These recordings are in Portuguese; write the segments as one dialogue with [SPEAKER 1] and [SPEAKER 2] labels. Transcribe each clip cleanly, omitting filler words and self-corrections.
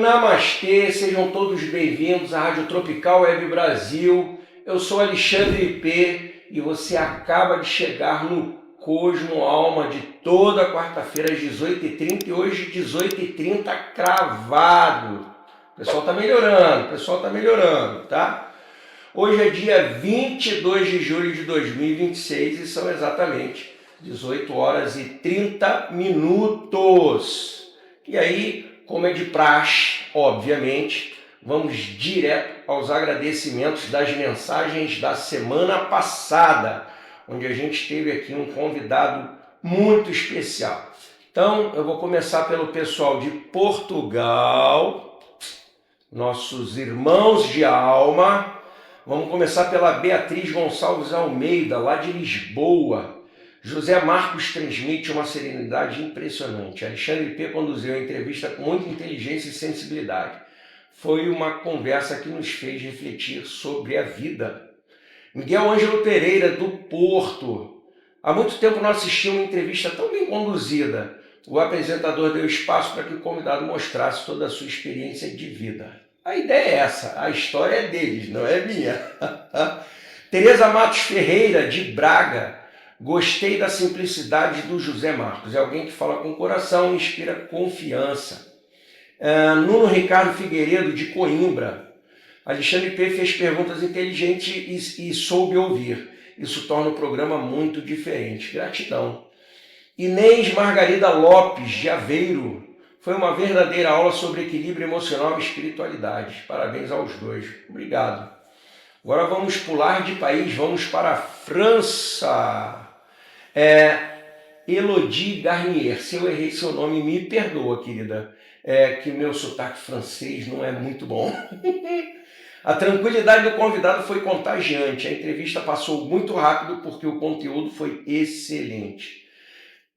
[SPEAKER 1] Namastê, sejam todos bem-vindos à Rádio Tropical Web Brasil. Eu sou Alexandre P. e você acaba de chegar no Cosmo Alma de toda quarta-feira às 18h30 e hoje 18h30 cravado. O pessoal tá melhorando, tá? Hoje é dia 22 de julho de 2026 e são exatamente 18 horas e 30 minutos. E aí, como é de praxe, obviamente, vamos direto aos agradecimentos das mensagens da semana passada, onde a gente teve aqui um convidado muito especial. Então, eu vou começar pelo pessoal de Portugal, nossos irmãos de alma. Vamos começar pela Beatriz Gonçalves Almeida, lá de Lisboa. José Marcos transmite uma serenidade impressionante. Alexandre P. conduziu a entrevista com muita inteligência e sensibilidade. Foi uma conversa que nos fez refletir sobre a vida. Miguel Ângelo Pereira, do Porto. Há muito tempo não assisti uma entrevista tão bem conduzida. O apresentador deu espaço para que o convidado mostrasse toda a sua experiência de vida. A ideia é essa, a história é deles, não é minha. Tereza Matos Ferreira, de Braga. Gostei da simplicidade do José Marcos. É alguém que fala com o coração e inspira confiança. Nuno Ricardo Figueiredo, de Coimbra. Alexandre P. fez perguntas inteligentes e soube ouvir. Isso torna o programa muito diferente. Gratidão. Inês Margarida Lopes, de Aveiro. Foi uma verdadeira aula sobre equilíbrio emocional e espiritualidade. Parabéns aos dois. Obrigado. Agora vamos pular de país, vamos para a França. Elodie Garnier, se eu errei seu nome, me perdoa, querida, que o meu sotaque francês não é muito bom. A tranquilidade do convidado foi contagiante, a entrevista passou muito rápido porque o conteúdo foi excelente.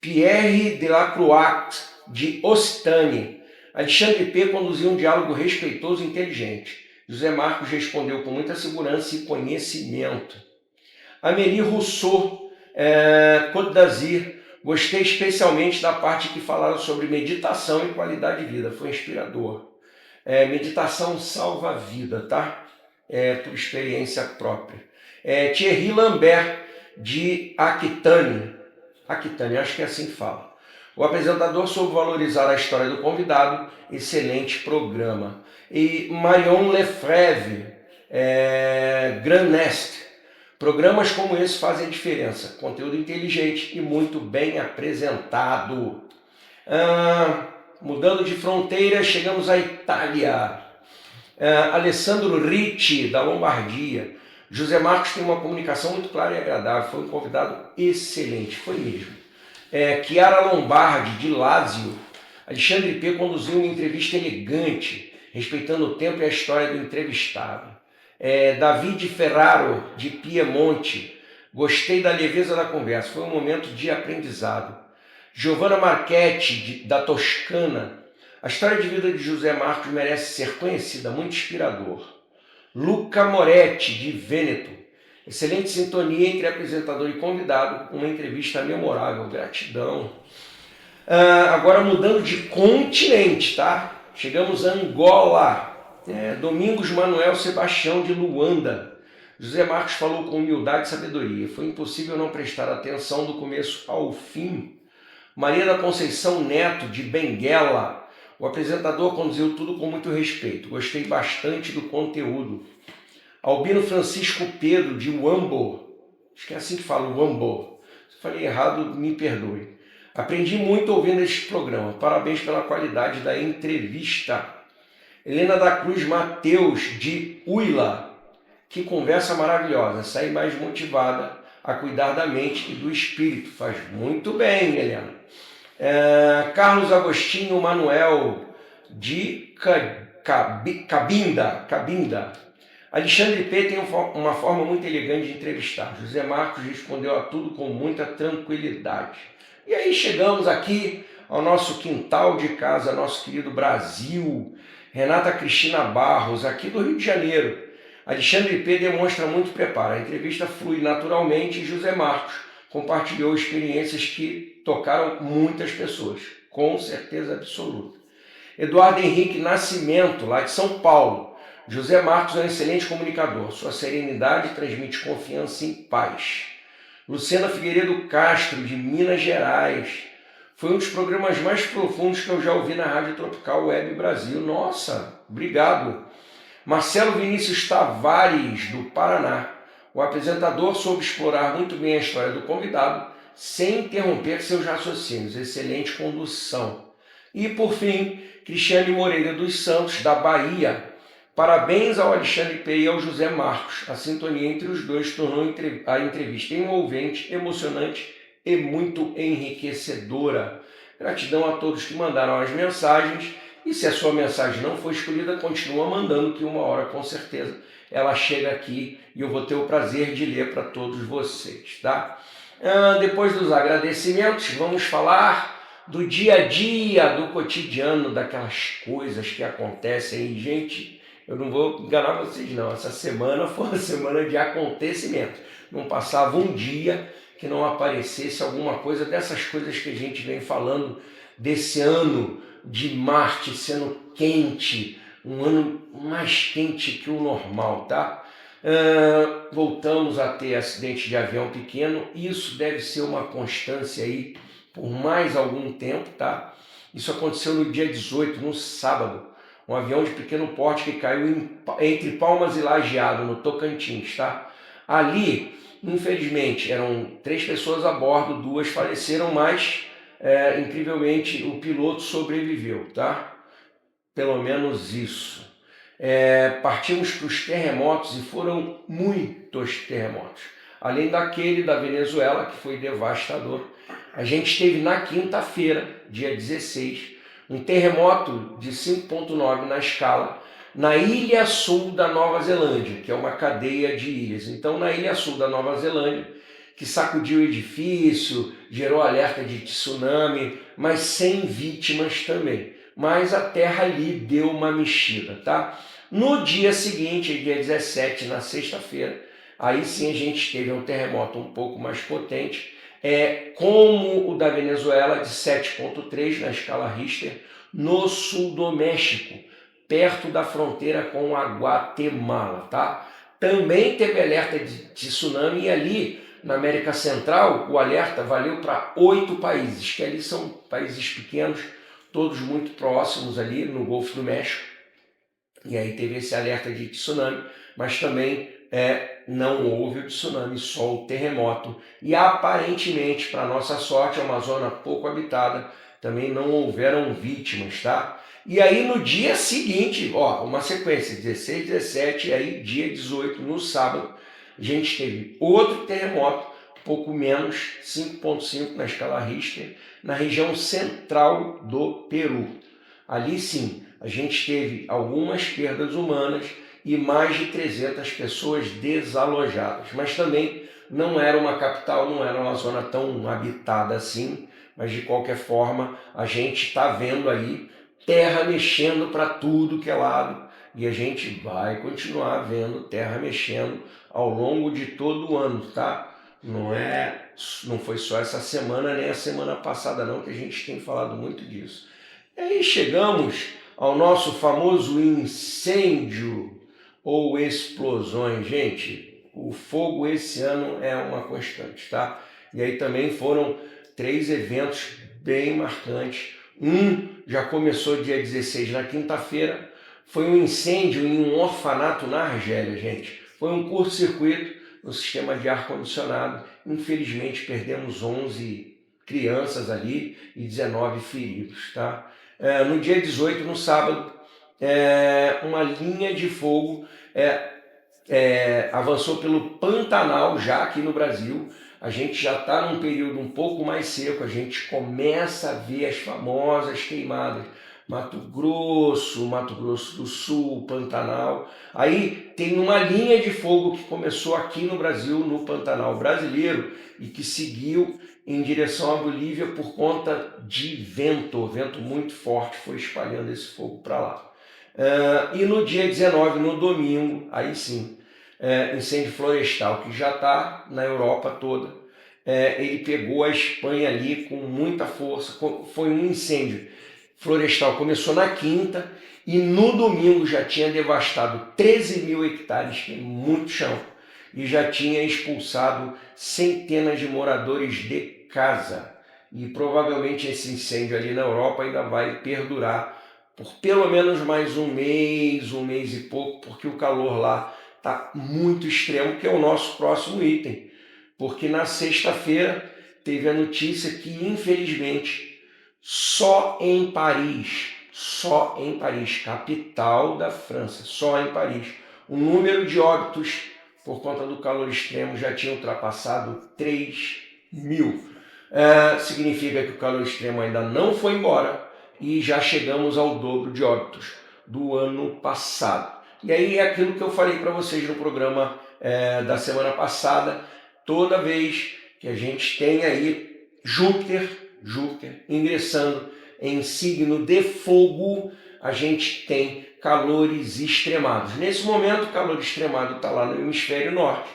[SPEAKER 1] Pierre Delacroix, de Ostane. Alexandre P. conduziu um diálogo respeitoso e inteligente. José Marcos respondeu com muita segurança e conhecimento. Amélie Rousseau, Côte d'Azur. Gostei especialmente da parte que falaram sobre meditação e qualidade de vida. Foi inspirador. Meditação salva a vida, tá? Por experiência própria. Thierry Lambert, de Aquitânia. Aquitânia, acho que é assim que fala. O apresentador soube valorizar a história do convidado. Excelente programa. E Marion Lefebvre, Grand Nest. Programas como esse fazem a diferença. Conteúdo inteligente e muito bem apresentado. Mudando de fronteira, chegamos à Itália. Alessandro Ricci, da Lombardia. José Marcos tem uma comunicação muito clara e agradável. Foi um convidado excelente, foi mesmo. Chiara Lombardi, de Lazio. Alexandre P. conduziu uma entrevista elegante, respeitando o tempo e a história do entrevistado. David Ferraro, de Piemonte. Gostei da leveza da conversa, foi um momento de aprendizado. Giovanna Marchetti, da Toscana. A história de vida de José Marcos merece ser conhecida, muito inspirador. Luca Moretti, de Vêneto. Excelente sintonia entre apresentador e convidado, uma entrevista memorável, gratidão. Agora mudando de continente, tá? Chegamos a Angola. Domingos Manuel Sebastião, de Luanda. José Marcos falou com humildade e sabedoria. Foi impossível não prestar atenção do começo ao fim. Maria da Conceição Neto, de Benguela. O apresentador conduziu tudo com muito respeito. Gostei bastante do conteúdo. Albino Francisco Pedro, de Uambo. Acho que é assim que fala, Uambo. Se falei errado, me perdoe. Aprendi muito ouvindo este programa. Parabéns pela qualidade da entrevista. Helena da Cruz Mateus, de Uila. Que conversa maravilhosa. Saí mais motivada a cuidar da mente e do espírito. Faz muito bem, Helena. Carlos Agostinho Manuel, de Cabinda. Alexandre P. tem uma forma muito elegante de entrevistar. José Marcos respondeu a tudo com muita tranquilidade. E aí chegamos aqui ao nosso quintal de casa, nosso querido Brasil. Renata Cristina Barros, aqui do Rio de Janeiro. Alexandre P. demonstra muito preparo. A entrevista flui naturalmente e José Marcos compartilhou experiências que tocaram muitas pessoas, com certeza absoluta. Eduardo Henrique Nascimento, lá de São Paulo. José Marcos é um excelente comunicador. Sua serenidade transmite confiança e paz. Luciana Figueiredo Castro, de Minas Gerais. Foi um dos programas mais profundos que eu já ouvi na Rádio Tropical Web Brasil. Nossa, obrigado. Marcelo Vinícius Tavares, do Paraná. O apresentador soube explorar muito bem a história do convidado, sem interromper seus raciocínios. Excelente condução. E, por fim, Cristiane Moreira dos Santos, da Bahia. Parabéns ao Alexandre P. e ao José Marcos. A sintonia entre os dois tornou a entrevista envolvente, emocionante e muito enriquecedora. Gratidão a todos que mandaram as mensagens. E se a sua mensagem não for escolhida, continua mandando, que uma hora com certeza ela chega aqui e eu vou ter o prazer de ler para todos vocês, tá? Depois dos agradecimentos, vamos falar do dia a dia, do cotidiano, daquelas coisas que acontecem aí. Gente, eu não vou enganar vocês não, essa semana foi uma semana de acontecimentos. Não passava um dia que não aparecesse alguma coisa dessas coisas que a gente vem falando desse ano de Marte sendo quente, um ano mais quente que o normal, tá? Voltamos a ter acidente de avião pequeno, isso deve ser uma constância aí por mais algum tempo, tá? Isso aconteceu no dia 18, no sábado, um avião de pequeno porte que caiu entre Palmas e Lajeado, no Tocantins, tá? Ali, infelizmente, eram 3 pessoas a bordo, 2 faleceram, mas incrivelmente o piloto sobreviveu, tá? Pelo menos isso. Partimos para os terremotos e foram muitos terremotos. Além daquele da Venezuela, que foi devastador. A gente teve na quinta-feira, dia 16, um terremoto de 5,9 na escala, na Ilha Sul da Nova Zelândia, que é uma cadeia de ilhas. Então, na Ilha Sul da Nova Zelândia, que sacudiu o edifício, gerou alerta de tsunami, mas sem vítimas também. Mas a terra ali deu uma mexida, tá? No dia seguinte, dia 17, na sexta-feira, aí sim a gente teve um terremoto um pouco mais potente, como o da Venezuela, de 7,3 na escala Richter, no sul do México, perto da fronteira com a Guatemala, tá? Também teve alerta de tsunami e ali, na América Central, o alerta valeu para 8 países, que ali são países pequenos, todos muito próximos ali no Golfo do México. E aí teve esse alerta de tsunami, mas também não houve o tsunami, só o terremoto. E aparentemente, para nossa sorte, é uma zona pouco habitada, também não houveram vítimas, tá? E aí no dia seguinte, uma sequência, 16, 17, e aí dia 18, no sábado, a gente teve outro terremoto, pouco menos, 5,5 na escala Richter, na região central do Peru. Ali sim, a gente teve algumas perdas humanas e mais de 300 pessoas desalojadas. Mas também não era uma capital, não era uma zona tão habitada assim, mas de qualquer forma a gente está vendo aí terra mexendo para tudo que é lado e a gente vai continuar vendo terra mexendo ao longo de todo o ano, tá? Não foi só essa semana nem a semana passada não que a gente tem falado muito disso. E aí chegamos ao nosso famoso incêndio ou explosões. Gente, o fogo esse ano é uma constante, tá? E aí também foram 3 eventos bem marcantes. Um já começou dia 16, na quinta-feira, foi um incêndio em um orfanato na Argélia, gente. Foi um curto-circuito no sistema de ar-condicionado. Infelizmente perdemos 11 crianças ali e 19 feridos, tá? No dia 18, no sábado, uma linha de fogo avançou pelo Pantanal, já aqui no Brasil. A gente já está num período um pouco mais seco, a gente começa a ver as famosas queimadas. Mato Grosso do Sul, Pantanal. Aí tem uma linha de fogo que começou aqui no Brasil, no Pantanal brasileiro, e que seguiu em direção à Bolívia por conta de vento muito forte, foi espalhando esse fogo para lá. E no dia 19, no domingo, aí sim, incêndio florestal, que já está na Europa toda. Ele pegou a Espanha ali com muita força, foi um incêndio. florestal começou na quinta e no domingo já tinha devastado 13 mil hectares, que é muito chão, e já tinha expulsado centenas de moradores de casa. E provavelmente esse incêndio ali na Europa ainda vai perdurar por pelo menos mais um mês e pouco, porque o calor lá está muito extremo, que é o nosso próximo item. Porque na sexta-feira teve a notícia que, infelizmente, só em Paris, capital da França, só em Paris, o número de óbitos por conta do calor extremo já tinha ultrapassado 3 mil. Significa que o calor extremo ainda não foi embora e já chegamos ao dobro de óbitos do ano passado. E aí é aquilo que eu falei para vocês no programa da semana passada, toda vez que a gente tem aí Júpiter ingressando em signo de fogo, a gente tem calores extremados. Nesse momento, o calor extremado está lá no hemisfério norte,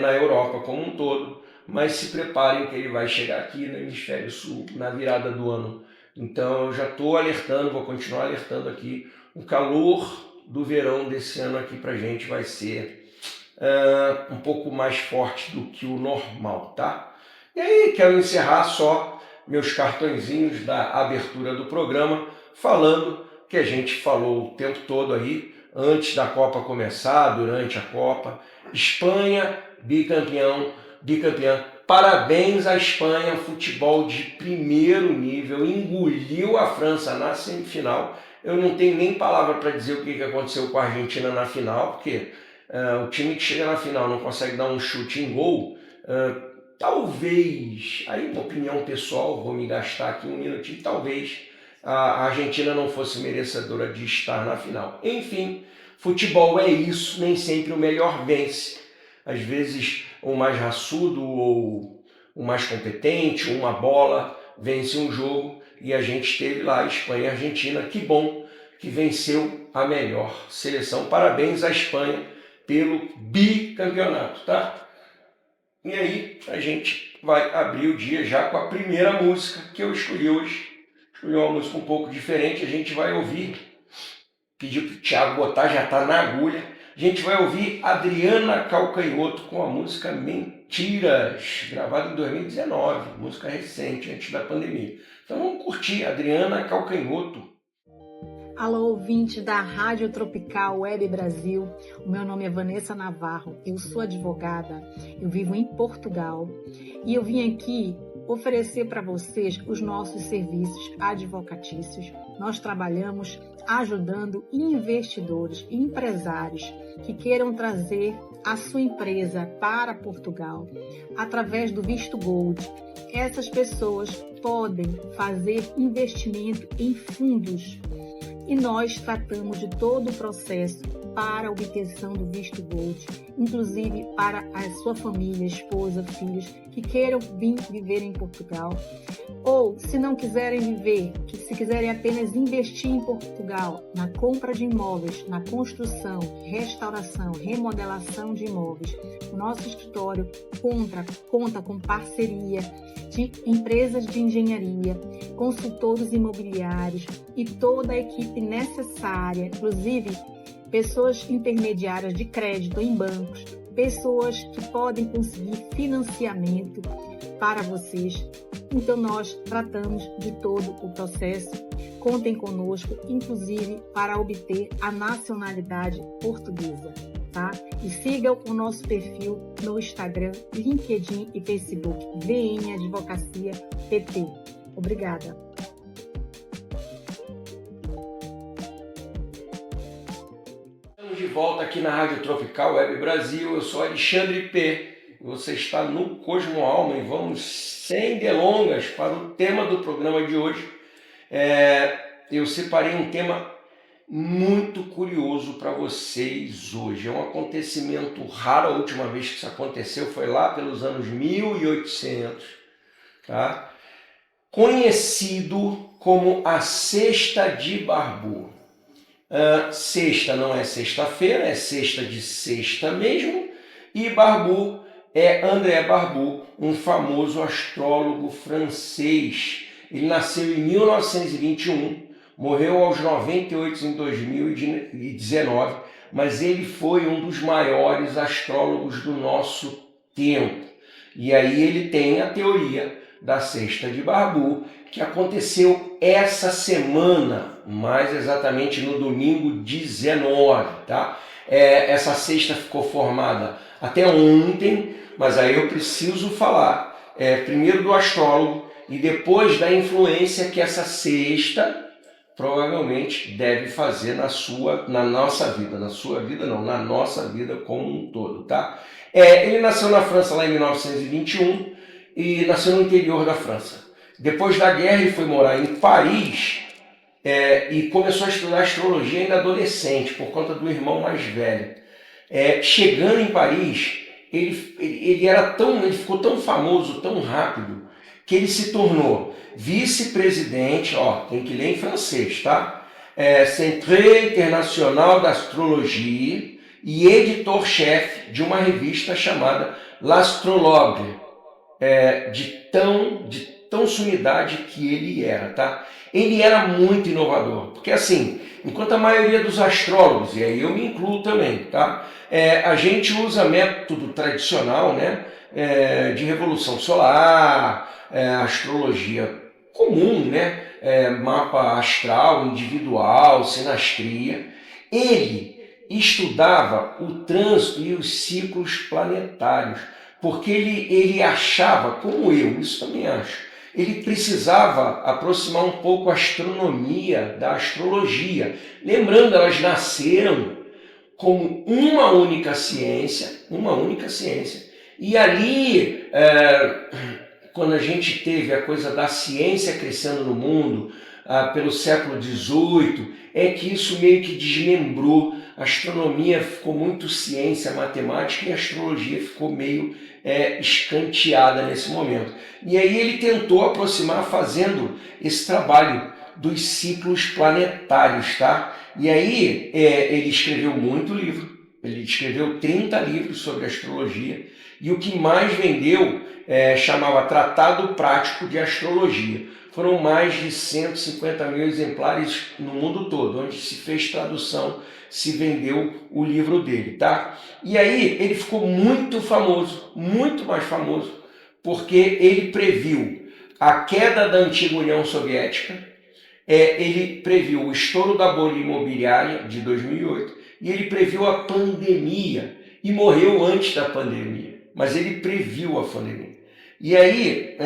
[SPEAKER 1] na Europa como um todo, mas se preparem que ele vai chegar aqui no hemisfério sul, na virada do ano. Então eu já estou alertando, vou continuar alertando aqui, o calor do verão desse ano aqui para a gente vai ser um pouco mais forte do que o normal, tá? E aí quero encerrar só meus cartõezinhos da abertura do programa, falando que a gente falou o tempo todo aí, antes da Copa começar, durante a Copa. Espanha, bicampeã. Parabéns à Espanha, futebol de primeiro nível, engoliu a França na semifinal. Eu não tenho nem palavra para dizer o que aconteceu com a Argentina na final, porque o time que chega na final não consegue dar um chute em gol, talvez, aí uma opinião pessoal, vou me gastar aqui um minutinho, talvez a Argentina não fosse merecedora de estar na final. Enfim, futebol é isso, nem sempre o melhor vence. Às vezes o mais raçudo ou o mais competente, uma bola, vence um jogo, e a gente teve lá Espanha e Argentina, que bom que venceu a melhor seleção. Parabéns à Espanha pelo bicampeonato, tá? E aí a gente vai abrir o dia já com a primeira música que eu escolhi hoje. Escolhi uma música um pouco diferente, a gente vai ouvir, pedi para o Thiago botar, já está na agulha, a gente vai ouvir Adriana Calcanhoto com a música Mentiras, gravada em 2019, música recente, antes da pandemia. Então vamos curtir Adriana Calcanhoto.
[SPEAKER 2] Alô, ouvinte da Rádio Tropical Web Brasil. O meu nome é Vanessa Navarro, eu sou advogada, eu vivo em Portugal e eu vim aqui oferecer para vocês os nossos serviços advocatícios. Nós trabalhamos ajudando investidores e empresários que queiram trazer a sua empresa para Portugal através do visto Gold. Essas pessoas podem fazer investimento em fundos e nós tratamos de todo o processo para a obtenção do visto Gold, inclusive para a sua família, esposa, filhos que queiram vir viver em Portugal, ou se não quiserem viver, que se quiserem apenas investir em Portugal, na compra de imóveis, na construção, restauração, remodelação de imóveis. O nosso escritório conta com parceria de empresas de engenharia, consultores imobiliários e toda a equipe necessária, inclusive pessoas intermediárias de crédito em bancos, pessoas que podem conseguir financiamento para vocês. Então nós tratamos de todo o processo. Contem conosco, inclusive para obter a nacionalidade portuguesa, tá? E sigam o nosso perfil no Instagram, LinkedIn e Facebook, VM Advocacia PT. Obrigada.
[SPEAKER 1] Estamos de volta aqui na Rádio Tropical Web Brasil. Eu sou Alexandre P. Você está no Cosmo Alma e vamos sem delongas para o tema do programa de hoje. Eu separei um tema muito curioso para vocês hoje. É um acontecimento raro. A última vez que isso aconteceu foi lá pelos anos 1800, tá? Conhecido como a Sexta de Barbu. Sexta não é sexta-feira, é sexta de sexta mesmo, e Barbu é André Barbu, um famoso astrólogo francês. Ele nasceu em 1921 morreu aos 98 em 2019, mas ele foi um dos maiores astrólogos do nosso tempo. E aí ele tem a teoria da Sexta de Barbu, que aconteceu essa semana, mais exatamente no domingo 19, tá? Essa sexta ficou formada até ontem, mas aí eu preciso falar primeiro do astrólogo e depois da influência que essa sexta provavelmente deve fazer na nossa vida. Na sua vida não, na nossa vida como um todo, tá? Ele nasceu na França lá em 1921 e nasceu no interior da França. Depois da guerra ele foi morar em Paris e começou a estudar astrologia ainda adolescente, por conta do irmão mais velho. Chegando em Paris, ele ficou tão famoso, tão rápido, que ele se tornou vice-presidente, tem que ler em francês, tá? Centre International d'Astrologie e editor-chefe de uma revista chamada L'Astrologue, de tão sumidade que ele era, tá? Ele era muito inovador, porque assim, enquanto a maioria dos astrólogos, e aí eu me incluo também, tá? A gente usa método tradicional, né? De revolução solar, astrologia comum, né? Mapa astral, individual, sinastria. Ele estudava o trânsito e os ciclos planetários, porque ele achava, como eu, isso também acho, ele precisava aproximar um pouco a astronomia da astrologia. Lembrando, elas nasceram como uma única ciência, e ali, quando a gente teve a coisa da ciência crescendo no mundo, pelo século XVIII, que isso meio que desmembrou. A astronomia ficou muito ciência, matemática, e a astrologia ficou meio escanteada nesse momento. E aí ele tentou aproximar fazendo esse trabalho dos ciclos planetários, tá? E aí ele escreveu muito livro, ele escreveu 30 livros sobre astrologia, e o que mais vendeu chamava Tratado Prático de Astrologia. Foram mais de 150 mil exemplares no mundo todo, onde se fez tradução, se vendeu o livro dele, tá? E aí ele ficou muito famoso, muito mais famoso, porque ele previu a queda da antiga União Soviética, ele previu o estouro da bolha imobiliária de 2008 e ele previu a pandemia e morreu antes da pandemia, mas ele previu a pandemia. E aí,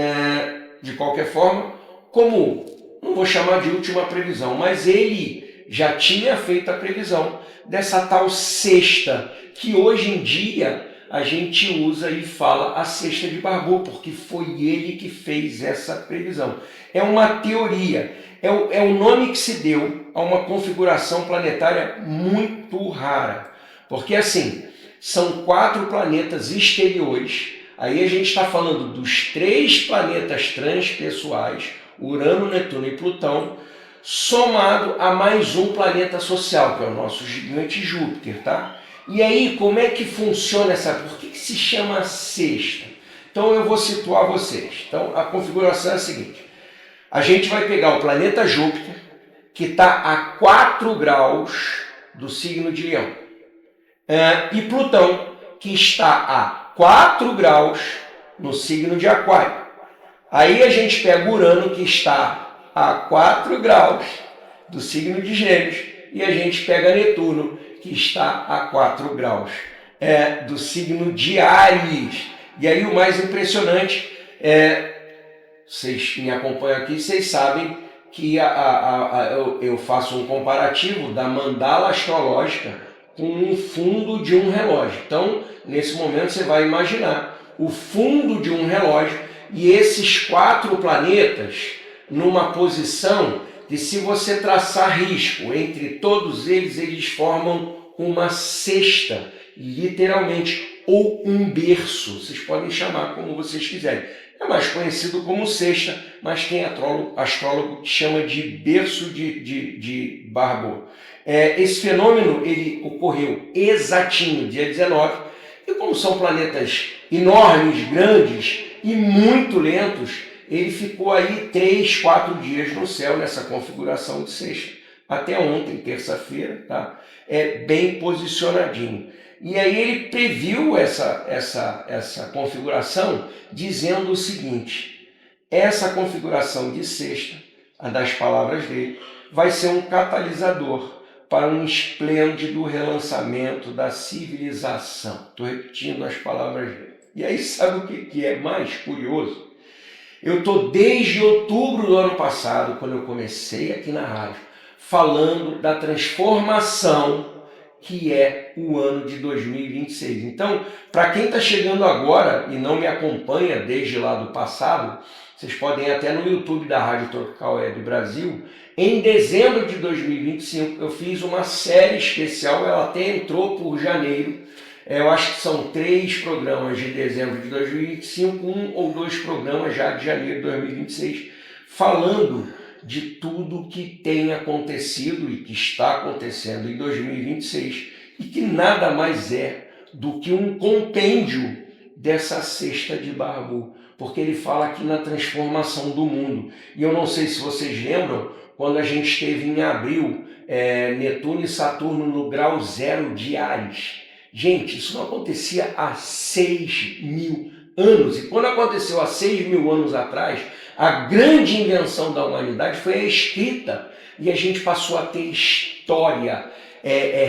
[SPEAKER 1] de qualquer forma, como, não vou chamar de última previsão, mas ele já tinha feito a previsão dessa tal sexta, que hoje em dia a gente usa e fala a Sexta de Barbu, porque foi ele que fez essa previsão. É uma teoria, é o nome que se deu a uma configuração planetária muito rara, porque assim, são 4 planetas exteriores, aí a gente está falando dos 3 planetas transpessoais, Urano, Netuno e Plutão, somado a mais um planeta social, que é o nosso gigante Júpiter, tá? E aí, como é que funciona por que se chama sexta? Então eu vou situar vocês. Então a configuração é a seguinte: a gente vai pegar o planeta Júpiter, que está a 4 graus do signo de Leão, e Plutão, que está a 4 graus no signo de Aquário. Aí a gente pega Urano, que está a 4 graus do signo de Gêmeos, e a gente pega Netuno, que está a 4 graus do signo de Áries. E aí o mais impressionante vocês me acompanham aqui, vocês sabem que eu faço um comparativo da mandala astrológica com um fundo de um relógio. Então, nesse momento você vai imaginar o fundo de um relógio e esses 4 planetas numa posição que, se você traçar risco entre todos eles, eles formam uma cesta, literalmente, ou um berço. Vocês podem chamar como vocês quiserem. É mais conhecido como cesta, mas tem astrólogo que chama de berço de Barbu. Esse fenômeno ele ocorreu exatinho, dia 19, e como são planetas enormes, grandes e muito lentos, ele ficou aí 3, 4 dias no céu nessa configuração de sexta. Até ontem, terça-feira, tá? Bem posicionadinho. E aí ele previu essa configuração dizendo o seguinte: essa configuração de sexta, a das palavras dele, vai ser um catalisador para um esplêndido relançamento da civilização. Estou repetindo as palavras dele. E aí sabe o que é mais curioso? Eu estou desde outubro do ano passado, quando eu comecei aqui na rádio, falando da transformação que é o ano de 2026. Então, para quem está chegando agora e não me acompanha desde lá do passado, vocês podem ir até no YouTube da Rádio Tropical Web Brasil. Em dezembro de 2025, eu fiz uma série especial, ela até entrou por janeiro. Eu acho que são 3 programas de dezembro de 2025, 1 ou 2 programas já de janeiro de 2026, falando de tudo que tem acontecido e que está acontecendo em 2026 e que nada mais é do que um compêndio dessa cesta de Barbu, porque ele fala aqui na transformação do mundo. E eu não sei se vocês lembram, quando a gente esteve em abril, Netuno e Saturno no grau 0 de Áries. Gente, isso não acontecia há 6.000 anos. E quando aconteceu há 6.000 anos atrás, a grande invenção da humanidade foi a escrita. E a gente passou a ter história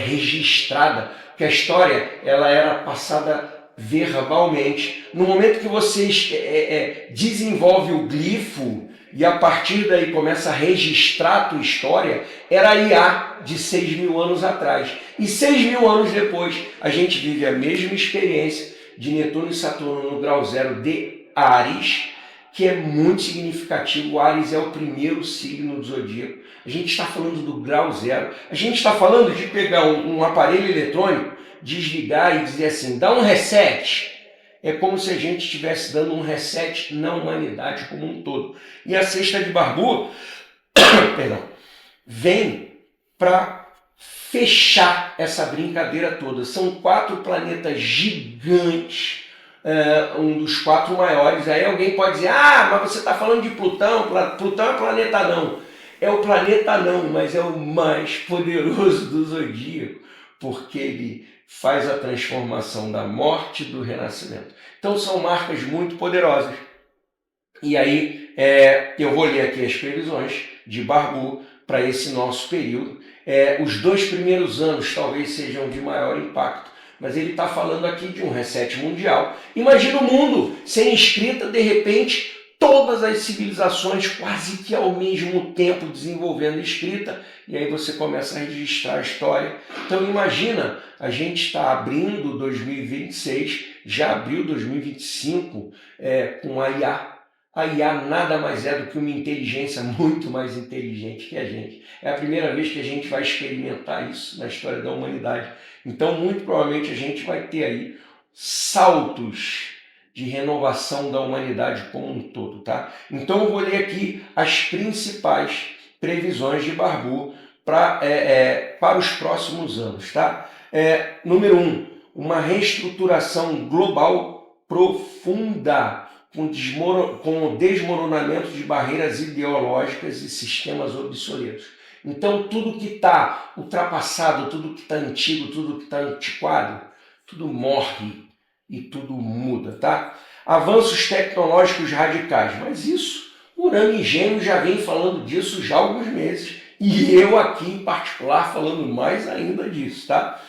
[SPEAKER 1] registrada. Porque a história ela era passada verbalmente. No momento que você desenvolve o glifo e a partir daí começa a registrar a tua história, era a IA de 6.000 anos atrás. E 6.000 anos depois, a gente vive a mesma experiência de Netuno e Saturno no grau 0 de Áries, que é muito significativo. O Áries é o primeiro signo do zodíaco. A gente está falando do grau 0. A gente está falando de pegar um aparelho eletrônico, desligar e dizer assim, dá um reset. É como se a gente estivesse dando um reset na humanidade como um todo. E a cesta de Barbu, perdão, vem para fechar essa brincadeira toda. São 4 planetas gigantes, um dos 4 maiores. Aí alguém pode dizer, mas você está falando de Plutão, Plutão é planeta não. É o planeta não, mas é o mais poderoso do zodíaco, porque ele faz a transformação da morte e do renascimento. Então são marcas muito poderosas. E aí eu vou ler aqui as previsões de Barbu para esse nosso período. Os 2 primeiros anos talvez sejam de maior impacto, mas ele está falando aqui de um reset mundial. Imagina o mundo sem escrita, de repente, todas as civilizações quase que ao mesmo tempo desenvolvendo escrita, e aí você começa a registrar a história. Então imagina, a gente está abrindo 2026, já abriu 2025 com a IA. A IA nada mais é do que uma inteligência muito mais inteligente que a gente. É a primeira vez que a gente vai experimentar isso na história da humanidade. Então, muito provavelmente, a gente vai ter aí saltos de renovação da humanidade como um todo, tá? Então, eu vou ler aqui as principais previsões de Barbu para os próximos anos, tá? Número 1, uma reestruturação global profunda, com o desmoronamento de barreiras ideológicas e sistemas obsoletos. Então, tudo que está ultrapassado, tudo que está antigo, tudo que está antiquado, tudo morre e tudo muda, tá? Avanços tecnológicos radicais, mas isso, Urano e Gêmeos já vem falando disso já há alguns meses, e eu aqui em particular falando mais ainda disso, tá?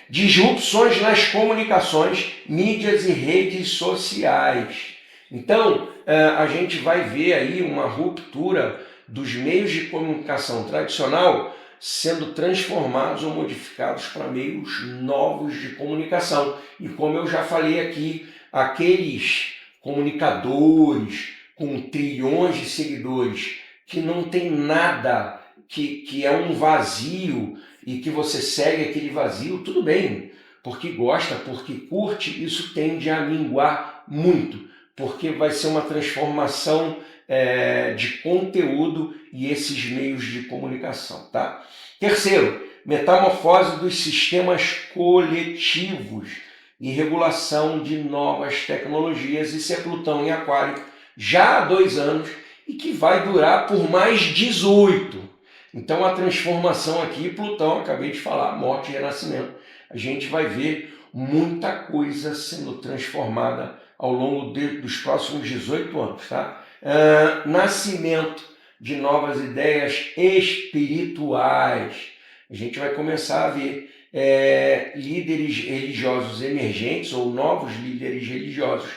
[SPEAKER 1] Disrupções nas comunicações, mídias e redes sociais. Então, a gente vai ver aí uma ruptura dos meios de comunicação tradicional sendo transformados ou modificados para meios novos de comunicação. E como eu já falei aqui, aqueles comunicadores com trilhões de seguidores que não tem nada, que é um vazio e que você segue aquele vazio, tudo bem, porque gosta, porque curte, isso tende a minguar muito, porque vai ser uma transformação de conteúdo e esses meios de comunicação, tá? Terceiro, metamorfose dos sistemas coletivos e regulação de novas tecnologias. Isso é Plutão em Aquário, já há 2 anos e que vai durar por mais 18. Então a transformação aqui, Plutão, acabei de falar, morte e renascimento, a gente vai ver muita coisa sendo transformada ao longo dos próximos 18 anos. Tá? Nascimento de novas ideias espirituais. A gente vai começar a ver líderes religiosos emergentes ou novos líderes religiosos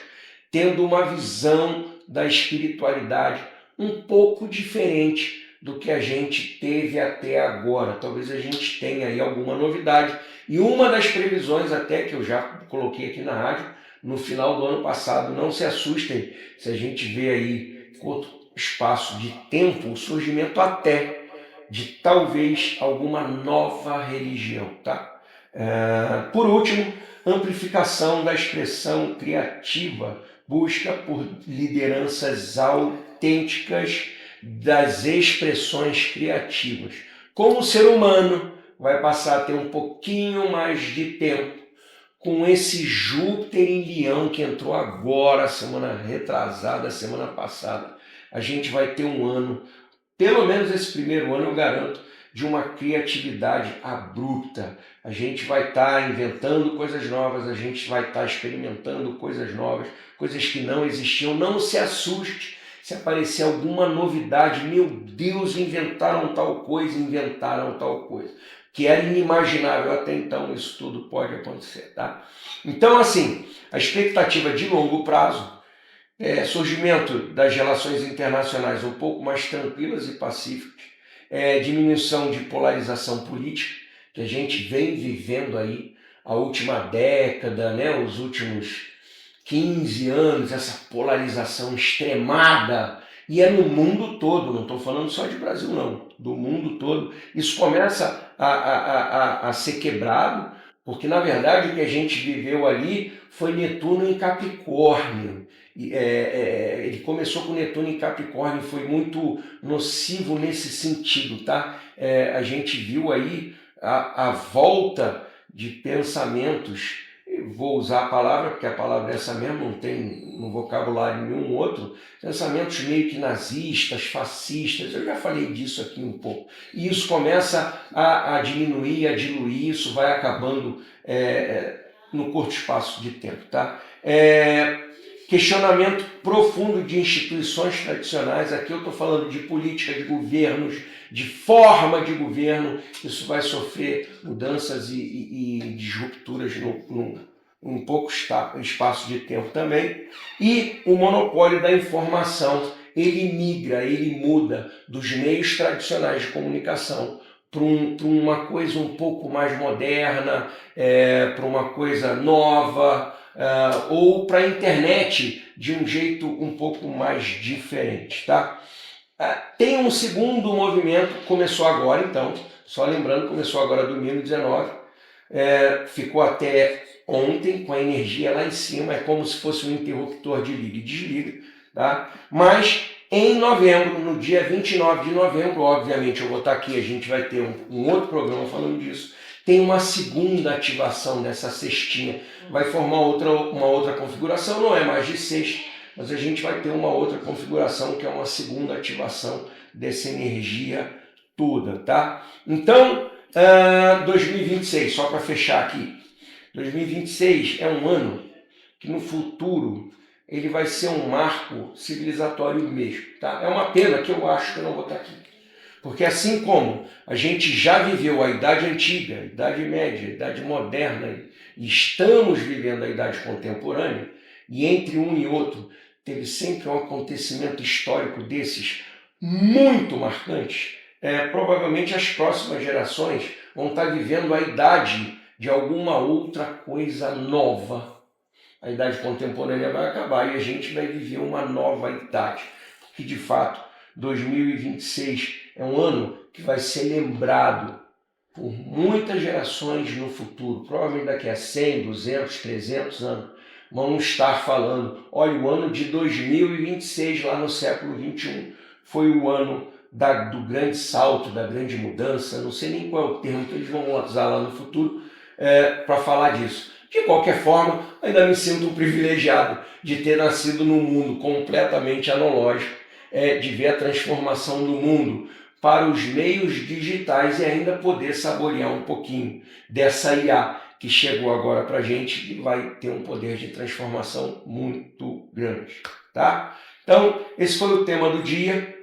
[SPEAKER 1] tendo uma visão da espiritualidade um pouco diferente do que a gente teve até agora. Talvez a gente tenha aí alguma novidade. E uma das previsões até que eu já coloquei aqui na rádio, no final do ano passado, não se assustem se a gente vê aí curto espaço de tempo o surgimento até de talvez alguma nova religião, tá? Por último, amplificação da expressão criativa, busca por lideranças autênticas das expressões criativas. Como o ser humano vai passar a ter um pouquinho mais de tempo com esse Júpiter em Leão que entrou agora, semana retrasada, semana passada. A gente vai ter um ano, pelo menos esse primeiro ano eu garanto, de uma criatividade abrupta. A gente vai estar inventando coisas novas, a gente vai estar experimentando coisas novas, coisas que não existiam. Não se assuste se aparecer alguma novidade. Meu Deus, inventaram tal coisa. Que era inimaginável até então, isso tudo pode acontecer. Tá? Então, assim, a expectativa de longo prazo, surgimento das relações internacionais um pouco mais tranquilas e pacíficas, diminuição de polarização política, que a gente vem vivendo aí a última década, né, os últimos 15 anos, essa polarização extremada, e é no mundo todo, não estou falando só de Brasil não, do mundo todo. Isso começa a ser quebrado, porque na verdade o que a gente viveu ali foi Netuno em Capricórnio. Ele começou com Netuno em Capricórnio, foi muito nocivo nesse sentido, tá? A gente viu aí a volta de pensamentos, vou usar a palavra, porque a palavra é essa mesmo, não tem no vocabulário nenhum outro, pensamentos meio que nazistas, fascistas, eu já falei disso aqui um pouco. E isso começa a diminuir, a diluir, isso vai acabando no curto espaço de tempo, tá? Questionamento profundo de instituições tradicionais, aqui eu estou falando de política, de governos, de forma de governo, isso vai sofrer mudanças e disrupturas num pouco espaço de tempo também. E o monopólio da informação, ele migra, ele muda dos meios tradicionais de comunicação para uma coisa um pouco mais moderna, para uma coisa nova, ou para a internet de um jeito um pouco mais diferente, tá? Tem um segundo movimento, começou agora então, só lembrando, começou agora domingo 19, ficou até ontem com a energia lá em cima, é como se fosse um interruptor de liga e desliga, tá? Mas em novembro, no dia 29 de novembro, obviamente eu vou estar aqui, a gente vai ter um outro programa falando disso, tem uma segunda ativação dessa cestinha, vai formar uma outra configuração, não é mais de sexta, mas a gente vai ter uma outra configuração que é uma segunda ativação dessa energia toda, tá? Então, 2026, só para fechar aqui, 2026 é um ano que no futuro ele vai ser um marco civilizatório mesmo, tá? É uma pena que eu acho que eu não vou estar aqui. Porque assim como a gente já viveu a Idade Antiga, a Idade Média, a Idade Moderna, e estamos vivendo a Idade Contemporânea, e entre um e outro teve sempre um acontecimento histórico desses muito marcantes, provavelmente as próximas gerações vão estar vivendo a idade de alguma outra coisa nova. A Idade Contemporânea vai acabar e a gente vai viver uma nova idade, porque de fato 2026 é um ano que vai ser lembrado por muitas gerações no futuro, provavelmente daqui a 100, 200, 300 anos, vão estar falando, olha, o ano de 2026 lá no século 21 foi o ano do grande salto, da grande mudança, não sei nem qual é o termo que eles vão usar lá no futuro para falar disso, De qualquer forma, ainda me sinto um privilegiado de ter nascido num mundo completamente analógico, de ver a transformação do mundo para os meios digitais e ainda poder saborear um pouquinho dessa IA que chegou agora para a gente e vai ter um poder de transformação muito grande, tá? Então, esse foi o tema do dia.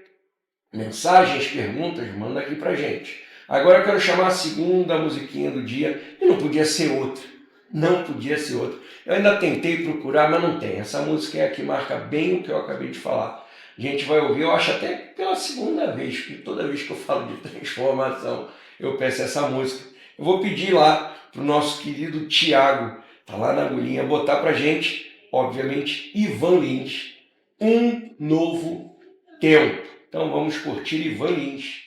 [SPEAKER 1] Mensagens, perguntas, manda aqui pra gente. Agora eu quero chamar a segunda musiquinha do dia e não podia ser outra. Não podia ser outra. Eu ainda tentei procurar, mas não tem. Essa música é a que marca bem o que eu acabei de falar. A gente vai ouvir, eu acho até pela segunda vez, porque toda vez que eu falo de transformação, eu peço essa música. Eu vou pedir lá pro nosso querido Tiago, tá lá na agulhinha, botar pra gente, obviamente, Ivan Lins, Um Novo Tempo. Então vamos curtir Ivan Lins.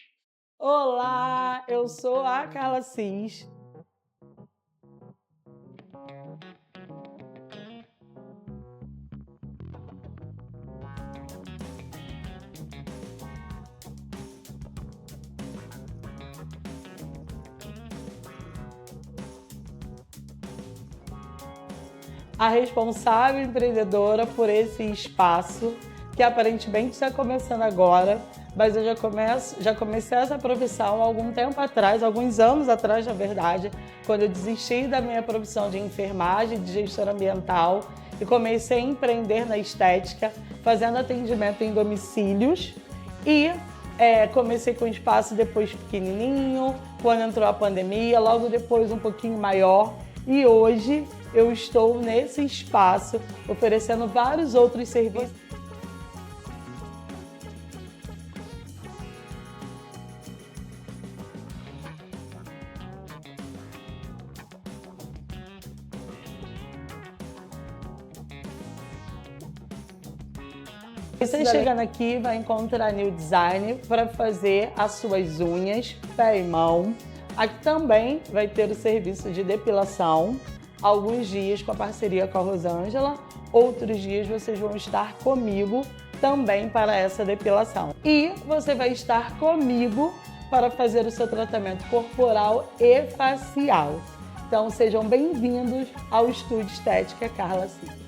[SPEAKER 3] Olá, eu sou a Carla Cis. A responsável empreendedora por esse espaço, que aparentemente está começando agora, mas eu já comecei essa profissão há algum tempo atrás, alguns anos atrás, na verdade, quando eu desisti da minha profissão de enfermagem, de gestora ambiental, e comecei a empreender na estética, fazendo atendimento em domicílios, e comecei com um espaço depois pequenininho, quando entrou a pandemia, logo depois um pouquinho maior, e hoje eu estou nesse espaço oferecendo vários outros serviços. Você chegando aqui vai encontrar New Design para fazer as suas unhas, pé e mão. Aqui também vai ter o serviço de depilação. Alguns dias com a parceria com a Rosângela, outros dias vocês vão estar comigo também para essa depilação. E você vai estar comigo para fazer o seu tratamento corporal e facial. Então sejam bem-vindos ao Estúdio Estética Carla Cis.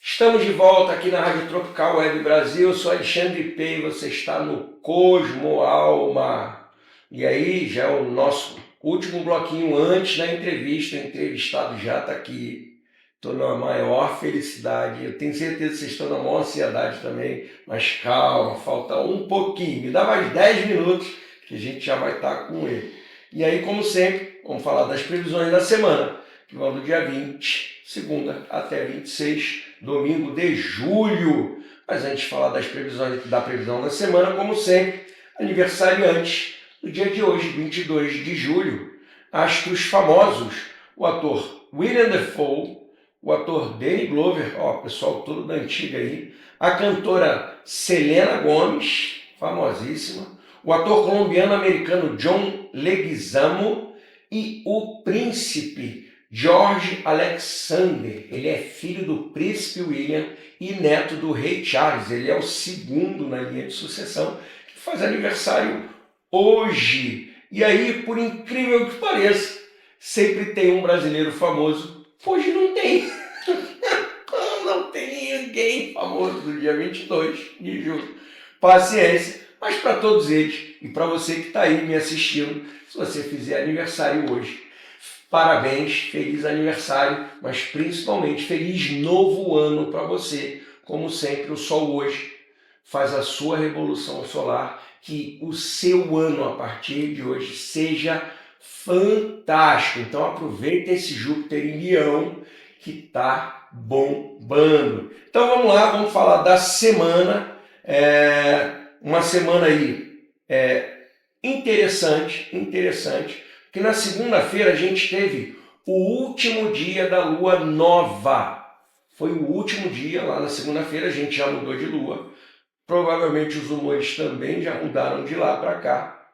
[SPEAKER 1] Estamos de volta aqui na Rádio Tropical Web Brasil. Eu sou Alexandre P. e você está no Cosmo Alma. E aí já é o nosso último bloquinho antes da entrevista. O entrevistado já está aqui. Estou na maior felicidade. Eu tenho certeza que vocês estão na maior ansiedade também. Mas calma, falta um pouquinho. Me dá mais 10 minutos que a gente já vai estar com ele. E aí, como sempre, vamos falar das previsões da semana, que vão do dia 20, segunda, até 26, domingo de julho. Mas antes de falar da previsão da semana, como sempre, aniversariante do dia de hoje, 22 de julho, astros famosos, o ator William Dafoe, o ator Danny Glover, pessoal todo da antiga aí, a cantora Selena Gomez, famosíssima, o ator colombiano-americano John Leguizamo e o príncipe George Alexander. Ele é filho do príncipe William e neto do rei Charles. Ele é o segundo na linha de sucessão, que faz aniversário hoje. E aí, por incrível que pareça, sempre tem um brasileiro famoso. Hoje não tem. Não tem ninguém famoso do dia 22 de julho. Paciência. Mas para todos eles e para você que está aí me assistindo, se você fizer aniversário hoje, parabéns, feliz aniversário, mas principalmente feliz novo ano para você. Como sempre, o Sol hoje faz a sua revolução solar, que o seu ano a partir de hoje seja fantástico. Então aproveita esse Júpiter em Leão que está bombando. Então vamos lá, vamos falar da semana. Uma semana aí interessante, que na segunda-feira a gente teve o último dia da lua nova. Foi o último dia, lá na segunda-feira a gente já mudou de lua. Provavelmente os humores também já mudaram de lá para cá.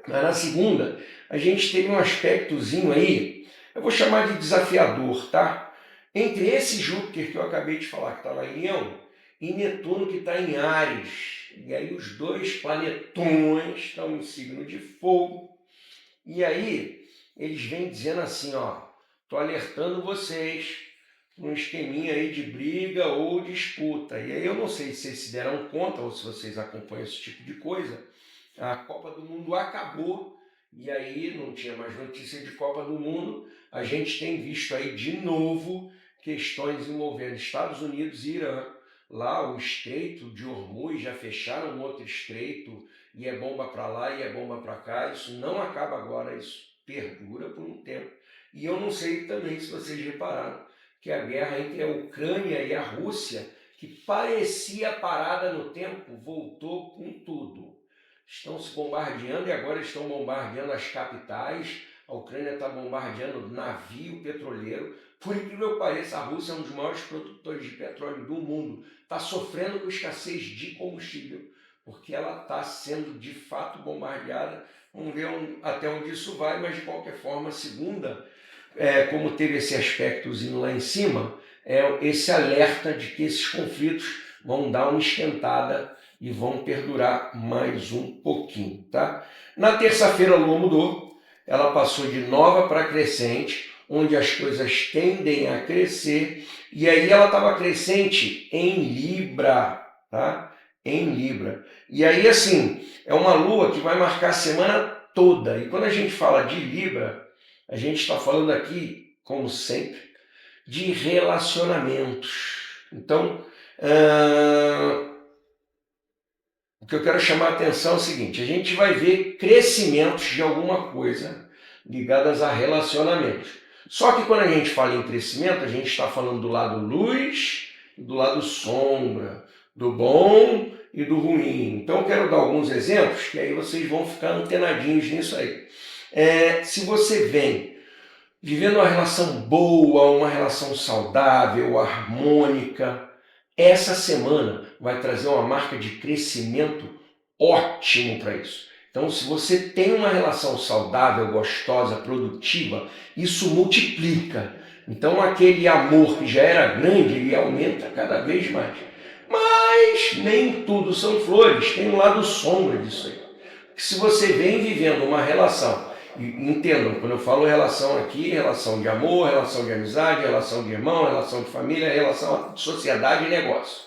[SPEAKER 1] Mas na segunda a gente teve um aspectozinho aí, eu vou chamar de desafiador, tá? Entre esse Júpiter que eu acabei de falar, que está lá em Leão, e Netuno que está em Áries. E aí os dois planetões estão em signo de fogo. E aí eles vêm dizendo assim, ó, tô alertando vocês para um esqueminha aí de briga ou disputa. E aí eu não sei se vocês se deram conta ou se vocês acompanham esse tipo de coisa. A Copa do Mundo acabou e aí não tinha mais notícia de Copa do Mundo. A gente tem visto aí de novo questões envolvendo Estados Unidos e Irã. Lá o Estreito de Hormuz, já fecharam um outro estreito e é bomba para lá e é bomba para cá. Isso não acaba agora, isso perdura por um tempo. E eu não sei também se vocês repararam que a guerra entre a Ucrânia e a Rússia, que parecia parada no tempo, voltou com tudo. Estão se bombardeando e agora estão bombardeando as capitais. A Ucrânia está bombardeando navio petroleiro. Por incrível que pareça, a Rússia é um dos maiores produtores de petróleo do mundo. Está sofrendo com escassez de combustível, porque ela está sendo de fato bombardeada. Vamos ver até onde isso vai, mas de qualquer forma, segunda, como teve esse aspectozinho lá em cima, esse alerta de que esses conflitos vão dar uma esquentada e vão perdurar mais um pouquinho, tá? Na terça-feira a Lua mudou, ela passou de nova para crescente, onde as coisas tendem a crescer, e aí ela estava crescente em Libra, tá? Em Libra. E aí, assim, é uma lua que vai marcar a semana toda, e quando a gente fala de Libra, a gente está falando aqui, como sempre, de relacionamentos. Então, o que eu quero chamar a atenção é o seguinte, a gente vai ver crescimentos de alguma coisa ligadas a relacionamentos. Só que quando a gente fala em crescimento, a gente está falando do lado luz e do lado sombra, do bom e do ruim. Então eu quero dar alguns exemplos, que aí vocês vão ficar antenadinhos nisso aí. Se você vem vivendo uma relação boa, uma relação saudável, harmônica, essa semana vai trazer uma marca de crescimento ótimo para isso. Então, se você tem uma relação saudável, gostosa, produtiva, isso multiplica. Então, aquele amor que já era grande, ele aumenta cada vez mais. Mas nem tudo são flores, tem um lado sombra disso aí. Se você vem vivendo uma relação, entendam, quando eu falo relação aqui, relação de amor, relação de amizade, relação de irmão, relação de família, relação de sociedade e negócio.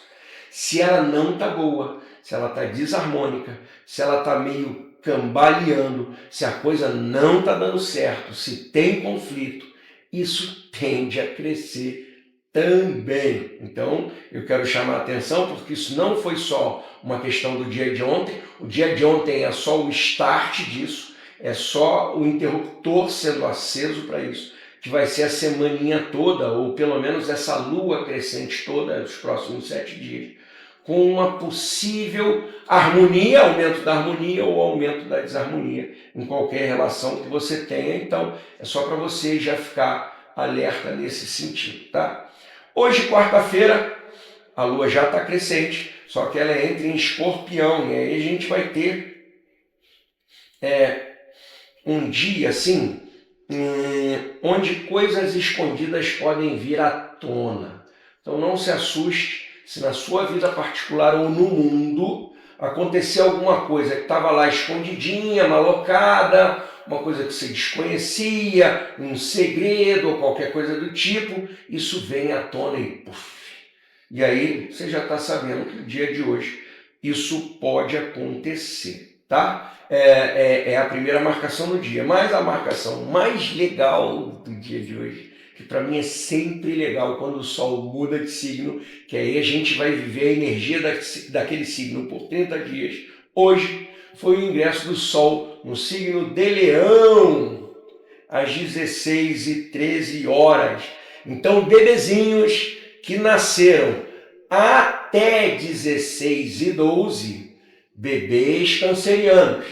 [SPEAKER 1] Se ela não está boa, se ela está desarmônica, se ela está meio cambaleando, se a coisa não está dando certo, se tem conflito, isso tende a crescer também. Então, eu quero chamar a atenção porque isso não foi só uma questão do dia de ontem. O dia de ontem é só o start disso, é só o interruptor sendo aceso para isso, que vai ser a semaninha toda, ou pelo menos essa lua crescente toda, dos próximos 7 dias, com uma possível harmonia, aumento da harmonia ou aumento da desarmonia em qualquer relação que você tenha. Então, é só para você já ficar alerta nesse sentido, tá? Hoje, quarta-feira, a lua já está crescente, só que ela entra em Escorpião, e aí a gente vai ter um dia assim, onde coisas escondidas podem vir à tona. Então não se assuste se na sua vida particular ou no mundo acontecer alguma coisa que estava lá escondidinha, malocada, uma coisa que você desconhecia, um segredo ou qualquer coisa do tipo, isso vem à tona e puff. E aí você já está sabendo que no dia de hoje isso pode acontecer, tá? É a primeira marcação do dia, mas a marcação mais legal do dia de hoje, que para mim é sempre legal quando o Sol muda de signo, que aí a gente vai viver a energia daquele signo por 30 dias. Hoje foi o ingresso do Sol no signo de Leão, às 16h13. Então, bebezinhos que nasceram até 16h12, bebês cancerianos,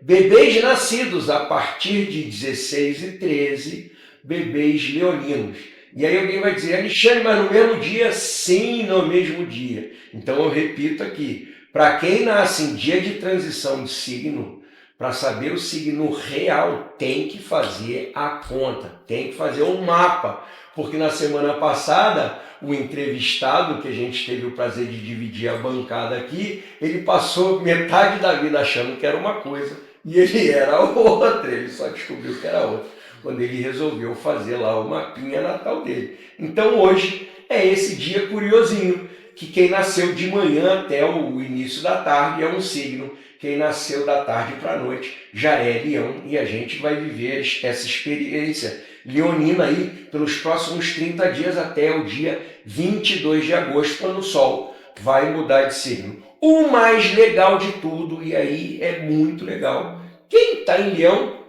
[SPEAKER 1] bebês nascidos a partir de 16 e 13, bebês leoninos. E aí alguém vai dizer, Alexandre, mas no mesmo dia? Sim, no mesmo dia. Então eu repito aqui, para quem nasce em dia de transição de signo, para saber o signo real, tem que fazer a conta, tem que fazer um mapa. Porque na semana passada, o entrevistado, que a gente teve o prazer de dividir a bancada aqui, ele passou metade da vida achando que era uma coisa e ele era outra, ele só descobriu que era outra quando ele resolveu fazer lá o mapinha natal dele. Então hoje é esse dia curiosinho, que quem nasceu de manhã até o início da tarde é um signo, quem nasceu da tarde para a noite já é leão, e a gente vai viver essa experiência leonina aí pelos próximos 30 dias até o dia 22 de agosto, quando o Sol vai mudar de signo. O mais legal de tudo, e aí é muito legal, quem está em leão?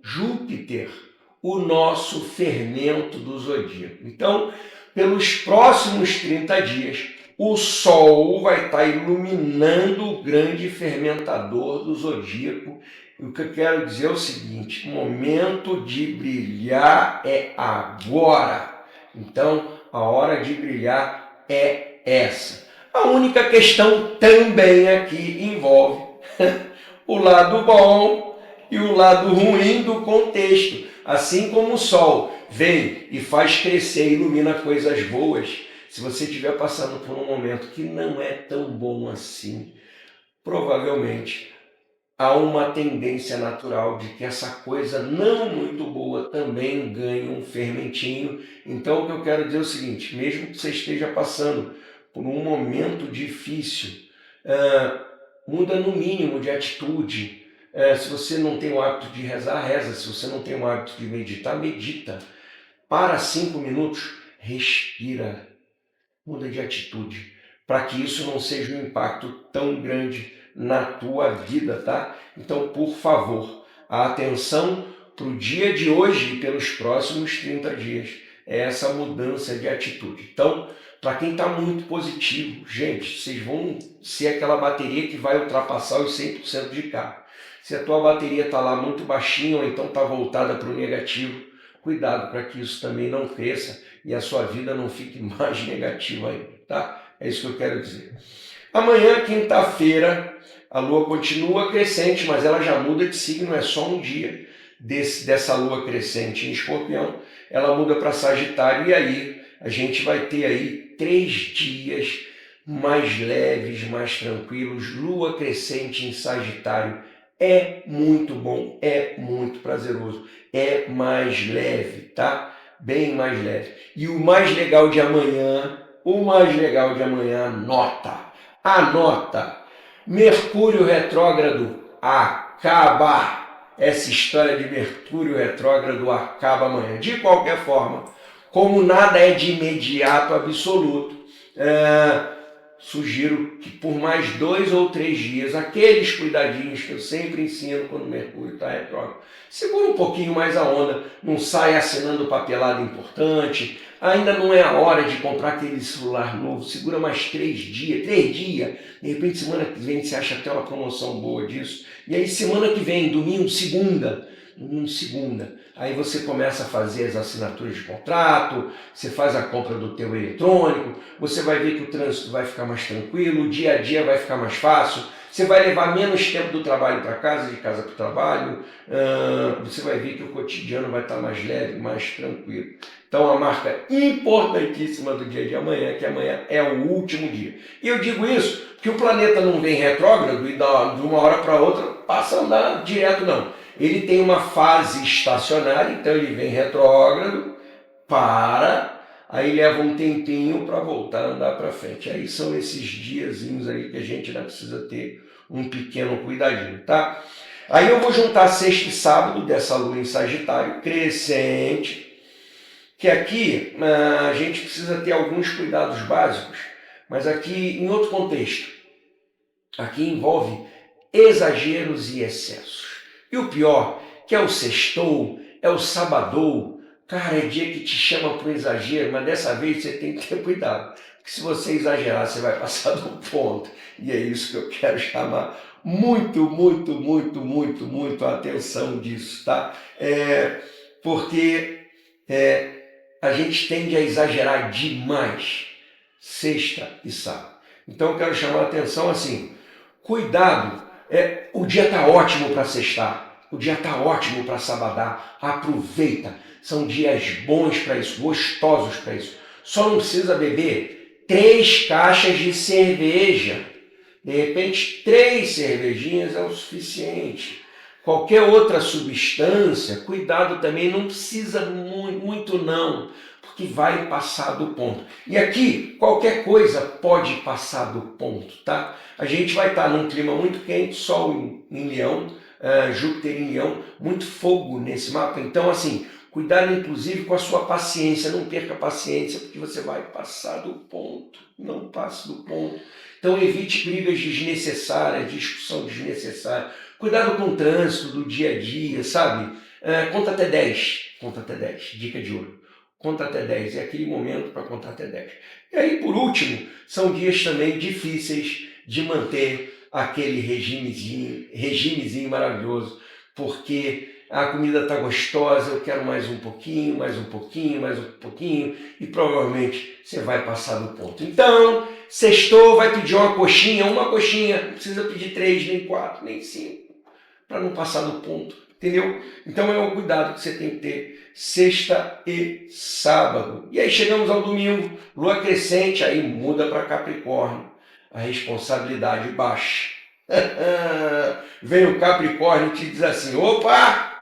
[SPEAKER 1] Júpiter, o nosso fermento do zodíaco. Então, pelos próximos 30 dias, o Sol vai estar iluminando o grande fermentador do zodíaco. O que eu quero dizer é o seguinte, o momento de brilhar é agora. Então, a hora de brilhar é essa. A única questão também aqui envolve o lado bom e o lado ruim do contexto. Assim como o Sol vem e faz crescer, ilumina coisas boas, se você estiver passando por um momento que não é tão bom assim, provavelmente há uma tendência natural de que essa coisa não muito boa também ganhe um fermentinho. Então o que eu quero dizer é o seguinte, mesmo que você esteja passando por um momento difícil, muda no mínimo de atitude. Se você não tem o hábito de rezar, reza. Se você não tem o hábito de meditar, medita. Para 5 minutos, respira. Muda de atitude, para que isso não seja um impacto tão grande na tua vida, tá? Então, por favor, a atenção para o dia de hoje e pelos próximos 30 dias é essa mudança de atitude. Então, para quem está muito positivo, gente, vocês vão ser aquela bateria que vai ultrapassar os 100% de carga. Se a tua bateria está lá muito baixinha ou então está voltada para o negativo, cuidado para que isso também não cresça e a sua vida não fique mais negativa ainda, tá? É isso que eu quero dizer. Amanhã, quinta-feira, a Lua continua crescente, mas ela já muda de signo, é só um dia dessa Lua crescente em Escorpião, ela muda para Sagitário e aí a gente vai ter aí 3 dias mais leves, mais tranquilos. Lua crescente em Sagitário é muito bom, é muito prazeroso, é mais leve, tá? Bem mais leve. E o mais legal de amanhã, anota. Mercúrio retrógrado acaba. Essa história de Mercúrio retrógrado acaba amanhã. De qualquer forma, como nada é de imediato absoluto, sugiro que por mais 2 ou 3 dias, aqueles cuidadinhos que eu sempre ensino quando o Mercúrio está retrógrado, segura um pouquinho mais a onda, não sai assinando papelada importante, ainda não é a hora de comprar aquele celular novo, segura mais 3 dias, de repente semana que vem você acha até uma promoção boa disso, e aí semana que vem, domingo, segunda, aí você começa a fazer as assinaturas de contrato, você faz a compra do teu eletrônico, você vai ver que o trânsito vai ficar mais tranquilo, o dia a dia vai ficar mais fácil, você vai levar menos tempo do trabalho para casa, de casa para o trabalho, você vai ver que o cotidiano vai estar mais leve, mais tranquilo. Então a marca importantíssima do dia de amanhã é que amanhã é o último dia. E eu digo isso porque o planeta não vem retrógrado e de uma hora para outra passa a andar direto, não. Ele tem uma fase estacionária, então ele vem retrógrado, aí leva um tempinho para voltar a andar para frente. Aí são esses diazinhos aí que a gente ainda precisa ter um pequeno cuidadinho, tá? Aí eu vou juntar sexta e sábado dessa lua em Sagitário crescente, que aqui a gente precisa ter alguns cuidados básicos, mas aqui em outro contexto. Aqui envolve exageros e excessos. E o pior, que é o sextou, é o sabadou, cara, é dia que te chama para o exagero, mas dessa vez você tem que ter cuidado, porque se você exagerar, você vai passar do ponto. E é isso que eu quero chamar muito atenção disso, tá? Porque a gente tende a exagerar demais sexta e sábado. Então eu quero chamar a atenção assim, cuidado, o dia está ótimo para sextar, o dia está ótimo para sabadar, aproveita, são dias bons para isso, gostosos para isso. Só não precisa beber 3 caixas de cerveja. De repente, 3 cervejinhas é o suficiente. Qualquer outra substância, cuidado também, não precisa muito não, porque vai passar do ponto. E aqui, qualquer coisa pode passar do ponto, tá? A gente vai estar num clima muito quente, Sol em Leão, Júpiter em Leão, muito fogo nesse mapa. Então, assim, cuidado inclusive com a sua paciência, não perca a paciência, porque você vai passar do ponto, não passe do ponto. Então evite brigas desnecessárias, discussão desnecessária. Cuidado com o trânsito do dia a dia, sabe? Conta até 10. Conta até 10. Dica de ouro. Conta até 10. É aquele momento para contar até 10. E aí, por último, são dias também difíceis de manter aquele regimezinho maravilhoso, porque a comida está gostosa, eu quero mais um pouquinho, e provavelmente você vai passar do ponto. Então, sextou, vai pedir uma coxinha, não precisa pedir 3, nem 4, nem 5, para não passar do ponto, entendeu? Então é um cuidado que você tem que ter sexta e sábado. E aí chegamos ao domingo, lua crescente, aí muda para Capricórnio, a responsabilidade baixa. Vem o Capricórnio e te diz assim, opa!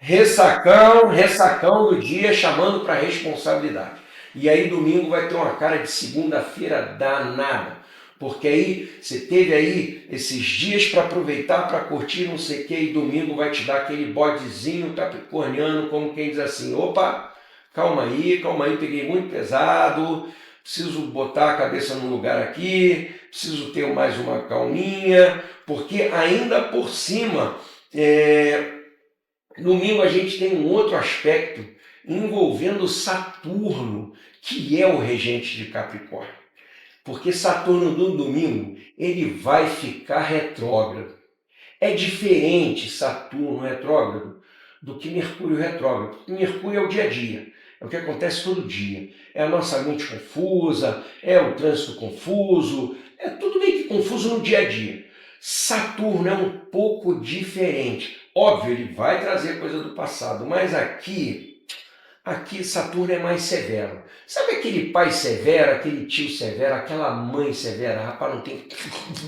[SPEAKER 1] Ressacão do dia chamando para responsabilidade. E aí domingo vai ter uma cara de segunda-feira danada, porque aí você teve aí esses dias para aproveitar, para curtir, não sei o que, e domingo vai te dar aquele bodezinho capricorniano, como quem diz assim, opa, calma aí, peguei muito pesado, preciso botar a cabeça no lugar aqui, preciso ter mais uma calminha, porque ainda por cima, domingo a gente tem um outro aspecto envolvendo Saturno, que é o regente de Capricórnio. Porque Saturno no domingo, ele vai ficar retrógrado. É diferente Saturno retrógrado do que Mercúrio retrógrado. Porque Mercúrio é o dia a dia, é o que acontece todo dia. É a nossa mente confusa, é o trânsito confuso, é tudo meio que confuso no dia a dia. Saturno é um pouco diferente. Óbvio, ele vai trazer coisa do passado, mas aqui Saturno é mais severo. Sabe aquele pai severo, aquele tio severo, aquela mãe severa? Rapaz, não tem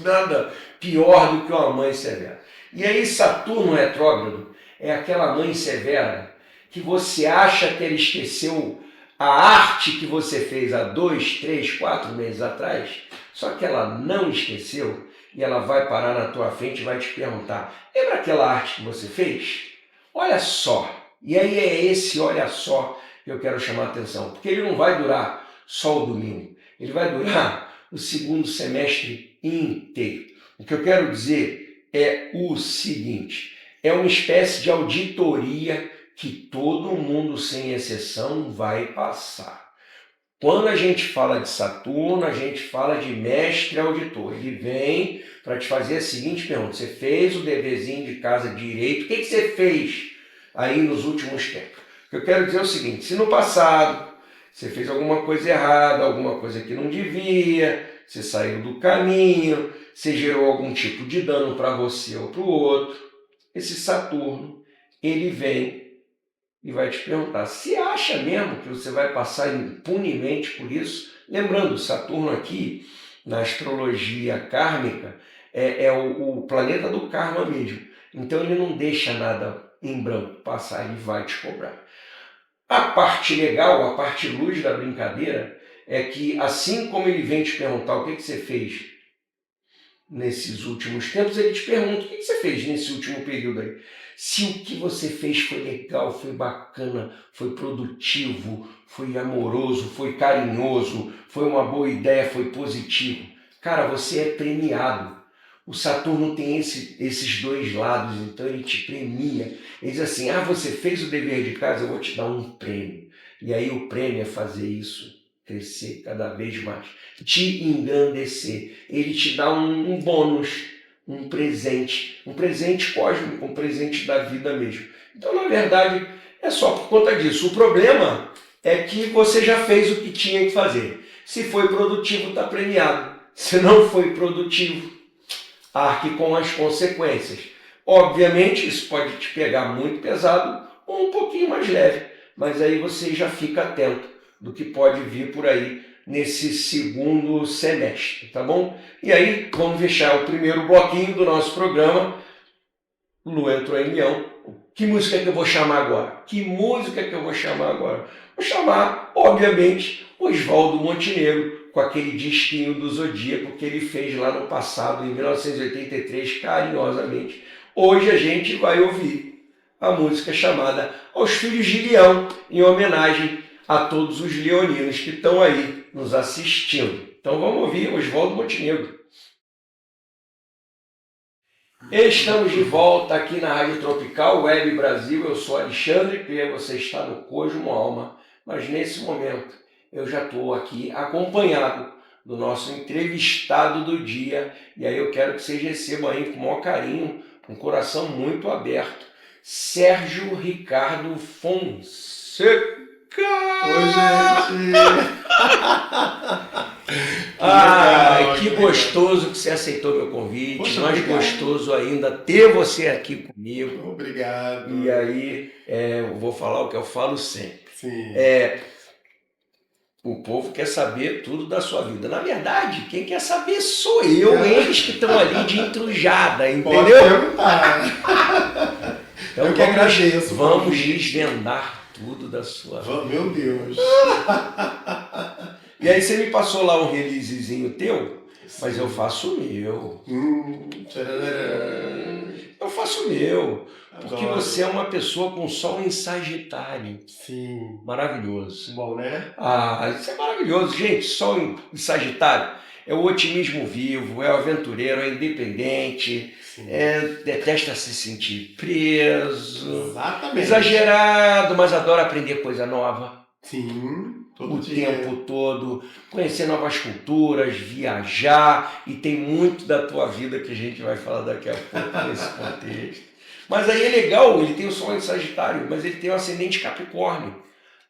[SPEAKER 1] nada pior do que uma mãe severa. E aí Saturno retrógrado é aquela mãe severa que você acha que ela esqueceu a arte que você fez há 2, 3, 4 meses atrás, só que ela não esqueceu e ela vai parar na tua frente e vai te perguntar, lembra aquela arte que você fez? Olha só. E aí é esse olha só que eu quero chamar a atenção, porque ele não vai durar só o domingo, ele vai durar o segundo semestre inteiro. O que eu quero dizer é o seguinte, é uma espécie de auditoria que todo mundo, sem exceção, vai passar. Quando a gente fala de Saturno, a gente fala de mestre auditor. Ele vem para te fazer a seguinte pergunta, você fez o deverzinho de casa direito, o que você fez aí nos últimos tempos? O que eu quero dizer é o seguinte, se no passado você fez alguma coisa errada, alguma coisa que não devia, você saiu do caminho, você gerou algum tipo de dano para você ou para o outro, esse Saturno, ele vem e vai te perguntar, se acha mesmo que você vai passar impunemente por isso? Lembrando, Saturno aqui, na astrologia kármica, é o planeta do karma mesmo. Então ele não deixa nada em branco passar, ele vai te cobrar. A parte legal, a parte luz da brincadeira, é que assim como ele vem te perguntar o que você fez nesses últimos tempos, ele te pergunta o que você fez nesse último período aí. Se o que você fez foi legal, foi bacana, foi produtivo, foi amoroso, foi carinhoso, foi uma boa ideia, foi positivo. Cara, você é premiado. O Saturno tem esses dois lados, então ele te premia. Ele diz assim, você fez o dever de casa, eu vou te dar um prêmio. E aí o prêmio é fazer isso crescer cada vez mais, te engrandecer. Ele te dá um bônus um presente cósmico, um presente da vida mesmo. Então, na verdade, é só por conta disso. O problema é que você já fez o que tinha que fazer. Se foi produtivo, está premiado. Se não foi produtivo, arque com as consequências. Obviamente, isso pode te pegar muito pesado ou um pouquinho mais leve, mas aí você já fica atento do que pode vir por aí nesse segundo semestre, tá bom? E aí, vamos fechar o primeiro bloquinho do nosso programa. Lua entrou em Leão. Que música que eu vou chamar agora? Vou chamar, obviamente, Oswaldo Montenegro, com aquele disquinho do Zodíaco que ele fez lá no passado, em 1983, carinhosamente. Hoje a gente vai ouvir a música chamada Aos Filhos de Leão, em homenagem a todos os leoninos que estão aí nos assistindo. Então vamos ouvir Oswaldo Montenegro. Estamos de volta aqui na Rádio Tropical Web Brasil. Eu sou Alexandre P. Você está no Cosmo Alma, mas nesse momento eu já estou aqui acompanhado do nosso entrevistado do dia, e aí eu quero que vocês recebam aí com o maior carinho, com o coração muito aberto, Sérgio Ricardo Fonseca.
[SPEAKER 4] Oi, gente!
[SPEAKER 1] Que gostoso que você aceitou meu convite.
[SPEAKER 4] Poxa,
[SPEAKER 1] Mais
[SPEAKER 4] obrigado.
[SPEAKER 1] gostoso ainda ter você aqui comigo.
[SPEAKER 4] Obrigado.
[SPEAKER 1] E aí, eu vou falar o que eu falo sempre.
[SPEAKER 4] Sim.
[SPEAKER 1] O povo quer saber tudo da sua vida. Na verdade, quem quer saber sou eu, eles que estão ali de intrujada,
[SPEAKER 4] Pode
[SPEAKER 1] entendeu?
[SPEAKER 4] perguntar.
[SPEAKER 1] Então
[SPEAKER 4] Eu que agradeço.
[SPEAKER 1] Vamos desvendar tudo da sua vida.
[SPEAKER 4] Meu Deus.
[SPEAKER 1] E aí você me passou lá um releasezinho teu, mas eu faço o meu.
[SPEAKER 4] Tchararara.
[SPEAKER 1] Eu faço o meu. Porque
[SPEAKER 4] Adoro.
[SPEAKER 1] você é uma pessoa com sol em Sagitário.
[SPEAKER 4] Sim.
[SPEAKER 1] Maravilhoso.
[SPEAKER 4] Bom, né?
[SPEAKER 1] Isso é maravilhoso. Gente, sol em Sagitário é o otimismo vivo, é o aventureiro, é independente,
[SPEAKER 4] Sim.
[SPEAKER 1] detesta se sentir preso,
[SPEAKER 4] Exatamente.
[SPEAKER 1] exagerado, mas adora aprender coisa nova.
[SPEAKER 4] Sim. Todo
[SPEAKER 1] O
[SPEAKER 4] dia.
[SPEAKER 1] tempo todo, conhecer novas culturas, viajar, e tem muito da tua vida que a gente vai falar daqui a pouco nesse contexto. Mas aí é legal, ele tem o sol em Sagitário, mas ele tem o ascendente Capricórnio,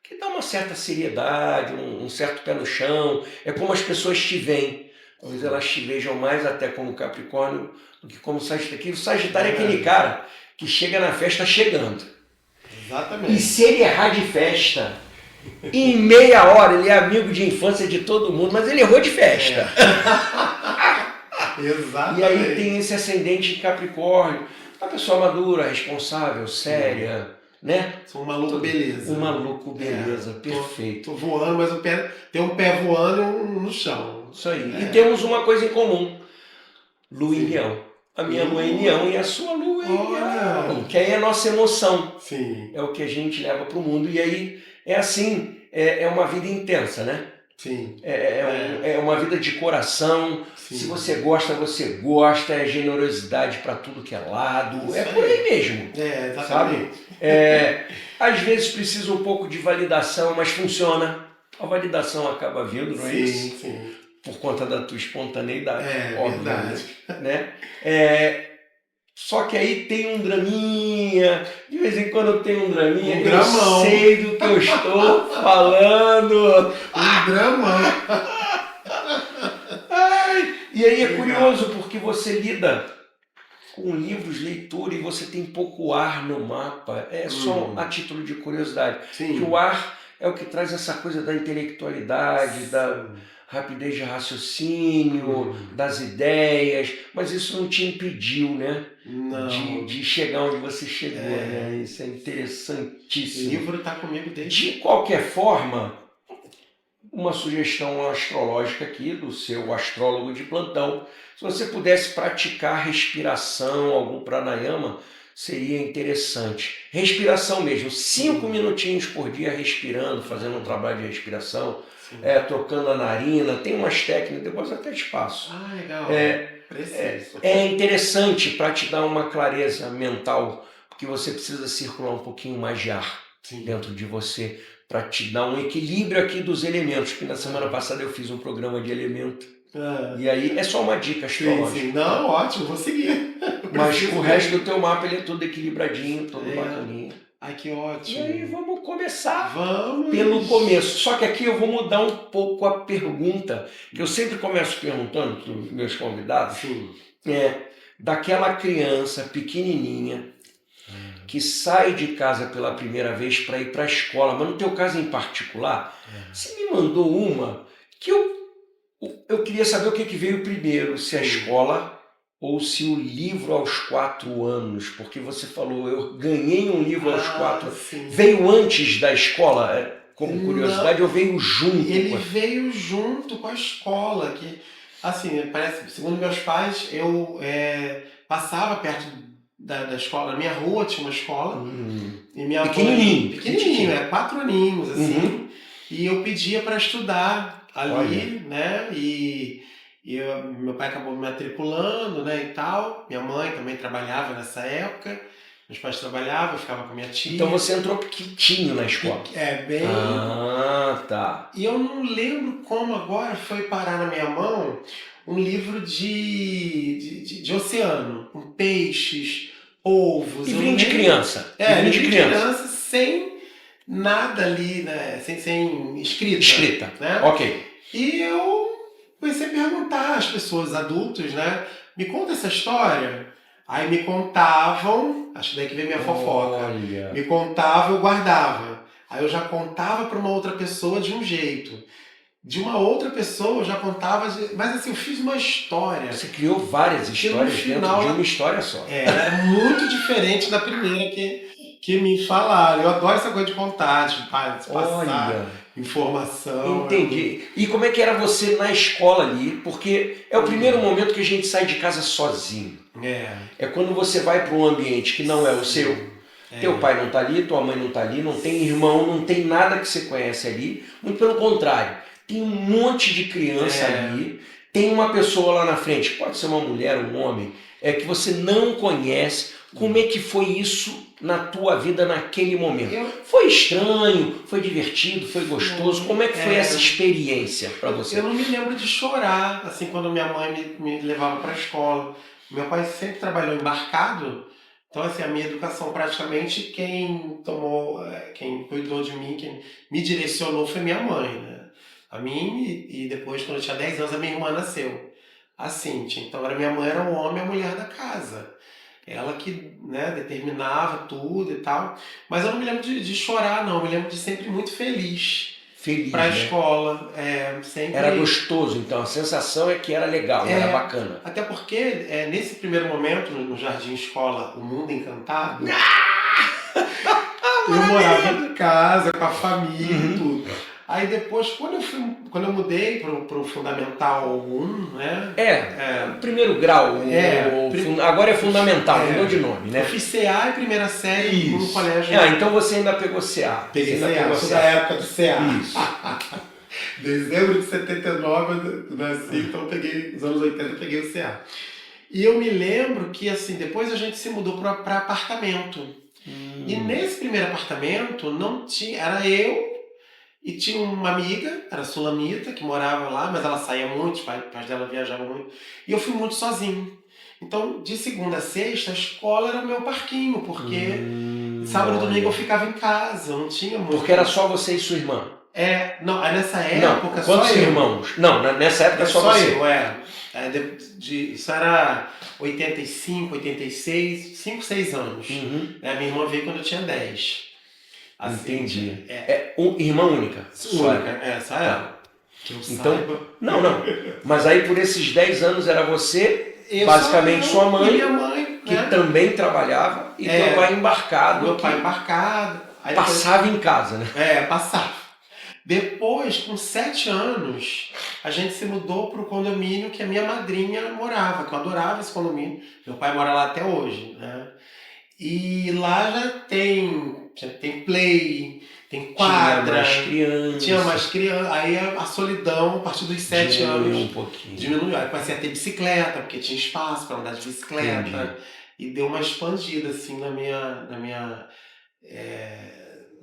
[SPEAKER 1] que dá uma certa seriedade, um certo pé no chão, é como as pessoas te veem. Talvez elas te vejam mais até como Capricórnio do que como Sagitário. Porque o Sagitário é aquele cara que chega na festa chegando.
[SPEAKER 4] Exatamente.
[SPEAKER 1] E se ele errar de festa, em meia hora ele é amigo de infância de todo mundo, mas ele errou de festa.
[SPEAKER 4] Exatamente.
[SPEAKER 1] E aí tem esse ascendente de Capricórnio, uma pessoa madura, responsável, séria, né?
[SPEAKER 4] Sou um maluco beleza.
[SPEAKER 1] Um maluco beleza,
[SPEAKER 4] É,
[SPEAKER 1] perfeito.
[SPEAKER 4] Tô voando, mas tem um pé voando e um no chão.
[SPEAKER 1] Isso aí. E temos uma coisa em comum, Lua em
[SPEAKER 4] Sim.
[SPEAKER 1] Leão. A minha Lua em Leão e a sua Lua em
[SPEAKER 4] Olha.
[SPEAKER 1] Leão, que aí é a nossa emoção,
[SPEAKER 4] Sim.
[SPEAKER 1] é o que a gente leva para o mundo. E aí é assim, é uma vida intensa, né?
[SPEAKER 4] Sim.
[SPEAKER 1] É uma vida de coração.
[SPEAKER 4] Sim.
[SPEAKER 1] Se você gosta, é generosidade para tudo que é lado.
[SPEAKER 4] Isso
[SPEAKER 1] É por aí mesmo.
[SPEAKER 4] Exatamente.
[SPEAKER 1] Às vezes precisa um pouco de validação, mas funciona. A validação acaba vindo, não é isso?
[SPEAKER 4] Sim.
[SPEAKER 1] Por conta da tua espontaneidade.
[SPEAKER 4] Verdade.
[SPEAKER 1] Né? Só que aí tem um draminha, de vez em quando tem um draminha,
[SPEAKER 4] Um
[SPEAKER 1] eu
[SPEAKER 4] dramão.
[SPEAKER 1] sei do que eu estou falando.
[SPEAKER 4] Um drama.
[SPEAKER 1] E aí é curioso porque você lida com livros, leitura, e você tem pouco ar no mapa. É só a título de curiosidade.
[SPEAKER 4] Sim.
[SPEAKER 1] Que o ar é o que traz essa coisa da intelectualidade, da rapidez de raciocínio, das ideias, mas isso não te impediu, né?
[SPEAKER 4] Não.
[SPEAKER 1] De chegar onde você chegou, né? Isso é interessantíssimo.
[SPEAKER 4] O livro está comigo desde...
[SPEAKER 1] De qualquer forma, uma sugestão astrológica aqui do seu astrólogo de plantão. Se você pudesse praticar respiração, algum pranayama, seria interessante. Respiração mesmo, 5 minutinhos por dia respirando, fazendo um trabalho de respiração, trocando a narina, tem umas técnicas, depois até te passo.
[SPEAKER 4] Legal. Preciso.
[SPEAKER 1] É interessante para te dar uma clareza mental, porque você precisa circular um pouquinho mais de ar dentro de você, para te dar um equilíbrio aqui dos elementos, porque na semana passada eu fiz um programa de elemento.
[SPEAKER 4] Ah,
[SPEAKER 1] E aí é só uma dica
[SPEAKER 4] sim,
[SPEAKER 1] astrológica.
[SPEAKER 4] sim. Não, ótimo, vou seguir. Eu
[SPEAKER 1] Mas
[SPEAKER 4] preciso
[SPEAKER 1] o
[SPEAKER 4] mesmo.
[SPEAKER 1] resto do teu mapa ele é todo equilibradinho, todo
[SPEAKER 4] É.
[SPEAKER 1] bacaninho.
[SPEAKER 4] Ai, que
[SPEAKER 1] E
[SPEAKER 4] ótimo.
[SPEAKER 1] aí vamos começar
[SPEAKER 4] Vamos.
[SPEAKER 1] pelo começo. Só que aqui eu vou mudar um pouco a pergunta, que eu sempre começo perguntando para os meus convidados,
[SPEAKER 4] Sim.
[SPEAKER 1] daquela criança pequenininha que sai de casa pela primeira vez para ir para a escola, mas no teu caso em particular, você me mandou uma que eu queria saber o que veio primeiro, se a escola ou se o livro aos 4 anos, porque você falou, eu ganhei um livro aos 4 anos.
[SPEAKER 4] Sim.
[SPEAKER 1] Veio antes da escola, como curiosidade, ou veio junto?
[SPEAKER 4] Ele veio junto com a escola, que, assim, parece, segundo meus pais, eu passava perto da escola, na minha rua tinha uma escola, e minha
[SPEAKER 1] Pequenininho.
[SPEAKER 4] mãe, pequenininho, 4 aninhos, assim,
[SPEAKER 1] Uhum.
[SPEAKER 4] e eu pedia para estudar ali,
[SPEAKER 1] Olha.
[SPEAKER 4] né, e meu pai acabou me matriculando, né, e tal, minha mãe também trabalhava nessa época, meus pais trabalhavam, eu ficava com minha tia.
[SPEAKER 1] Então você entrou pequitinho na escola.
[SPEAKER 4] Bem...
[SPEAKER 1] Ah, tá.
[SPEAKER 4] E eu não lembro como agora foi parar na minha mão um livro de oceano, com peixes, polvos.
[SPEAKER 1] Livrinho de criança.
[SPEAKER 4] Livrinho de criança sem nada ali, né? Sem escrita. Né?
[SPEAKER 1] Ok.
[SPEAKER 4] E eu comecei a perguntar às pessoas adultas, né? Me conta essa história. Aí me contavam, acho que daí que vem minha fofoca.
[SPEAKER 1] Olha.
[SPEAKER 4] Me contavam, eu guardava. Aí eu já contava para uma outra pessoa de um jeito. De uma outra pessoa eu já contava... Mas assim, eu fiz uma história.
[SPEAKER 1] Você criou várias histórias dentro de uma história só.
[SPEAKER 4] Era muito diferente da primeira que me falaram. Eu adoro essa coisa de contar, de passar informação.
[SPEAKER 1] Entendi. E como é que era você na escola ali? Porque é o primeiro momento que a gente sai de casa sozinho. É quando você vai para um ambiente que não é o seu. Teu pai não está ali, tua mãe não está ali, não tem irmão, não tem nada que você conhece ali. Muito pelo contrário, tem um monte de criança ali, tem uma pessoa lá na frente, pode ser uma mulher, um homem, que você não conhece. Como é que foi isso na tua vida naquele momento? Foi estranho, foi divertido, foi gostoso? Como é que foi essa experiência para você?
[SPEAKER 4] Eu não me lembro de chorar, assim, quando minha mãe me levava para a escola. Meu pai sempre trabalhou embarcado, então assim, a minha educação praticamente quem cuidou de mim, quem me direcionou foi minha mãe, né? A mim e depois, quando eu tinha 10 anos, a minha irmã nasceu. A Cíntia. Então minha mãe era o homem e a mulher da casa. Ela que, né, determinava tudo e tal. Mas eu não me lembro de chorar, não. Eu me lembro de sempre muito feliz. Pra escola. Sempre...
[SPEAKER 1] Era gostoso, então. A sensação é que era legal, era bacana.
[SPEAKER 4] Até porque, nesse primeiro momento, no Jardim Escola, o Mundo Encantado, eu morava em casa, com a família e tudo. Aí depois, quando eu mudei pro Fundamental 1, né?
[SPEAKER 1] Primeiro grau, agora é Fundamental, mudou de nome, né?
[SPEAKER 4] Eu fiz CA e primeira série no colégio.
[SPEAKER 1] Então você ainda pegou CA.
[SPEAKER 4] Peguei CA, sou da época do CA. Isso. Dezembro de 79 eu nasci, então eu peguei, nos anos 80 eu peguei o CA. E eu me lembro que, assim, depois a gente se mudou para apartamento. E nesse primeiro apartamento não tinha, era eu e tinha uma amiga, era sulamita, que morava lá, mas ela saía muito, os pais dela viajavam muito. E eu fui muito sozinho. Então, de segunda a sexta, a escola era o meu parquinho, porque sábado e domingo eu ficava em casa, não tinha muito.
[SPEAKER 1] Porque era só você e sua irmã?
[SPEAKER 4] Não, nessa época
[SPEAKER 1] só quantos irmãos? Não, nessa época só você.
[SPEAKER 4] Isso era 85, 86, 5, 6 anos. A minha irmã veio quando eu tinha 10. Assim,
[SPEAKER 1] entendi. Irmã única?
[SPEAKER 4] Única, essa era.
[SPEAKER 1] Então, não. Mas aí por esses 10 anos era você, basicamente sua mãe,
[SPEAKER 4] e minha mãe,
[SPEAKER 1] que também trabalhava, e teu pai embarcado.
[SPEAKER 4] Meu pai embarcado.
[SPEAKER 1] Aí passava em casa, né?
[SPEAKER 4] Passava. Depois, com 7 anos, a gente se mudou para o condomínio que a minha madrinha morava, que eu adorava esse condomínio. Meu pai mora lá até hoje, né? E lá já tem play, tem quadra. Tinha mais crianças. Aí a solidão, a partir dos 7 anos,
[SPEAKER 1] um pouquinho.
[SPEAKER 4] Diminuiu. Aí comecei a ter bicicleta, porque tinha espaço para andar de bicicleta. Entendi. E deu uma expandida, assim,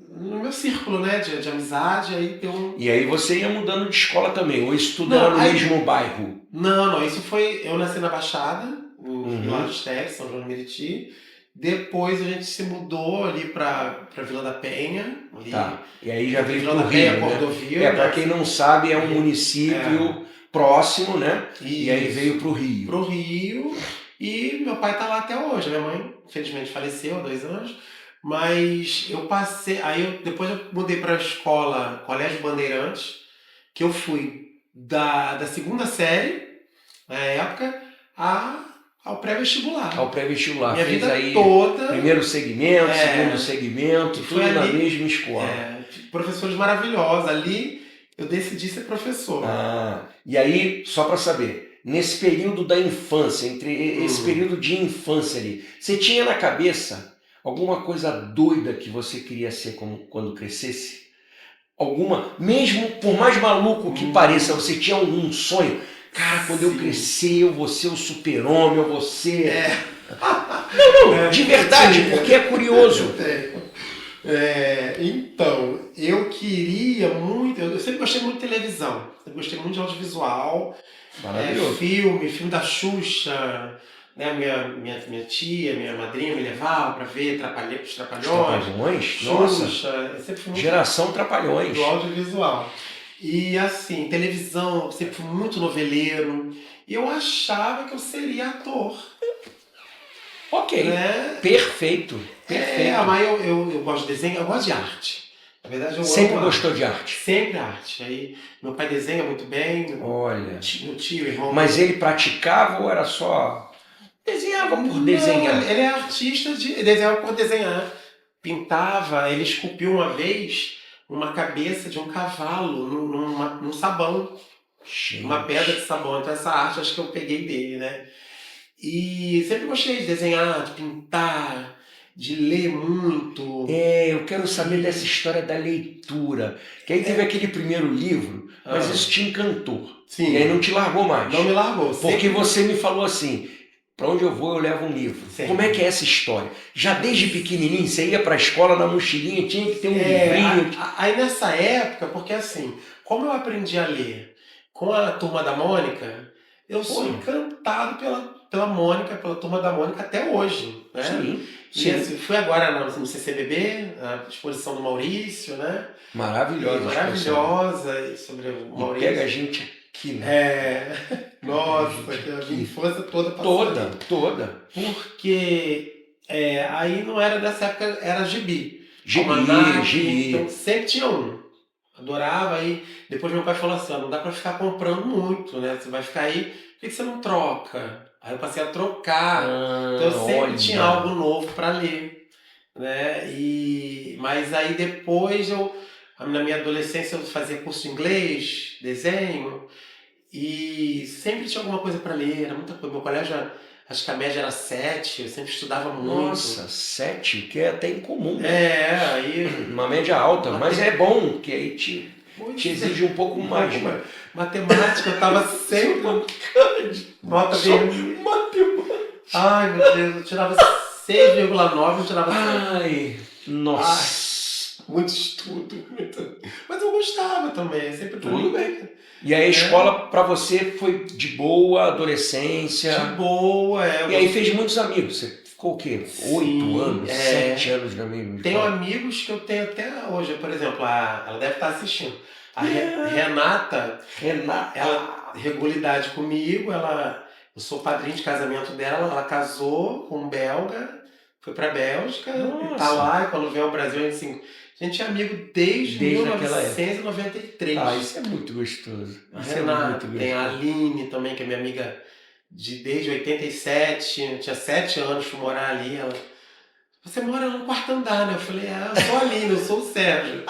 [SPEAKER 4] no meu círculo, né, de amizade, aí deu um...
[SPEAKER 1] E aí você ia mudando de escola também, ou estudando no
[SPEAKER 4] Não, aí-
[SPEAKER 1] mesmo bairro?
[SPEAKER 4] Não, isso foi... Eu nasci na Baixada,
[SPEAKER 1] Uhum.
[SPEAKER 4] em Laros Terres, São João do Meriti. Depois a gente se mudou ali pra Vila da Penha. Ali.
[SPEAKER 1] Tá. E aí já veio
[SPEAKER 4] Vila
[SPEAKER 1] pro
[SPEAKER 4] da Penha,
[SPEAKER 1] Rio, né?
[SPEAKER 4] Cordovil.
[SPEAKER 1] Para
[SPEAKER 4] né?
[SPEAKER 1] quem não sabe, é um município próximo, né? E aí
[SPEAKER 4] Isso.
[SPEAKER 1] veio pro Rio.
[SPEAKER 4] Pro Rio. E meu pai tá lá até hoje. Minha mãe, infelizmente, faleceu há 2 anos. Mas eu passei... Depois eu mudei pra escola Colégio Bandeirantes, que eu fui da 2ª série, na época, ao pré-vestibular.
[SPEAKER 1] Ao pré-vestibular.
[SPEAKER 4] Minha
[SPEAKER 1] Fez
[SPEAKER 4] vida
[SPEAKER 1] aí
[SPEAKER 4] toda...
[SPEAKER 1] primeiro segmento,
[SPEAKER 4] É.
[SPEAKER 1] segundo segmento,
[SPEAKER 4] Foi
[SPEAKER 1] tudo na
[SPEAKER 4] ali-
[SPEAKER 1] mesma escola.
[SPEAKER 4] Professores maravilhosos. Ali eu decidi ser professor.
[SPEAKER 1] E aí, só para saber, nesse período da infância, entre esse período de infância ali, você tinha na cabeça alguma coisa doida que você queria ser quando crescesse? Alguma, mesmo por mais maluco que pareça, você tinha algum sonho? Cara, quando eu
[SPEAKER 4] Sim.
[SPEAKER 1] crescer, eu vou ser o super-homem, eu vou ser...
[SPEAKER 4] É,
[SPEAKER 1] De verdade,
[SPEAKER 4] sim.
[SPEAKER 1] porque é curioso.
[SPEAKER 4] Então, eu queria muito... Eu sempre gostei muito de televisão. Sempre gostei muito de audiovisual.
[SPEAKER 1] Maravilhoso.
[SPEAKER 4] Filme da Xuxa. Né? Minha tia, minha madrinha me levava pra ver os Trapalhões.
[SPEAKER 1] Trapalhões? Nossa,
[SPEAKER 4] Xuxa. Eu sempre fui muito
[SPEAKER 1] geração Trapalhões.
[SPEAKER 4] do audiovisual. E assim, televisão, eu sempre fui muito noveleiro. E eu achava que eu seria ator.
[SPEAKER 1] Ok,
[SPEAKER 4] Né?
[SPEAKER 1] perfeito.
[SPEAKER 4] Mas eu gosto de desenho, eu gosto de arte. Na verdade, eu
[SPEAKER 1] Sempre
[SPEAKER 4] amo
[SPEAKER 1] gostou
[SPEAKER 4] arte.
[SPEAKER 1] de arte?
[SPEAKER 4] Sempre arte. Aí, meu pai desenha muito bem.
[SPEAKER 1] Olha,
[SPEAKER 4] Meu tio, irmão.
[SPEAKER 1] mas ele praticava ou era só... Desenhava por desenhar?
[SPEAKER 4] Não, ele é artista ele desenhava por desenhar. Pintava, ele esculpiu uma vez uma cabeça de um cavalo num sabão.
[SPEAKER 1] Gente.
[SPEAKER 4] Uma pedra de sabão. Então essa arte acho que eu peguei dele, né? E sempre gostei de desenhar, de pintar, de ler muito.
[SPEAKER 1] Eu quero saber dessa história da leitura. Que aí teve aquele primeiro livro, mas isso te encantou.
[SPEAKER 4] Sim.
[SPEAKER 1] E aí não te largou mais.
[SPEAKER 4] Não me largou.
[SPEAKER 1] Porque você me falou assim, para onde eu vou eu levo um livro.
[SPEAKER 4] Sempre.
[SPEAKER 1] Como é que é essa história? Já desde pequenininho, você ia para a escola na mochilinha, tinha que ter um livrinho.
[SPEAKER 4] Aí nessa época, porque assim, como eu aprendi a ler com a Turma da Mônica, eu sou encantado pela Mônica, pela Turma da Mônica até hoje, né?
[SPEAKER 1] Sim.
[SPEAKER 4] E assim, fui agora no CCBB, a exposição do Maurício, né?
[SPEAKER 1] Maravilhosa.
[SPEAKER 4] Maravilhosa, sobre o
[SPEAKER 1] E
[SPEAKER 4] Maurício.
[SPEAKER 1] pega a gente aqui, né?
[SPEAKER 4] Nossa, que a minha infância toda passou ali.
[SPEAKER 1] Toda.
[SPEAKER 4] Porque aí não era dessa época, era gibi.
[SPEAKER 1] Gibi.
[SPEAKER 4] Então sempre tinha um. Adorava, aí depois meu pai falou assim, não dá pra ficar comprando muito, né? Você vai ficar aí, por que você não troca? Aí eu passei a trocar, então eu sempre tinha algo novo para ler, né? Mas aí depois na minha adolescência eu fazia curso de inglês, desenho, e sempre tinha alguma coisa para ler, era muita coisa. Meu colégio, acho que a média era 7, eu sempre estudava muito.
[SPEAKER 1] Nossa, 7, que é até incomum.
[SPEAKER 4] Aí...
[SPEAKER 1] Uma média alta, mas é bom, que aí te exige um pouco mais.
[SPEAKER 4] Matemática, eu tava sempre nota vermelha.
[SPEAKER 1] Matemática.
[SPEAKER 4] Ai, meu Deus, eu tirava 6,9, eu tirava 7.
[SPEAKER 1] Ai, nossa.
[SPEAKER 4] Muito estudo, muito... Mas eu gostava também, sempre
[SPEAKER 1] Tudo bem. E aí a escola pra você foi de boa, adolescência?
[SPEAKER 4] De boa,
[SPEAKER 1] E aí fez muitos amigos. Você ficou o quê? 8 anos, 7 anos na mesma
[SPEAKER 4] Tenho
[SPEAKER 1] escola?
[SPEAKER 4] amigos que eu tenho até hoje, por exemplo, ela deve estar assistindo. A Renata, ela regularidade comigo, eu sou padrinho de casamento dela, ela casou com um belga, foi pra Bélgica, e tá lá, e quando veio ao Brasil, a gente é amigo desde
[SPEAKER 1] aquela época.
[SPEAKER 4] 1993.
[SPEAKER 1] Isso é muito gostoso.
[SPEAKER 4] A
[SPEAKER 1] Isso
[SPEAKER 4] Renata,
[SPEAKER 1] é muito gostoso.
[SPEAKER 4] tem a Aline também, que é minha amiga desde 87, eu tinha 7 anos, fui morar ali, você mora no 4º andar, né? Eu falei, eu sou a Aline, eu sou o Sérgio.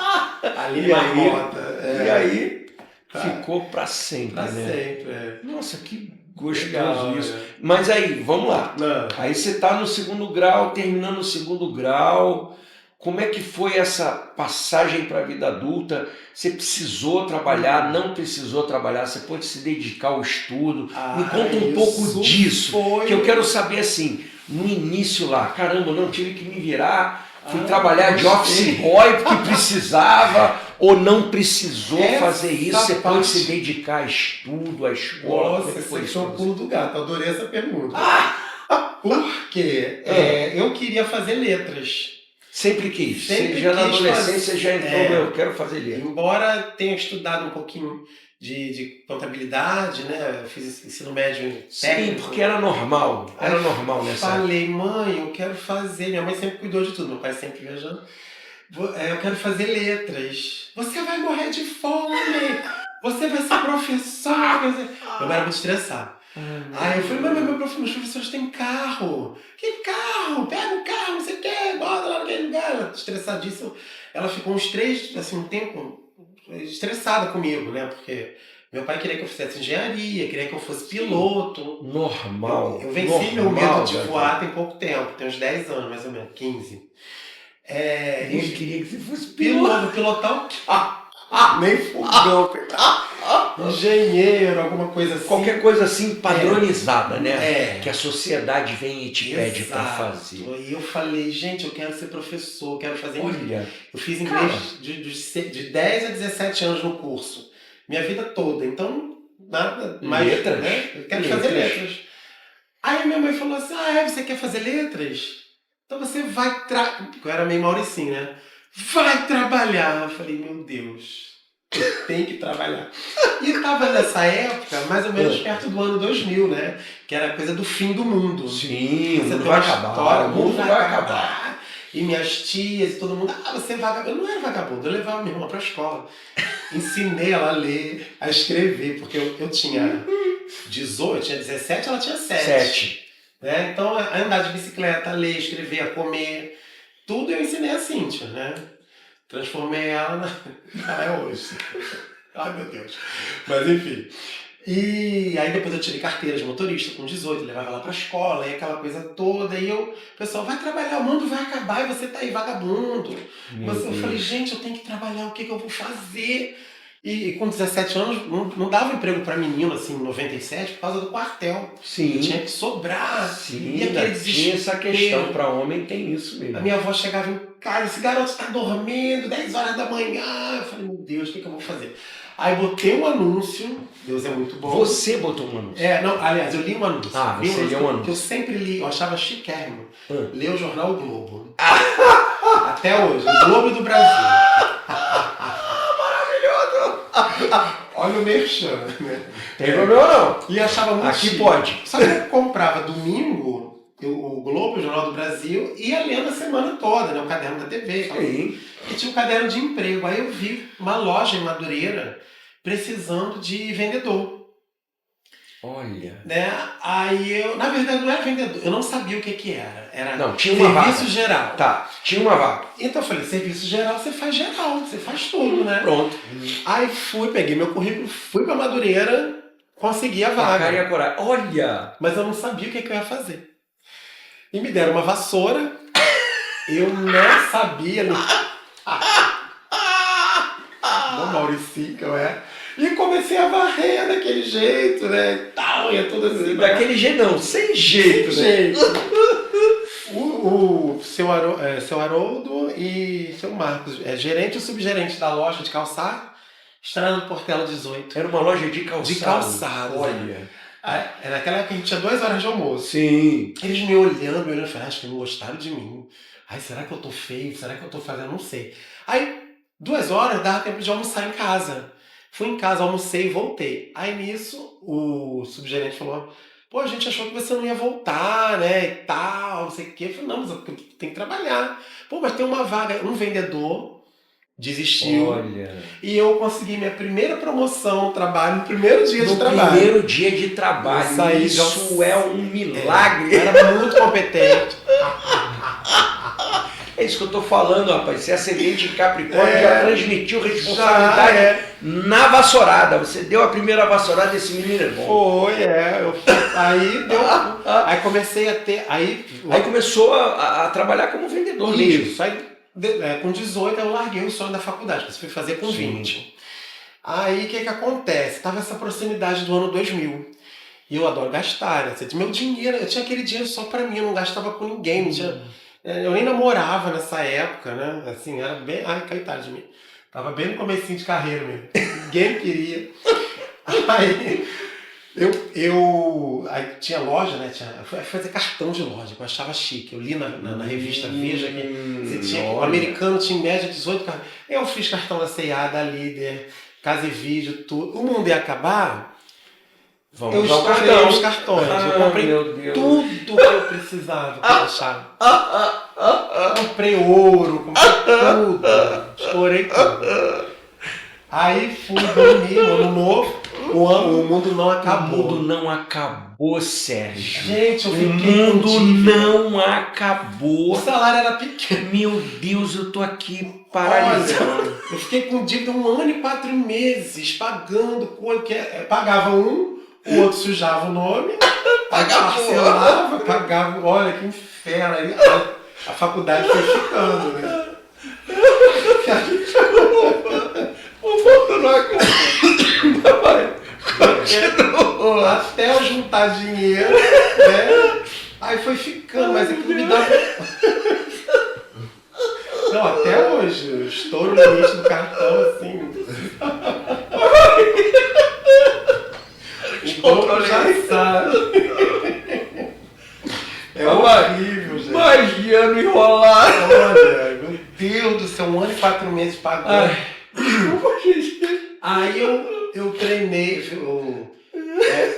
[SPEAKER 4] Aline Marmota.
[SPEAKER 1] E aí, ficou pra sempre,
[SPEAKER 4] Pra
[SPEAKER 1] né?
[SPEAKER 4] sempre,
[SPEAKER 1] Nossa, que gostoso
[SPEAKER 4] Legal,
[SPEAKER 1] isso. Mas aí, vamos lá. Aí você tá no 2º grau, terminando o 2º grau. Como é que foi essa passagem para a vida adulta? Você precisou trabalhar, não precisou trabalhar? Você pôde se dedicar ao estudo? Me conta um pouco disso, que eu quero saber assim, no início lá, caramba, não tive que me virar, Fui trabalhar de office boy porque precisava ou não precisou fazer isso. Você pode se dedicar a estudo, à escola.
[SPEAKER 4] Nossa, esse foi o pulo do gato. Adorei essa pergunta. Porque eu queria fazer letras.
[SPEAKER 1] Sempre quis.
[SPEAKER 4] Sempre
[SPEAKER 1] já na
[SPEAKER 4] quis
[SPEAKER 1] adolescência
[SPEAKER 4] fazer.
[SPEAKER 1] já entrou, eu quero fazer letras.
[SPEAKER 4] Embora tenha estudado um pouquinho de contabilidade, né? Eu fiz ensino médio técnico.
[SPEAKER 1] Sim, porque era normal. Era normal nessa época.
[SPEAKER 4] Falei, mãe, eu quero fazer. Minha mãe sempre cuidou de tudo, meu pai sempre viajando. Eu quero fazer letras. Você vai morrer de fome. Você vai ser professor. Eu era muito estressado. Aí eu falei, mas meus professores têm carro. Que carro? Pega um carro, não sei o que, bota lá naquele lugar. Estressadíssimo. Ela ficou uns 3, assim, um tempo estressada comigo, né? Porque meu pai queria que eu fizesse engenharia, queria que eu fosse piloto.
[SPEAKER 1] Normal.
[SPEAKER 4] Eu venci meu medo de voar tem pouco tempo, tem uns 10 anos, mais ou menos, 15.
[SPEAKER 1] Ele queria que você fosse
[SPEAKER 4] pilotar nem fogão, engenheiro, alguma coisa assim.
[SPEAKER 1] Qualquer coisa assim padronizada, né? Que a sociedade vem e te pede para fazer.
[SPEAKER 4] E eu falei, gente, eu quero ser professor, eu quero fazer inglês. Eu fiz inglês de 10 a 17 anos no curso. Minha vida toda, então nada mais.
[SPEAKER 1] Letras?
[SPEAKER 4] Né? Eu quero fazer letras. Aí minha mãe falou assim, você quer fazer letras? Então você vai eu era meio Mauricinho, né? Vai trabalhar. Eu falei, meu Deus, eu tenho que trabalhar. E estava nessa época, mais ou menos perto do ano 2000, né? Que era a coisa do fim do mundo.
[SPEAKER 1] Sim, o mundo vai acabar.
[SPEAKER 4] O mundo vai acabar. E minhas tias e todo mundo, você é vagabundo. Eu não era vagabundo, eu levava minha irmã para a escola. Ensinei ela a ler, a escrever, porque eu tinha 18, eu tinha 17, ela tinha 7. Né? Então, a andar de bicicleta, a ler, escrever, a comer, tudo eu ensinei a Cíntia, né? Transformei ela ela é hoje. Ai, meu Deus. Mas, enfim. E aí depois eu tirei carteira de motorista com 18, levava ela pra escola, e aquela coisa toda, e o pessoal, vai trabalhar, o mundo vai acabar e você tá aí vagabundo. Mas eu falei, gente, eu tenho que trabalhar, o que eu vou fazer? E com 17 anos, não dava emprego para menino, assim, em 97, por causa do quartel.
[SPEAKER 1] Sim.
[SPEAKER 4] Tinha que sobrar.
[SPEAKER 1] Sim,
[SPEAKER 4] e aquele
[SPEAKER 1] tinha essa questão, para homem tem isso mesmo.
[SPEAKER 4] A minha avó chegava em casa, esse garoto está dormindo, 10 horas da manhã. Eu falei, meu Deus, o que eu vou fazer? Aí botei um anúncio, Deus é muito bom.
[SPEAKER 1] Você botou um anúncio?
[SPEAKER 4] Aliás, eu li um anúncio.
[SPEAKER 1] Você leu um anúncio.
[SPEAKER 4] Que eu sempre li, eu achava chiquérrimo. Ler o jornal o Globo. Até hoje, o Globo do Brasil. Olha o merchan, né?
[SPEAKER 1] Tem problema não.
[SPEAKER 4] E achava muito
[SPEAKER 1] Aqui
[SPEAKER 4] chique.
[SPEAKER 1] pode.
[SPEAKER 4] Só que eu comprava domingo o Globo, o Jornal do Brasil, e ia lendo a semana toda, né? O caderno da TV.
[SPEAKER 1] Sim.
[SPEAKER 4] E tinha um caderno de emprego. Aí eu vi uma loja em Madureira precisando de vendedor.
[SPEAKER 1] Olha.
[SPEAKER 4] Né? Aí eu, na verdade, não era vendedor. Eu não sabia o que era. Era
[SPEAKER 1] não, tinha uma
[SPEAKER 4] serviço
[SPEAKER 1] vaga.
[SPEAKER 4] Geral.
[SPEAKER 1] Tá, tinha uma vaga.
[SPEAKER 4] Então eu falei, serviço geral, você faz tudo, né?
[SPEAKER 1] Pronto.
[SPEAKER 4] Aí peguei meu currículo, fui pra Madureira, consegui a vaga.
[SPEAKER 1] Cara e a coragem. Olha!
[SPEAKER 4] Mas eu não sabia o que eu ia fazer. E me deram uma vassoura, eu não sabia. Bom Mauricinho que eu era. E comecei a varrer daquele jeito, né? E tal, ia tudo assim.
[SPEAKER 1] Daquele jeito não, sem jeito,
[SPEAKER 4] sem
[SPEAKER 1] né?
[SPEAKER 4] jeito. O seu Haroldo e seu Marcos, gerente e subgerente da loja de calçado, Estrada do Portela 18.
[SPEAKER 1] Era uma loja de calçado.
[SPEAKER 4] De calçado.
[SPEAKER 1] Olha.
[SPEAKER 4] Naquela época a gente tinha 2 horas de almoço.
[SPEAKER 1] Sim.
[SPEAKER 4] Eles me olhando, e falaram, acho que não gostaram de mim. Ai, será que eu tô feio? Será que eu tô fazendo? Não sei. Aí, 2 horas, dava tempo de almoçar em casa. Fui em casa, almocei e voltei. Aí nisso, o subgerente falou, pô, a gente achou que você não ia voltar, né, e tal, não sei o quê. Eu falei, não, mas eu tenho que trabalhar. Pô, mas tem uma vaga, um vendedor desistiu.
[SPEAKER 1] Olha.
[SPEAKER 4] E eu consegui minha primeira promoção no trabalho, no primeiro dia de trabalho.
[SPEAKER 1] No primeiro dia de trabalho. Isso é um milagre.
[SPEAKER 4] Eu era muito competente.
[SPEAKER 1] É isso que eu tô falando, rapaz. Você é ascendente de Capricórnio, já transmitiu responsabilidade na vassourada. Você deu a primeira vassourada desse menino é bom.
[SPEAKER 4] Foi, aí deu. Aí comecei a ter. Aí
[SPEAKER 1] começou a trabalhar como vendedor mesmo.
[SPEAKER 4] Isso. Aí, com 18 eu larguei o sonho da faculdade, que eu fui fazer com 20. Aí o que acontece? Tava essa proximidade do ano 2000. E eu adoro gastar, né? Meu dinheiro, eu tinha aquele dinheiro só pra mim, eu não gastava com ninguém. Não tinha, Eu nem namorava nessa época, né? Assim, era bem... Ai, coitado de mim. Tava bem no comecinho de carreira mesmo. Ninguém me queria. Aí... Aí tinha loja, né? Eu fui fazer cartão de loja, que eu achava chique. Eu li na revista Veja que o americano tinha em média 18 cartões. Eu fiz cartão da C&A, da Líder, Casa e Vídeo, tudo. O mundo ia acabar. Eu estourei os cartões. Eu comprei tudo que eu precisava pra achar. Comprei ouro, comprei tudo. Estourei tudo. Aí fui dormir, ano novo. O mundo não acabou.
[SPEAKER 1] O mundo não acabou, Sérgio.
[SPEAKER 4] Gente, eu fiquei
[SPEAKER 1] O mundo não acabou.
[SPEAKER 4] O salário era pequeno.
[SPEAKER 1] Meu Deus, eu tô aqui paralisado.
[SPEAKER 4] Olha, eu fiquei com dívida 1 ano e 4 meses, pagando coisa que pagava um, o outro sujava o nome, parcelava, pagava. Olha que inferno. Aí a faculdade foi ficando, né?
[SPEAKER 1] O mundo não acabou.
[SPEAKER 4] Até eu juntar dinheiro, né? Aí foi ficando, mas aquilo me dava. Não, até hoje, eu estouro o limite do cartão assim. O povo já sabe. É horrível, gente.
[SPEAKER 1] Magiano enrolado.
[SPEAKER 4] Olha, meu Deus do céu, 1 ano e 4 meses pagando. Aí eu treinei,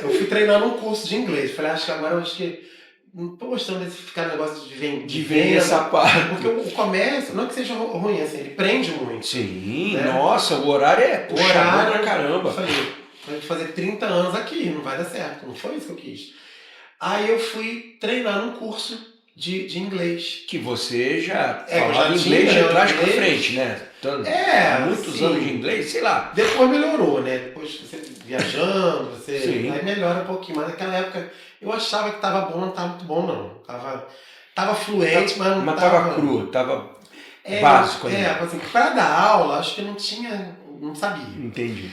[SPEAKER 4] eu fui treinar num curso de inglês. Falei, acho que não tô gostando desse negócio de
[SPEAKER 1] vender essa parte.
[SPEAKER 4] Porque o comércio, não é que seja ruim, assim, ele prende muito.
[SPEAKER 1] Sim,
[SPEAKER 4] né?
[SPEAKER 1] Nossa, o horário é puxado pra caramba.
[SPEAKER 4] Eu falei, vou fazer 30 anos aqui, não vai dar certo. Não foi isso que eu quis. Aí eu fui treinar num curso de inglês.
[SPEAKER 1] Que você já
[SPEAKER 4] eu
[SPEAKER 1] falava
[SPEAKER 4] já
[SPEAKER 1] inglês
[SPEAKER 4] tinha,
[SPEAKER 1] de trás pra
[SPEAKER 4] inglês.
[SPEAKER 1] frente, né? Muitos
[SPEAKER 4] sim.
[SPEAKER 1] anos de inglês, sei lá.
[SPEAKER 4] Depois melhorou, né? Depois você viajando,
[SPEAKER 1] Sim.
[SPEAKER 4] aí melhora um pouquinho. Mas naquela época eu achava que tava bom, não tava muito bom, não. Tava fluente, mas não
[SPEAKER 1] tava cru, tava básico ainda.
[SPEAKER 4] Assim, pra dar aula, acho que não sabia.
[SPEAKER 1] Entendi.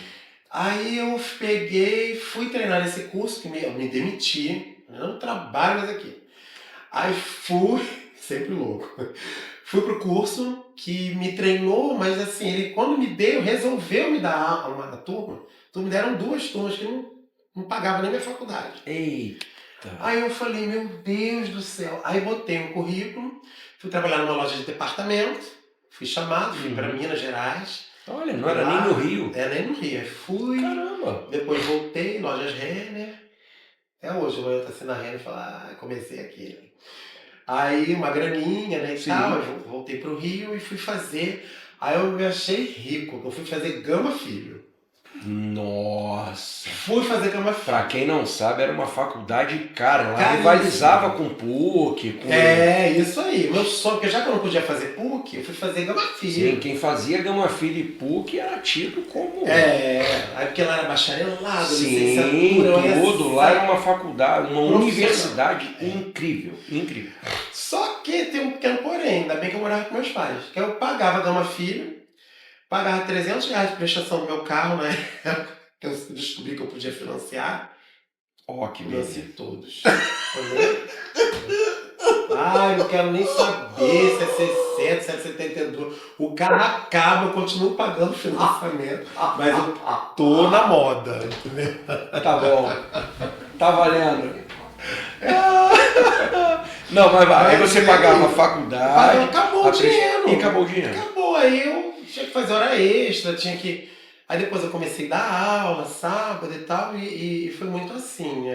[SPEAKER 4] Aí eu peguei, fui treinar nesse curso, que eu me demiti. Eu não trabalho mais aqui. Aí fui, sempre louco, fui pro curso que me treinou, mas assim, ele quando resolveu me dar uma turma, me deram 2 turmas que não pagava nem minha faculdade.
[SPEAKER 1] Eita.
[SPEAKER 4] Aí eu falei, meu Deus do céu. Aí botei um currículo, fui trabalhar numa loja de departamento, fui chamado, fui para Minas Gerais.
[SPEAKER 1] Olha, não era nem no Rio.
[SPEAKER 4] Nem no Rio. Aí fui,
[SPEAKER 1] caramba.
[SPEAKER 4] Depois voltei, lojas Renner. Até hoje eu entro assim na Renner e falo, comecei aqui. Aí uma graninha, né, e tal, eu voltei pro Rio e fui fazer. Aí eu me achei rico, eu fui fazer Gama Filho.
[SPEAKER 1] Nossa!
[SPEAKER 4] Fui fazer Gama Filho.
[SPEAKER 1] Pra quem não sabe, era uma faculdade cara. Ela rivalizava com PUC.
[SPEAKER 4] Isso aí. Meu sonho, porque já que eu não podia fazer PUC, eu fui fazer Gama Filho.
[SPEAKER 1] Sim, quem fazia Gama Filho e PUC era tido como...
[SPEAKER 4] Aí porque lá era bacharelado,
[SPEAKER 1] sim, tudo. Lá era uma faculdade, uma universidade incrível, incrível.
[SPEAKER 4] Só que tem um pequeno porém, ainda bem que eu morava com meus pais. Que eu pagava Gama Filho, pagava R$300 de prestação do meu carro na época, que eu descobri que eu podia financiar.
[SPEAKER 1] Que
[SPEAKER 4] financiei todos. Não quero nem saber se é 60, se é 72. O carro acaba, eu continuo pagando financiamento. Mas eu tô na moda, entendeu?
[SPEAKER 1] Tá bom. Tá valendo. Não, mas vai. Aí você pagava a faculdade.
[SPEAKER 4] Acabou o dinheiro.
[SPEAKER 1] E acabou o dinheiro.
[SPEAKER 4] Acabou. Aí eu tinha que fazer hora extra, Aí depois eu comecei a dar aula, sábado e tal, e foi muito assim,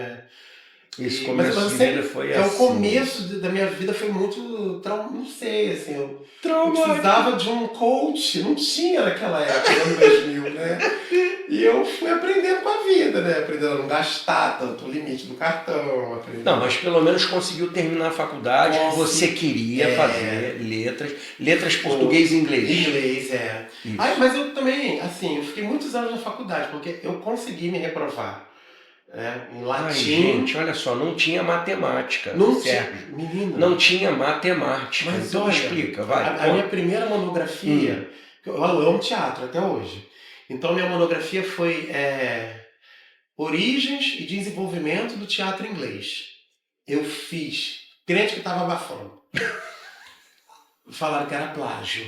[SPEAKER 1] Esse começo de vida foi assim.
[SPEAKER 4] O começo da minha vida foi muito, não sei, assim, eu precisava de um coach, não tinha naquela época, no ano 2000, né? E eu fui aprendendo com a vida, né? Aprendendo a não gastar tanto o limite do cartão.
[SPEAKER 1] Não, mas pelo menos conseguiu terminar a faculdade que você queria fazer, letras português e inglês.
[SPEAKER 4] Inglês, mas eu também, assim, eu fiquei muitos anos na faculdade, porque eu consegui me reprovar. Em latim.
[SPEAKER 1] Gente, olha só, não tinha matemática. Sérgio.
[SPEAKER 4] Menina.
[SPEAKER 1] Não tinha matemática.
[SPEAKER 4] Mas
[SPEAKER 1] então
[SPEAKER 4] olha,
[SPEAKER 1] explica, vai.
[SPEAKER 4] A minha primeira monografia, eu amo teatro até hoje. Então minha monografia foi Origens e Desenvolvimento do Teatro Inglês. Eu fiz, crente que estava abafando. falaram que era plágio.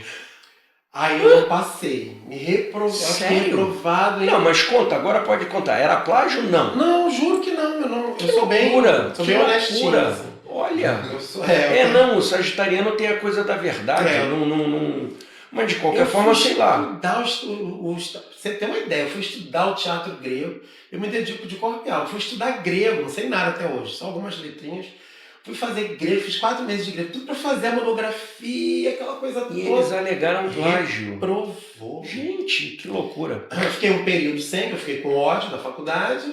[SPEAKER 4] Aí eu não passei. Eu fiquei reprovado.
[SPEAKER 1] Não, mas conta, agora pode contar. Era plágio ou não?
[SPEAKER 4] Não, juro que não. Eu sou bem honestinho. Assim.
[SPEAKER 1] Olha.
[SPEAKER 4] Não,
[SPEAKER 1] o sagitariano tem a coisa da verdade. Mas de qualquer forma, sei lá.
[SPEAKER 4] Você tem uma ideia, eu fui estudar o teatro grego. Eu me dedico de corpo e alma. Fui estudar grego, não sei nada até hoje, só algumas letrinhas. Fui fazer grego, fiz 4 meses de grego, tudo pra fazer a monografia, aquela coisa toda.
[SPEAKER 1] E eles alegaram plágio.
[SPEAKER 4] Provou.
[SPEAKER 1] Gente, que loucura.
[SPEAKER 4] Eu fiquei um período sem, eu fiquei com ódio da faculdade,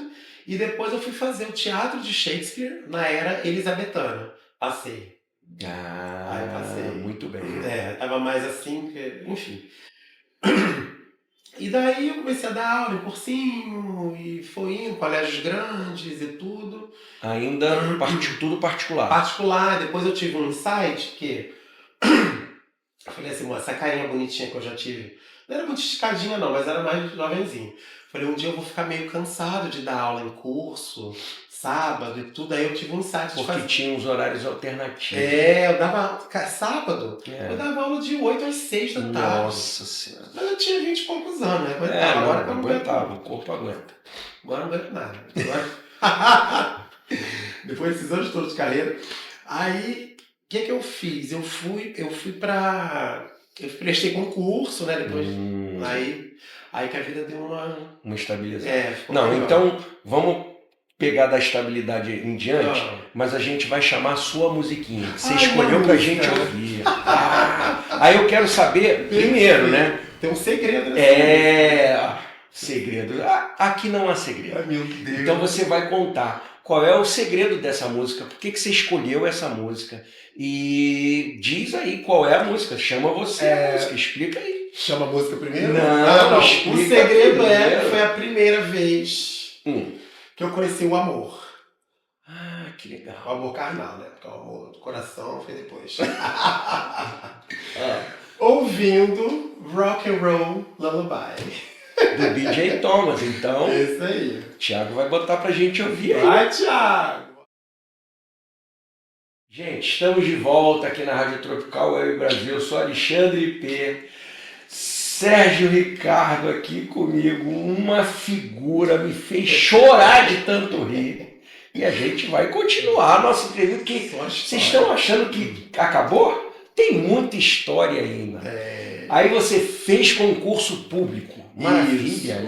[SPEAKER 4] e depois eu fui fazer o teatro de Shakespeare na era elisabetana. Passei.
[SPEAKER 1] Aí eu passei. Muito bem.
[SPEAKER 4] Tava mais assim, enfim. E daí eu comecei a dar aula em cursinho, e foi indo, colégios grandes e tudo.
[SPEAKER 1] Ainda tudo particular.
[SPEAKER 4] Particular, depois eu tive um insight que eu falei assim, essa carinha bonitinha que eu já tive, não era muito esticadinha não, mas era mais jovenzinho. Falei, um dia eu vou ficar meio cansado de dar aula em curso, sábado e tudo, aí eu tive um insight de fazer.
[SPEAKER 1] Porque tinha uns horários alternativos.
[SPEAKER 4] Eu dava, sábado, eu dava aula de 8 às 6 da tarde.
[SPEAKER 1] Nossa Senhora.
[SPEAKER 4] Mas eu tinha 20 e poucos anos, né?
[SPEAKER 1] Agora eu não aguentava, o corpo aguenta.
[SPEAKER 4] Agora não aguento nada. Agora... Depois desses anos todos de carreira. Aí, o que eu fiz? Eu fui pra... Eu prestei concurso, né? Depois... Aí que a vida deu uma
[SPEAKER 1] estabilização.
[SPEAKER 4] Não,
[SPEAKER 1] melhor. Então, vamos pegar da estabilidade em diante, mas a gente vai chamar a sua musiquinha. Você escolheu pra gente ouvir. Aí eu quero saber, primeiro, né?
[SPEAKER 4] Tem um segredo, né?
[SPEAKER 1] Segredo. Aqui não há segredo.
[SPEAKER 4] Ai, meu Deus.
[SPEAKER 1] Então você vai contar qual é o segredo dessa música, por que você escolheu essa música e diz aí qual é a música, chama você a música, explica aí.
[SPEAKER 4] Chama a música primeiro?
[SPEAKER 1] Não.
[SPEAKER 4] O segredo que foi a primeira vez que eu conheci o amor.
[SPEAKER 1] Que legal.
[SPEAKER 4] O amor carnal, né? Porque o amor do coração foi depois. Ouvindo Rock and Roll Lullaby.
[SPEAKER 1] Do B.J. Thomas, então.
[SPEAKER 4] Isso aí.
[SPEAKER 1] Thiago vai botar pra gente ouvir aí.
[SPEAKER 4] Vai, Thiago!
[SPEAKER 1] Gente, estamos de volta aqui na Rádio Tropical Web Brasil. Eu sou Alexandre P. Sérgio Ricardo aqui comigo. Uma figura, me fez chorar de tanto rir. E a gente vai continuar a nossa entrevista. Que vocês estão achando que acabou? Tem muita história ainda. Aí você fez concurso público. Maravilha.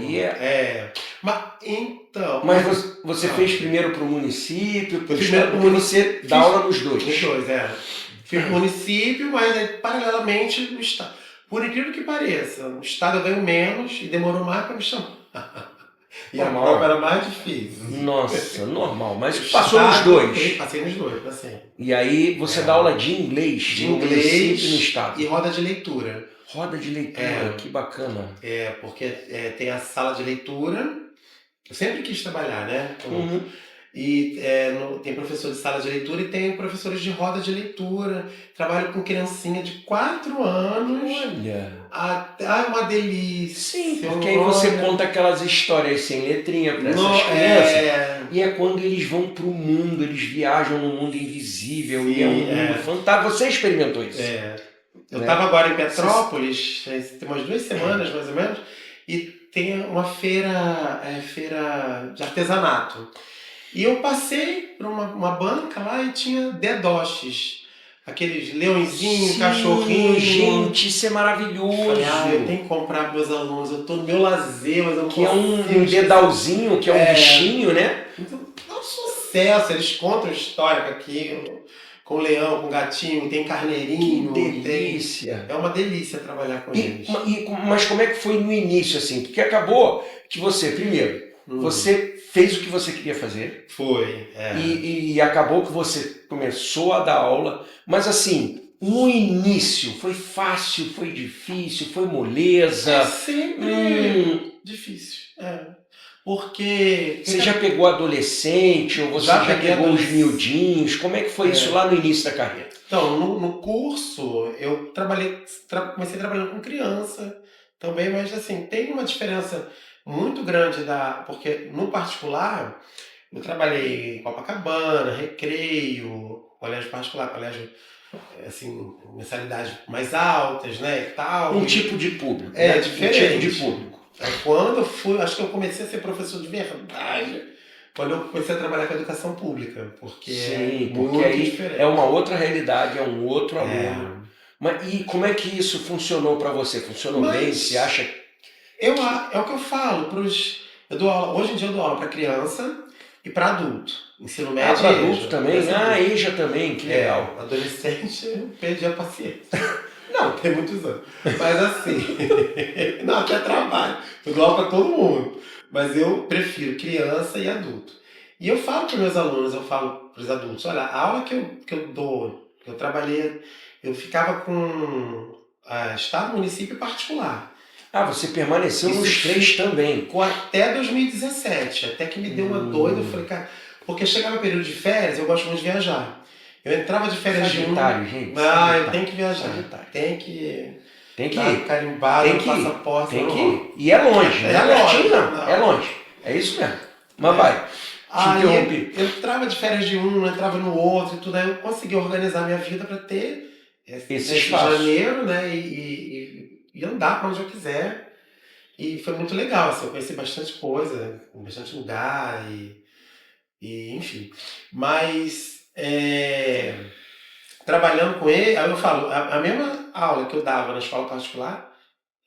[SPEAKER 1] Mas você fez primeiro para o município, pelo estado, porque você dá aula nos dois.
[SPEAKER 4] Nos dois, Fiz pro município, mas aí, paralelamente no estado. Por incrível que pareça, no estado eu ganho menos e demorou mais para me chamar. E a prova era mais difícil.
[SPEAKER 1] Nossa, normal. Mas passou nos dois.
[SPEAKER 4] Passei nos dois, passei.
[SPEAKER 1] E aí você dá aula de inglês no município e no estado.
[SPEAKER 4] E roda de leitura.
[SPEAKER 1] Roda de leitura, que bacana.
[SPEAKER 4] Porque tem a sala de leitura. Eu sempre quis trabalhar, né? E tem professor de sala de leitura e tem professores de roda de leitura. Trabalho com criancinha de 4 anos.
[SPEAKER 1] Olha!
[SPEAKER 4] Uma delícia.
[SPEAKER 1] Sim, porque aí você conta aquelas histórias sem letrinha para essas crianças. E é quando eles vão pro mundo, eles viajam no mundo invisível. Sim, e é um mundo fantástico. Você experimentou isso?
[SPEAKER 4] Eu estava agora em Petrópolis, tem umas 2 semanas mais ou menos, e tem uma feira de artesanato. E eu passei por uma banca lá e tinha dedoches. Aqueles leõezinhos, cachorrinhos.
[SPEAKER 1] Gente, isso é maravilhoso.
[SPEAKER 4] Falei, eu tenho que comprar para meus alunos. Eu tô no meu lazer, mas eu não
[SPEAKER 1] consigo. Que é um dedalzinho, que é um bichinho, né?
[SPEAKER 4] Então, é um sucesso. Eles contam história aqui, com leão, com gatinho, tem carneirinho.
[SPEAKER 1] Que delícia.
[SPEAKER 4] É uma delícia trabalhar com eles.
[SPEAKER 1] Mas como é que foi no início, assim? Porque acabou que você, primeiro, você fez o que você queria fazer.
[SPEAKER 4] Foi.
[SPEAKER 1] E acabou que você começou a dar aula. Mas assim, no início, foi fácil, foi difícil, foi moleza?
[SPEAKER 4] Sempre difícil. Porque...
[SPEAKER 1] Você já pegou adolescente ou você já pegou os miudinhos? Como é que foi isso lá no início da carreira?
[SPEAKER 4] Então, no curso, eu comecei trabalhando com criança também, mas assim, tem uma diferença muito grande porque no particular eu trabalhei em Copacabana, Recreio, colégio particular, colégio assim, mensalidades mais altas, né, e tal.
[SPEAKER 1] Um tipo de público.
[SPEAKER 4] É,
[SPEAKER 1] né?
[SPEAKER 4] diferente.
[SPEAKER 1] Um tipo de público.
[SPEAKER 4] Aí quando eu fui, acho que eu comecei a ser professor de verdade, quando eu comecei a trabalhar com educação pública, porque
[SPEAKER 1] Sim,
[SPEAKER 4] é
[SPEAKER 1] porque
[SPEAKER 4] muito
[SPEAKER 1] aí
[SPEAKER 4] diferente.
[SPEAKER 1] é uma outra realidade, é um outro
[SPEAKER 4] É.
[SPEAKER 1] aluno. Mas e como é que isso funcionou para você? Funcionou
[SPEAKER 4] Mas-
[SPEAKER 1] bem? Você acha?
[SPEAKER 4] É o que eu falo eu dou aula, hoje em dia eu dou aula para criança e para adulto. Ensino médio
[SPEAKER 1] para
[SPEAKER 4] e
[SPEAKER 1] adulto
[SPEAKER 4] EJA.
[SPEAKER 1] também?
[SPEAKER 4] Criança e
[SPEAKER 1] EJA também, que legal.
[SPEAKER 4] Adolescente, eu perdi a paciência. Não, tem muitos anos. Mas assim, não, até trabalho. Eu dou aula para todo mundo. Mas eu prefiro criança e adulto. E eu falo para meus alunos, eu falo para os adultos, olha, a aula que eu dou, que eu trabalhei, eu ficava com estado, município e particular.
[SPEAKER 1] Você permaneceu
[SPEAKER 4] Isso
[SPEAKER 1] nos 3 também.
[SPEAKER 4] Ficou até 2017, até que me deu uma doida, eu falei, cara, porque chegava o período de férias, eu gosto muito de viajar. Eu entrava de férias de
[SPEAKER 1] Sagitário, gente.
[SPEAKER 4] eu
[SPEAKER 1] Sagitário.
[SPEAKER 4] tenho que viajar.
[SPEAKER 1] Sagitário.
[SPEAKER 4] Tem que
[SPEAKER 1] ir.
[SPEAKER 4] carimbado
[SPEAKER 1] Tem
[SPEAKER 4] no
[SPEAKER 1] que ir.
[SPEAKER 4] passaporte.
[SPEAKER 1] Tem que
[SPEAKER 4] não.
[SPEAKER 1] ir. E é longe,
[SPEAKER 4] É
[SPEAKER 1] não é pertinho,
[SPEAKER 4] longe,
[SPEAKER 1] não.
[SPEAKER 4] não.
[SPEAKER 1] É longe. É isso mesmo. Mas vai. Te interrompi.
[SPEAKER 4] Eu entrava de férias de um, entrava no outro e tudo, aí eu consegui organizar minha vida para ter
[SPEAKER 1] Esse espaço.
[SPEAKER 4] janeiro, né? E andar para onde eu quiser. E foi muito legal, assim, eu conheci bastante coisa, bastante lugar e enfim. Mas trabalhando com ele, aí eu falo, a mesma aula que eu dava na escola particular,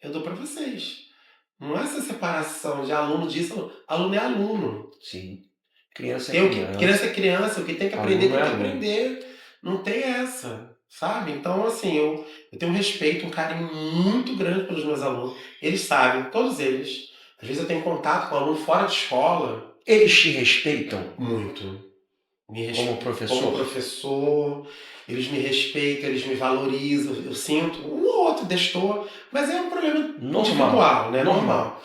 [SPEAKER 4] eu dou para vocês. Não é essa separação de aluno disso, aluno é aluno.
[SPEAKER 1] Sim. Criança é criança.
[SPEAKER 4] Criança é criança, o que tem que aprender,
[SPEAKER 1] Aluno
[SPEAKER 4] tem
[SPEAKER 1] é
[SPEAKER 4] que
[SPEAKER 1] aluno.
[SPEAKER 4] aprender. Não tem essa, sabe? Então, assim, eu tenho um respeito, um carinho muito grande pelos meus alunos. Eles sabem, todos eles. Às vezes eu tenho contato com aluno fora de escola.
[SPEAKER 1] Eles te respeitam
[SPEAKER 4] Muito.
[SPEAKER 1] como professor?
[SPEAKER 4] Como professor, eles me respeitam, eles me valorizam. Eu sinto um ou outro destoa, mas é um problema individual, né? Normal.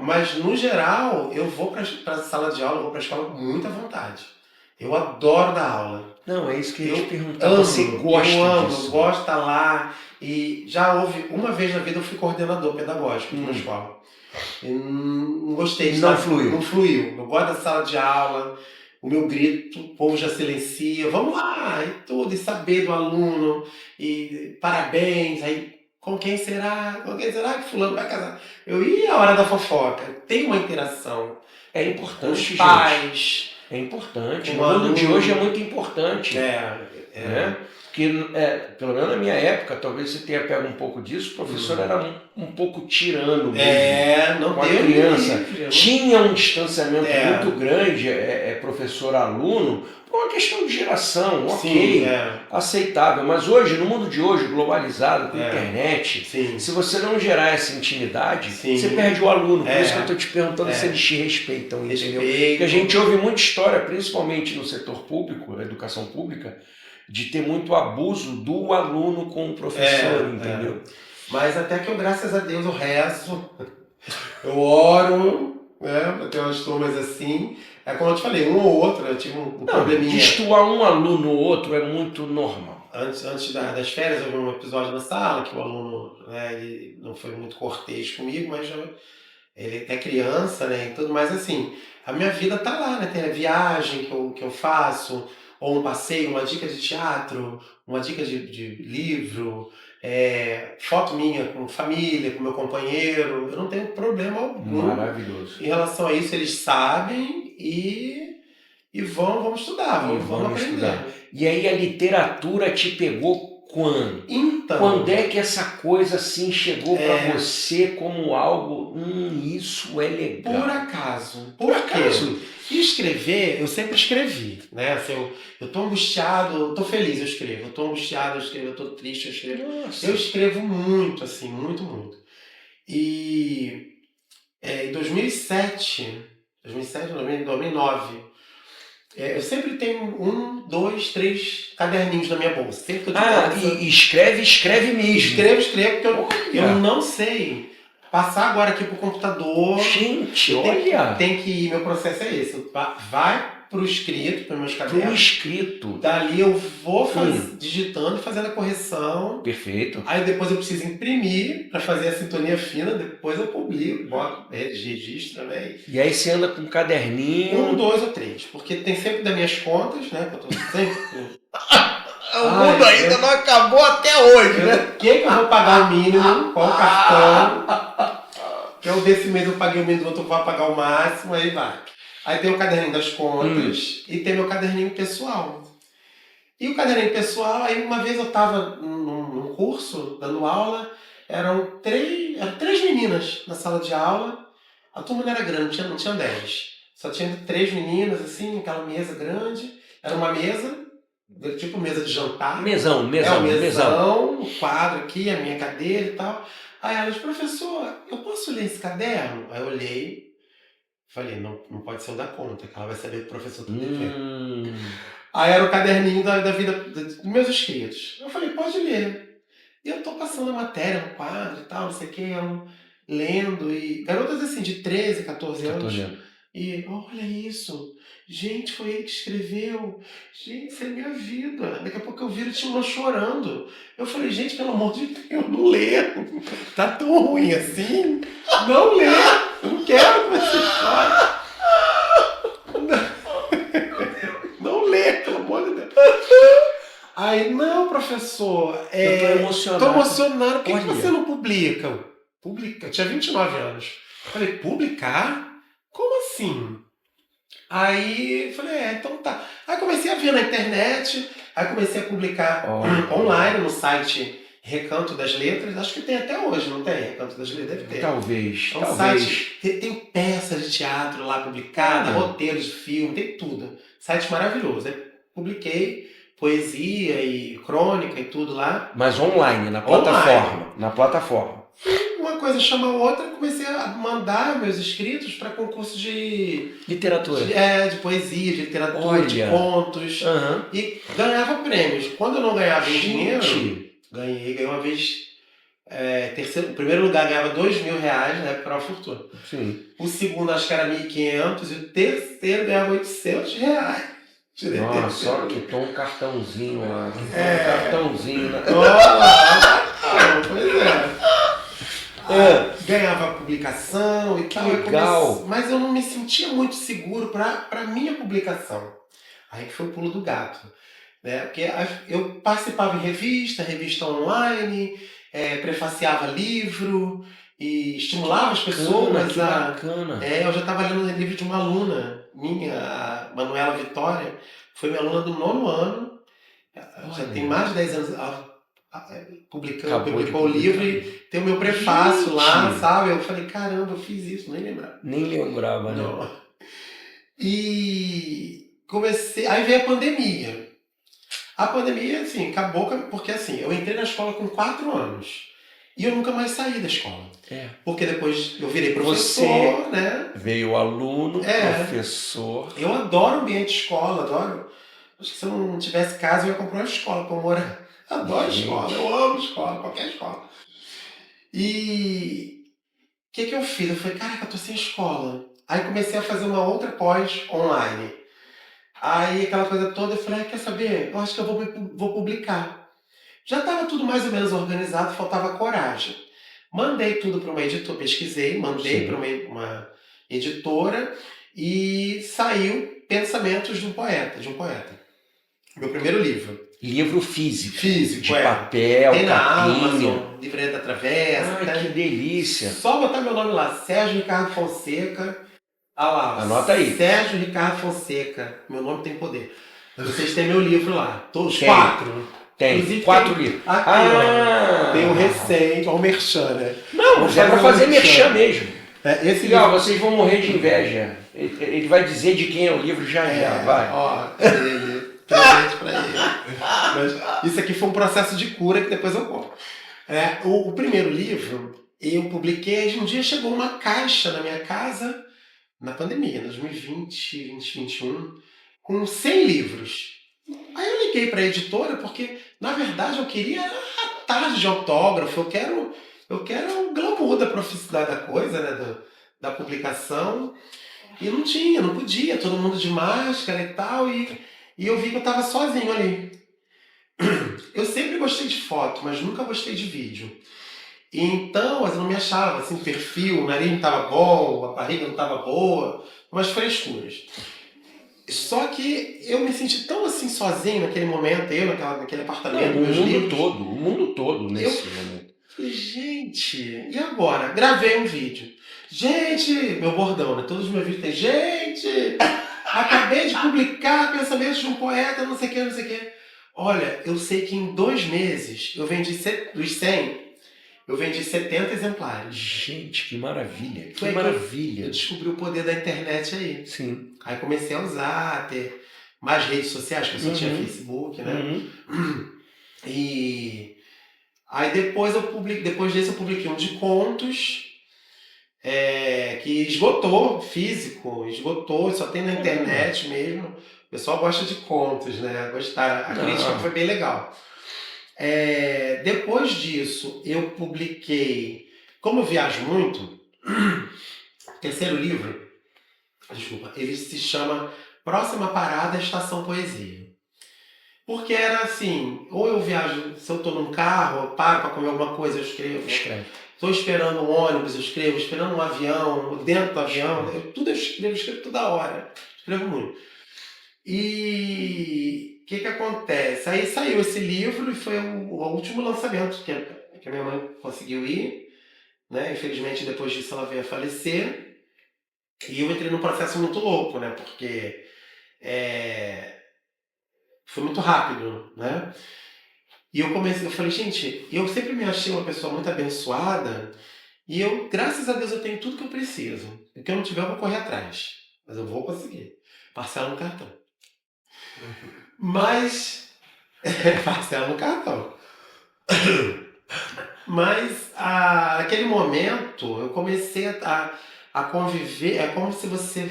[SPEAKER 4] Mas, no geral, eu vou para a sala de aula, eu vou para a escola com muita vontade. Eu adoro dar aula.
[SPEAKER 1] Não, é isso que eu ia te perguntar.
[SPEAKER 4] Amo,
[SPEAKER 1] Você gosta disso?
[SPEAKER 4] Eu gosto de estar lá. E já houve, uma vez na vida, eu fui coordenador pedagógico de uma escola. Eu não gostei de
[SPEAKER 1] Não fluiu.
[SPEAKER 4] Não fluiu. Eu gosto da sala de aula, o meu grito, o povo já silencia, vamos lá, e tudo, e saber do aluno, e parabéns, aí com quem será que fulano vai casar? A hora da fofoca, tem uma interação.
[SPEAKER 1] É
[SPEAKER 4] Com
[SPEAKER 1] importante,
[SPEAKER 4] os
[SPEAKER 1] gente.
[SPEAKER 4] pais.
[SPEAKER 1] É importante.
[SPEAKER 4] Com
[SPEAKER 1] No
[SPEAKER 4] o
[SPEAKER 1] mundo de
[SPEAKER 4] aluno.
[SPEAKER 1] hoje é muito importante. Né? Porque, pelo menos na minha época, talvez você tenha pego um pouco disso, o professor era um pouco tirano mesmo.
[SPEAKER 4] Não
[SPEAKER 1] com a
[SPEAKER 4] deu
[SPEAKER 1] criança.
[SPEAKER 4] livre.
[SPEAKER 1] Tinha um distanciamento
[SPEAKER 4] É.
[SPEAKER 1] muito grande, professor-aluno, por uma questão de geração, ok,
[SPEAKER 4] Sim,
[SPEAKER 1] aceitável. Mas hoje, no mundo de hoje, globalizado, com
[SPEAKER 4] É.
[SPEAKER 1] internet,
[SPEAKER 4] sim.
[SPEAKER 1] se você não gerar essa intimidade,
[SPEAKER 4] Sim.
[SPEAKER 1] você perde o aluno. Por
[SPEAKER 4] É.
[SPEAKER 1] isso que eu estou te perguntando
[SPEAKER 4] É.
[SPEAKER 1] se eles te respeitam, entendeu?
[SPEAKER 4] Respeito.
[SPEAKER 1] Porque a gente ouve muita história, principalmente no setor público, educação pública, de ter muito abuso do aluno com o professor, entendeu?
[SPEAKER 4] Mas até que eu, graças a Deus, eu rezo, eu oro, né? Eu tenho umas turmas assim. É como eu te falei, um ou outro, eu tive um probleminha.
[SPEAKER 1] Destoar um aluno ou outro é muito normal.
[SPEAKER 4] Antes das férias, houve um episódio na sala que o aluno, né, ele não foi muito cortês comigo, mas ele é criança, né, e tudo mais assim. A minha vida tá lá, né? Tem a viagem que eu faço, ou um passeio, uma dica de teatro, uma dica de livro, foto minha com família, com meu companheiro. Eu não tenho problema algum.
[SPEAKER 1] Maravilhoso.
[SPEAKER 4] Em relação a isso, eles sabem e vamos estudar, vamos aprender.
[SPEAKER 1] Estudar. E aí a literatura te pegou quando?
[SPEAKER 4] Então,
[SPEAKER 1] Quando é que essa coisa assim chegou para você como algo, isso é legal?
[SPEAKER 4] por acaso. Por acaso. E escrever, eu sempre escrevi, né? Assim, eu tô angustiado, eu tô feliz, eu escrevo. Eu tô angustiado, eu escrevo. Eu tô triste, eu escrevo.
[SPEAKER 1] Nossa.
[SPEAKER 4] Eu escrevo muito, assim, muito, muito. E em 2007, 2009, eu sempre tenho 1, 2, 3 caderninhos na minha bolsa. Sempre que eu
[SPEAKER 1] E escreve mesmo.
[SPEAKER 4] Escrevo, porque eu não sei passar agora aqui pro computador.
[SPEAKER 1] Gente, olha!
[SPEAKER 4] Tem que ir, meu processo é esse. Vai pro escrito, para meus
[SPEAKER 1] Pro
[SPEAKER 4] cadernos.
[SPEAKER 1] escrito.
[SPEAKER 4] Dali eu vou digitando e fazendo a correção.
[SPEAKER 1] Perfeito.
[SPEAKER 4] Aí depois eu preciso imprimir para fazer a sintonia fina. Depois eu publico, boto registro também.
[SPEAKER 1] E aí você anda com um caderninho.
[SPEAKER 4] 1, 2 ou 3. Porque tem sempre das minhas contas, né? Que eu tô sempre.
[SPEAKER 1] O mundo ainda não acabou até hoje, né?
[SPEAKER 4] Quem que eu vou pagar o mínimo? Qual o cartão? Que eu desse mês eu paguei o mínimo, do outro eu vou pagar o máximo, aí vai. Aí tem o caderninho das contas e tem meu caderninho pessoal. E o caderninho pessoal, aí uma vez eu tava num curso, dando aula, eram três meninas na sala de aula. A turma não era grande, não tinha 10. Só tinha 3 meninas, assim, aquela mesa grande. Era uma mesa, tipo mesa de jantar.
[SPEAKER 1] Mesão.
[SPEAKER 4] O quadro aqui, a minha cadeira e tal. Aí elas, professor, eu posso ler esse caderno? Aí eu olhei, falei, não pode ser o da conta, que ela vai saber que o professor tá devendo. Aí era o caderninho da vida, dos meus escritos. Eu falei, pode ler. E eu tô passando a matéria no quadro e tal, não sei o que, lendo. E garotas assim, de 13, 14 anos. E olha isso, gente, foi ele que escreveu. Gente, isso é minha vida. Daqui a pouco eu viro tinha uma chorando. Eu falei, gente, pelo amor de Deus, não lê. Tá tão ruim assim. Não lê. Eu não quero que você chore. Não lê, pelo amor de Deus. Aí, não, professor.
[SPEAKER 1] Eu tô emocionado.
[SPEAKER 4] Tô emocionado. Por que você não publica? Eu tinha 29 anos. Eu falei, publicar? Como assim? Aí falei, então tá. Aí comecei a ver na internet, aí comecei a publicar online no site Recanto das Letras. Acho que tem até hoje, não tem? Recanto das Letras deve ter.
[SPEAKER 1] Talvez.
[SPEAKER 4] É um site, tem peças de teatro lá publicadas, roteiros de filme, tem tudo. Site maravilhoso. Aí publiquei poesia e crônica e tudo lá.
[SPEAKER 1] Mas online, na plataforma. Na plataforma.
[SPEAKER 4] Uma coisa chama a outra, comecei a mandar meus escritos para concurso de
[SPEAKER 1] literatura.
[SPEAKER 4] De poesia, de literatura, de contos. E ganhava prêmios. Quando eu não ganhava em dinheiro, ganhei uma vez. O primeiro lugar ganhava R$2.000, na época era uma fortuna.
[SPEAKER 1] Sim.
[SPEAKER 4] O segundo acho que era 1.500 e o terceiro ganhava R$800.
[SPEAKER 1] Nossa, só que tem um cartãozinho lá. Cartãozinho.
[SPEAKER 4] Pois é. Ganhava publicação e tal.
[SPEAKER 1] Legal.
[SPEAKER 4] Mas eu não me sentia muito seguro para minha publicação. Aí que foi o pulo do gato. Né? Porque eu participava em revista online, prefaciava livro e estimulava as pessoas
[SPEAKER 1] bacana.
[SPEAKER 4] Eu já estava lendo o livro de uma aluna minha, a Manuela Vitória, foi minha aluna do 9º ano. Já tem mais de 10 anos. Publicou o livro e tem o meu prefácio lá, sabe? Eu falei, caramba, eu fiz isso, nem lembrava.
[SPEAKER 1] Nem lembrava, né?
[SPEAKER 4] E comecei. Aí veio a pandemia. A pandemia, assim, acabou porque assim, eu entrei na escola com 4 anos e eu nunca mais saí da escola. Porque depois eu virei professor, né?
[SPEAKER 1] Veio aluno, professor.
[SPEAKER 4] Eu adoro o ambiente de escola, adoro. Acho que se eu não tivesse casa, eu ia comprar uma escola para morar. Adoro escola, eu amo escola, qualquer escola. E o que eu fiz? Eu falei, caraca, eu tô sem escola. Aí comecei a fazer uma outra pós online. Aí aquela coisa toda, eu falei, quer saber? Eu acho que eu vou publicar. Já estava tudo mais ou menos organizado, faltava coragem. Mandei tudo para uma editora, pesquisei, mandei para uma editora e saiu Pensamentos de um Poeta. Meu primeiro livro.
[SPEAKER 1] Livro físico.
[SPEAKER 4] De
[SPEAKER 1] papel,
[SPEAKER 4] tem na
[SPEAKER 1] capinha.
[SPEAKER 4] Amazon, Livraria da Travessa.
[SPEAKER 1] Que delícia.
[SPEAKER 4] Só botar meu nome lá, Sérgio Ricardo Fonseca. Lá.
[SPEAKER 1] Anota aí.
[SPEAKER 4] Sérgio Ricardo Fonseca. Meu nome tem poder. Vocês têm meu livro lá. Todos 4.
[SPEAKER 1] Tem.
[SPEAKER 4] Inclusive,
[SPEAKER 1] 4 livros.
[SPEAKER 4] Aqui, tem o recente, o merchan, né?
[SPEAKER 1] Não, é pra fazer merchan mesmo.
[SPEAKER 4] Esse
[SPEAKER 1] livro...
[SPEAKER 4] livro...
[SPEAKER 1] vocês vão morrer de inveja. Ele vai dizer de quem é o livro já, vai.
[SPEAKER 4] Presente pra ele. Mas isso aqui foi um processo de cura que depois eu conto. O primeiro livro eu publiquei, um dia chegou uma caixa na minha casa, na pandemia, 2020, 2021, com 100 livros. Aí eu liguei para a editora porque, na verdade, eu queria a tarde de autógrafo, eu quero o glamour da coisa, né, da publicação. E não podia, todo mundo de máscara e tal, e eu vi que eu estava sozinho ali. Eu sempre gostei de foto, mas nunca gostei de vídeo. E então, eu não me achava, assim, perfil, o nariz não estava bom, a barriga não estava boa, umas frescuras. Só que eu me senti tão assim sozinho naquele momento, eu naquele apartamento,
[SPEAKER 1] Não,
[SPEAKER 4] meus livros.
[SPEAKER 1] o mundo todo nesse momento.
[SPEAKER 4] Falei, gente, e agora? Gravei um vídeo. Gente, meu bordão, né? Todos os meus vídeos tem, gente, acabei de publicar Pensamentos de um Poeta, não sei o que, não sei o que. Olha, eu sei que em 2 meses eu vendi dos 100, eu vendi 70 exemplares.
[SPEAKER 1] Gente, que maravilha, que
[SPEAKER 4] Foi aí
[SPEAKER 1] maravilha.
[SPEAKER 4] Eu descobri o poder da internet aí.
[SPEAKER 1] Sim.
[SPEAKER 4] Aí comecei a usar, ter mais redes sociais, que eu só tinha Facebook, né? E aí depois disso eu publiquei um de contos, que esgotou, físico, só tem na internet mesmo. O pessoal gosta de contos, né? Gostaram. A crítica foi bem legal. Depois disso, eu publiquei, como eu viajo muito, o terceiro livro, desculpa, ele se chama Próxima Parada, Estação Poesia. Porque era assim, ou eu viajo, se eu tô num carro, eu paro para comer alguma coisa, eu escrevo. Estou esperando um ônibus, eu escrevo. Esperando um avião, dentro do avião, eu escrevo toda hora. Escrevo muito. E o que acontece? Aí saiu esse livro e foi o último lançamento que a minha mãe conseguiu ir. Né? Infelizmente, depois disso, ela veio a falecer. E eu entrei num processo muito louco, né? Porque foi muito rápido, né? E eu falei, gente, eu sempre me achei uma pessoa muito abençoada e eu, graças a Deus, eu tenho tudo que eu preciso. O que eu não tiver, eu vou correr atrás. Mas eu vou conseguir. Parcela no cartão. Mas... parcela no cartão. Mas, naquele momento, eu comecei a conviver. É como se você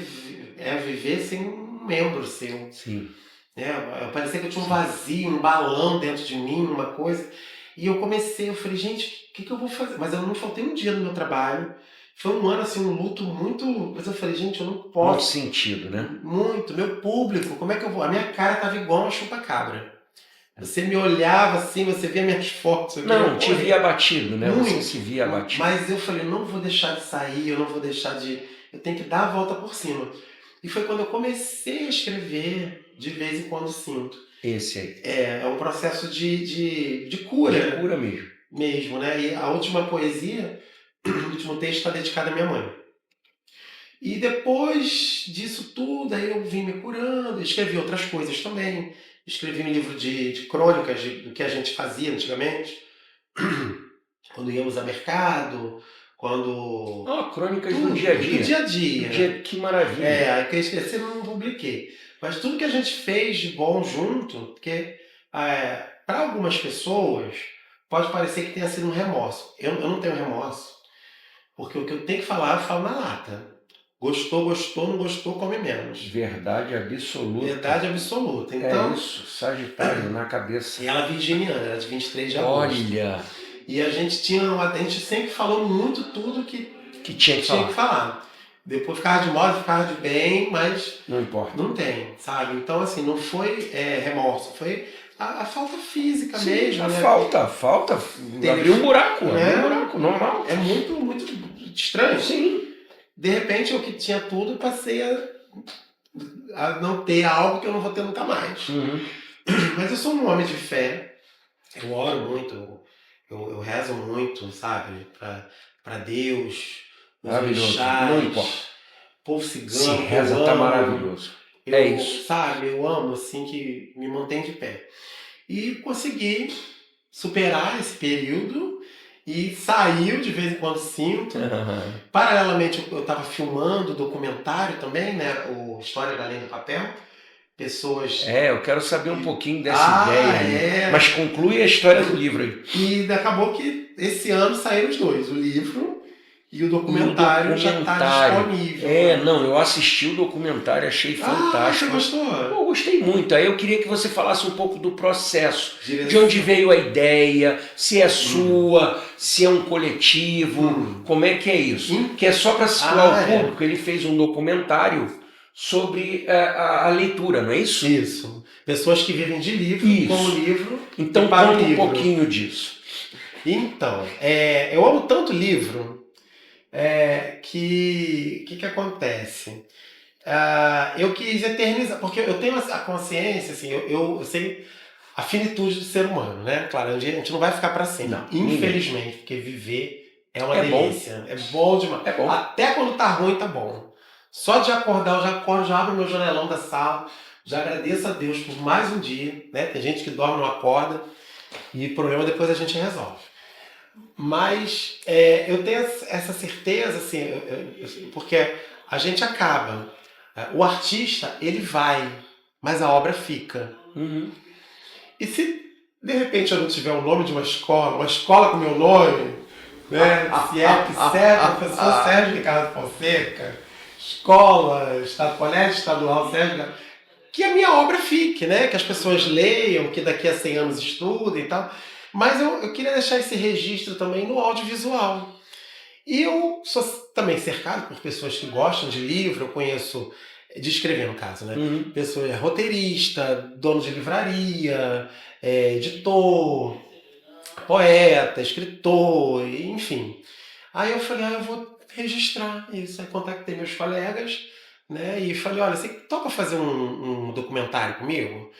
[SPEAKER 4] vivesse um membro seu.
[SPEAKER 1] Sim.
[SPEAKER 4] Parecia que eu tinha um vazio, um balão dentro de mim, uma coisa. E eu falei, gente, o que eu vou fazer? Mas eu não faltei um dia no meu trabalho. Foi um ano, assim, um luto muito... Mas eu falei, gente, eu não posso.
[SPEAKER 1] Muito sentido, né?
[SPEAKER 4] Muito. Meu público, como é que eu vou? A minha cara tava igual uma chupa-cabra. Você me olhava assim, você via minhas fotos.
[SPEAKER 1] Não, te via abatido, né?
[SPEAKER 4] Muito.
[SPEAKER 1] Você se via abatido.
[SPEAKER 4] Mas eu falei, não vou deixar de sair, eu não vou deixar de... Eu tenho que dar a volta por cima. E foi quando eu comecei a escrever, de vez em quando sinto.
[SPEAKER 1] Esse aí.
[SPEAKER 4] É um processo de cura.
[SPEAKER 1] De cura mesmo.
[SPEAKER 4] Mesmo, né? E a última poesia, o último texto está dedicado à minha mãe. E depois disso tudo, aí eu vim me curando, escrevi outras coisas também. Escrevi um livro de crônicas do que a gente fazia antigamente. Quando íamos a mercado, quando...
[SPEAKER 1] crônicas do dia a dia.
[SPEAKER 4] Do dia a dia.
[SPEAKER 1] Que maravilha.
[SPEAKER 4] Que eu esqueci, eu não publiquei. Mas tudo que a gente fez de bom junto, porque para algumas pessoas pode parecer que tenha sido um remorso. Eu não tenho remorso, porque o que eu tenho que falar, eu falo na lata. Gostou, não gostou, come menos.
[SPEAKER 1] Verdade absoluta.
[SPEAKER 4] Verdade absoluta. Então,
[SPEAKER 1] isso, Sagitário na cabeça.
[SPEAKER 4] E ela virginiana, era de 23 de agosto.
[SPEAKER 1] Olha!
[SPEAKER 4] E a gente sempre falou muito tudo que
[SPEAKER 1] tinha que
[SPEAKER 4] falar. Depois ficava de moda, ficava de bem, mas...
[SPEAKER 1] Não importa.
[SPEAKER 4] Não tem, sabe? Então, assim, não foi remorso, foi a falta física. Sim, mesmo.
[SPEAKER 1] A
[SPEAKER 4] né?
[SPEAKER 1] falta. Abriu um buraco, normal.
[SPEAKER 4] É muito, muito estranho.
[SPEAKER 1] Sim.
[SPEAKER 4] De repente, eu que tinha tudo, passei a não ter algo que eu não vou ter nunca mais. Mas eu sou um homem de fé, eu oro muito, eu rezo muito, sabe? Pra Deus, os orixás,
[SPEAKER 1] não importa.
[SPEAKER 4] Povo cigano.
[SPEAKER 1] Se reza, tá maravilhoso. Isso.
[SPEAKER 4] Sabe, eu amo, assim, que me mantém de pé. E consegui superar esse período e saiu, de vez em quando sinto. Paralelamente, eu estava filmando documentário também, né? O História da Além do Papel. Pessoas...
[SPEAKER 1] eu quero saber um pouquinho dessa ideia aí. Mas conclui a história do livro aí.
[SPEAKER 4] E acabou que esse ano saíram os dois, o livro e o documentário já está disponível.
[SPEAKER 1] Eu assisti o documentário, achei fantástico.
[SPEAKER 4] Você gostou?
[SPEAKER 1] Eu gostei muito. Aí eu queria que você falasse um pouco do processo. De onde veio a ideia, se é sua, se é um coletivo, como é que é isso? Que é só para situar o público, ele fez um documentário sobre a leitura, não é isso?
[SPEAKER 4] Isso. Pessoas que vivem de livro, com o livro.
[SPEAKER 1] Então conta um pouquinho disso.
[SPEAKER 4] Então, eu amo tanto livro que acontece? eu quis eternizar, porque eu tenho a consciência, assim, eu sei a finitude do ser humano, né? Claro, a gente não vai ficar para sempre,
[SPEAKER 1] Não,
[SPEAKER 4] infelizmente, porque viver é uma
[SPEAKER 1] bom.
[SPEAKER 4] delícia. É bom demais.
[SPEAKER 1] É bom.
[SPEAKER 4] Até quando tá ruim, tá bom. Só de acordar, eu já acordo, já abro meu janelão da sala, já agradeço a Deus por mais um dia, né? Tem gente que dorme, não acorda, e problema depois a gente resolve. Mas eu tenho essa certeza, assim, porque a gente acaba. O artista, ele vai, mas a obra fica.
[SPEAKER 1] Uhum.
[SPEAKER 4] E se, de repente, eu não tiver o nome de uma escola com meu nome, né? Se é que serve, professor Sérgio Ricardo Fonseca, escola, colégio estadual Sérgio Ricardo, que a minha obra fique, né? Que as pessoas leiam, que daqui a 100 anos estudem e tal. Mas eu queria deixar esse registro também no audiovisual. E eu sou também cercado por pessoas que gostam de livro, eu conheço, de escrever no caso, né?
[SPEAKER 1] Uhum.
[SPEAKER 4] Pessoa roteirista, dono de livraria, editor, poeta, escritor, enfim. Aí eu falei, eu vou registrar isso. Aí contatei meus colegas, né? E falei, olha, você topa fazer um documentário comigo?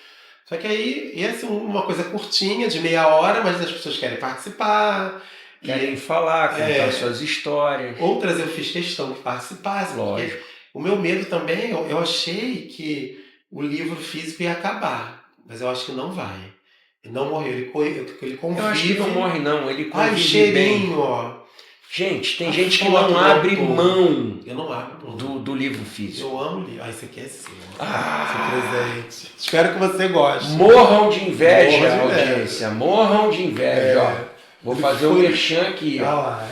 [SPEAKER 4] Só que aí ia ser uma coisa curtinha, de meia hora, mas as pessoas querem participar.
[SPEAKER 1] Querem falar, contar suas histórias.
[SPEAKER 4] Outras eu fiz questão que participassem.
[SPEAKER 1] Lógico.
[SPEAKER 4] O meu medo também, eu achei que o livro físico ia acabar, mas eu acho que não vai. Ele não morreu, ele convive.
[SPEAKER 1] Eu acho que não morre não, ele
[SPEAKER 4] o
[SPEAKER 1] convive
[SPEAKER 4] cheirinho,
[SPEAKER 1] bem.
[SPEAKER 4] ó.
[SPEAKER 1] Gente, tem
[SPEAKER 4] A
[SPEAKER 1] gente que
[SPEAKER 4] foto
[SPEAKER 1] não
[SPEAKER 4] do
[SPEAKER 1] abre
[SPEAKER 4] autor.
[SPEAKER 1] mão
[SPEAKER 4] Eu não abro mão.
[SPEAKER 1] do livro físico.
[SPEAKER 4] Eu amo livro. Isso aqui é seu.
[SPEAKER 1] Ah.
[SPEAKER 4] Seu presente. Espero que você goste.
[SPEAKER 1] Morram de inveja,
[SPEAKER 4] Morram de inveja.
[SPEAKER 1] audiência. Morram de inveja. Ó. Vou fazer um merchan aqui.
[SPEAKER 4] Olha lá.